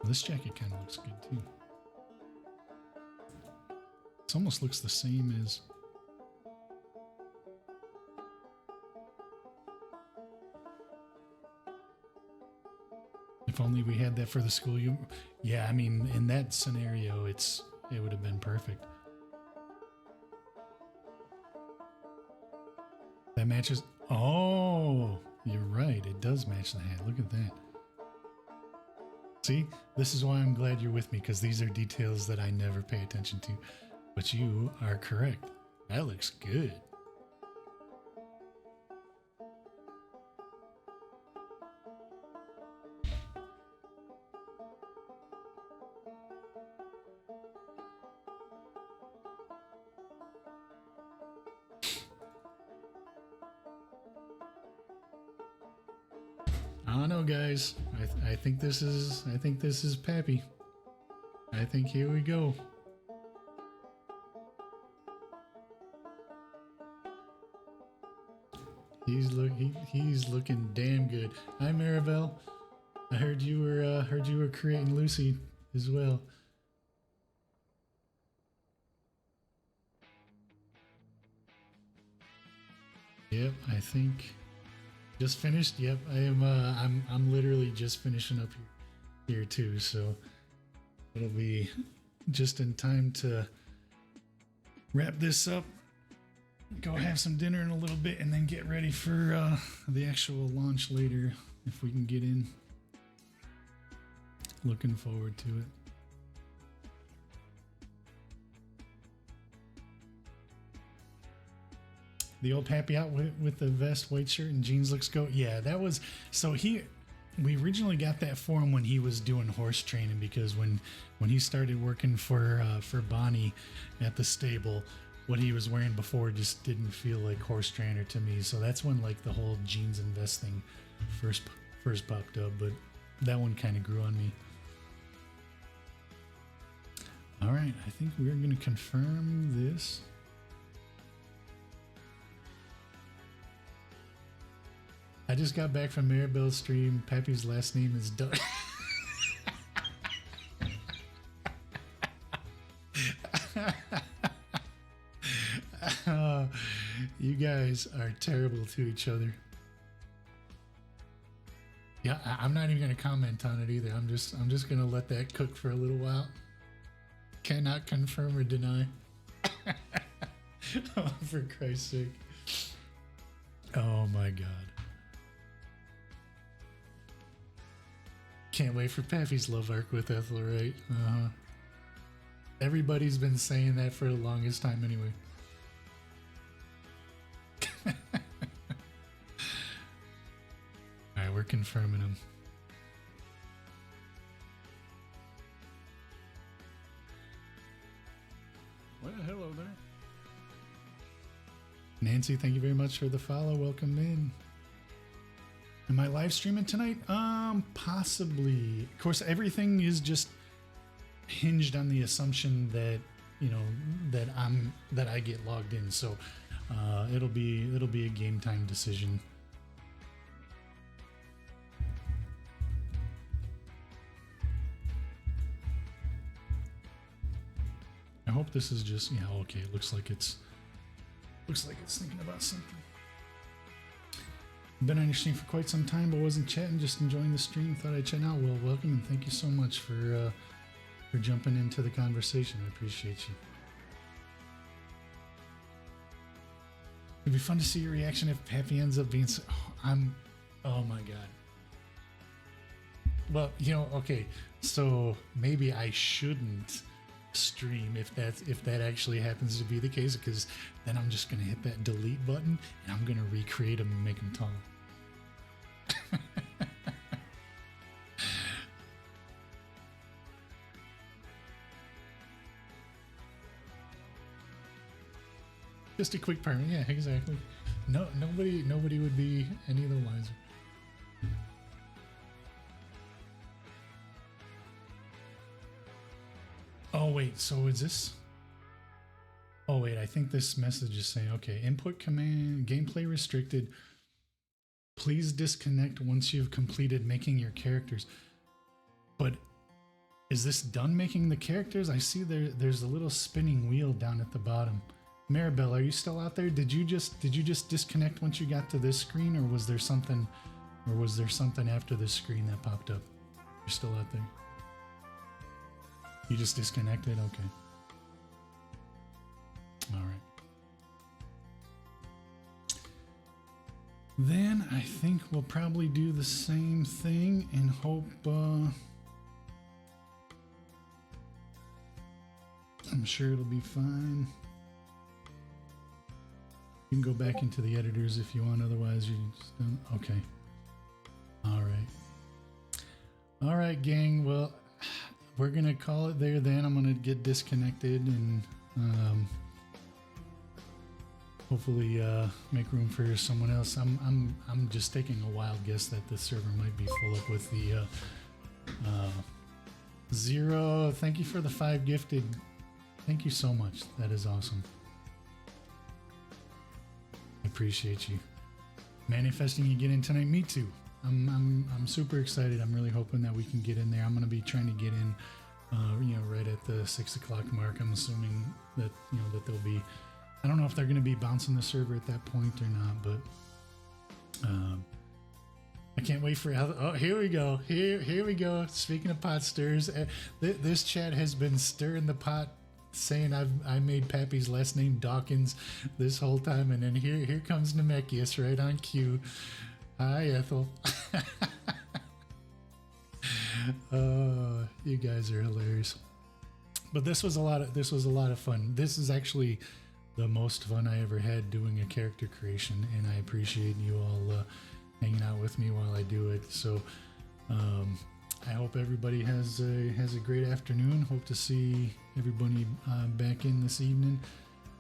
This jacket kind of looks good too. It almost looks the same as. If only we had that for the school. Yeah, I mean, in that scenario, it would have been perfect. That matches. Oh, you're right. It does match the hat. Look at that. See, this is why I'm glad you're with me, because these are details that I never pay attention to. But you are correct. That looks good. I don't know, guys. I think this is Pappy. I think here we go. He's looking damn good. Hi, Maribel. I heard you were creating Lucy as well. Yep, I think just finished. Yep, I am. I'm literally just finishing up here too, so it'll be just in time to wrap this up, go have some dinner in a little bit, and then get ready for the actual launch later if we can get in. Looking forward to it. The old Pappy out with the vest, white shirt, and jeans looks go. Yeah, that was so we originally got that for him when he was doing horse training, because when he started working for Bonnie at the stable, what he was wearing before just didn't feel like horse trainer to me. So that's when like the whole jeans and vest thing first popped up, but that one kind of grew on me. All right, I think we're going to confirm this. I just got back from Maribel's stream. Pappy's last name is Doug. You guys are terrible to each other. Yeah, I'm not even gonna comment on it either. I'm just gonna let that cook for a little while. Cannot confirm or deny. Oh, for Christ's sake. Oh my God. Can't wait for Pappy's love arc with Ethel, right? Uh-huh. Everybody's been saying that for the longest time anyway. Alright, we're confirming him. Well, hello there. Nancy, thank you very much for the follow. Welcome in. Am I live streaming tonight? Possibly. Of course, everything is just hinged on the assumption that, you know, that I get logged in. So it'll be a game time decision. I hope this is just, yeah, okay. It looks like it's thinking about something. Been on your stream for quite some time, but wasn't chatting, just enjoying the stream. Thought I'd chat out. Well, welcome and thank you so much for jumping into the conversation. I appreciate you. It'd be fun to see your reaction if Pappy ends up being. Oh my God. Well, you know, okay, so maybe I shouldn't stream if that actually happens to be the case, because then I'm just gonna hit that delete button and I'm gonna recreate them and make them tall. Just a quick permit, yeah, exactly. No, nobody would be any the wiser. Oh wait, so is this? Oh wait, I think this message is saying, okay, input command, gameplay restricted. Please disconnect once you've completed making your characters. But is this done making the characters? I see there's a little spinning wheel down at the bottom. Maribel, are you still out there? Did you just disconnect once you got to this screen, or was there something after this screen that popped up? You're still out there? You just disconnected? Okay. All right. Then I think we'll probably do the same thing and hope I'm sure it'll be fine. You can go back into the editors if you want, otherwise you just don't. Okay. All right. All right, gang. Well, we're gonna call it there then. I'm gonna get disconnected and hopefully make room for someone else. I'm just taking a wild guess that the server might be full up with the Zero. Thank you for the 5 gifted. Thank you so much. That is awesome. I appreciate you. Manifesting you get in tonight. Me too. I'm super excited. I'm really hoping that we can get in there. I'm going to be trying to get in, right at the 6 o'clock mark. I'm assuming that, that they'll be, I don't know if they're going to be bouncing the server at that point or not, but I can't wait for, oh, here we go. Here we go. Speaking of pot stirs, this chat has been stirring the pot, saying I made Pappy's last name Dawkins this whole time, and then here comes Namekius right on cue. Hi, Ethel. You guys are hilarious. But this was a lot of fun. This is actually the most fun I ever had doing a character creation, and I appreciate you all hanging out with me while I do it. So I hope everybody has a great afternoon. Hope to see everybody back in this evening,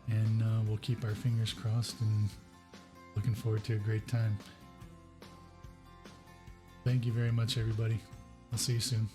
and we'll keep our fingers crossed and looking forward to a great time. Thank you very much, everybody. I'll see you soon.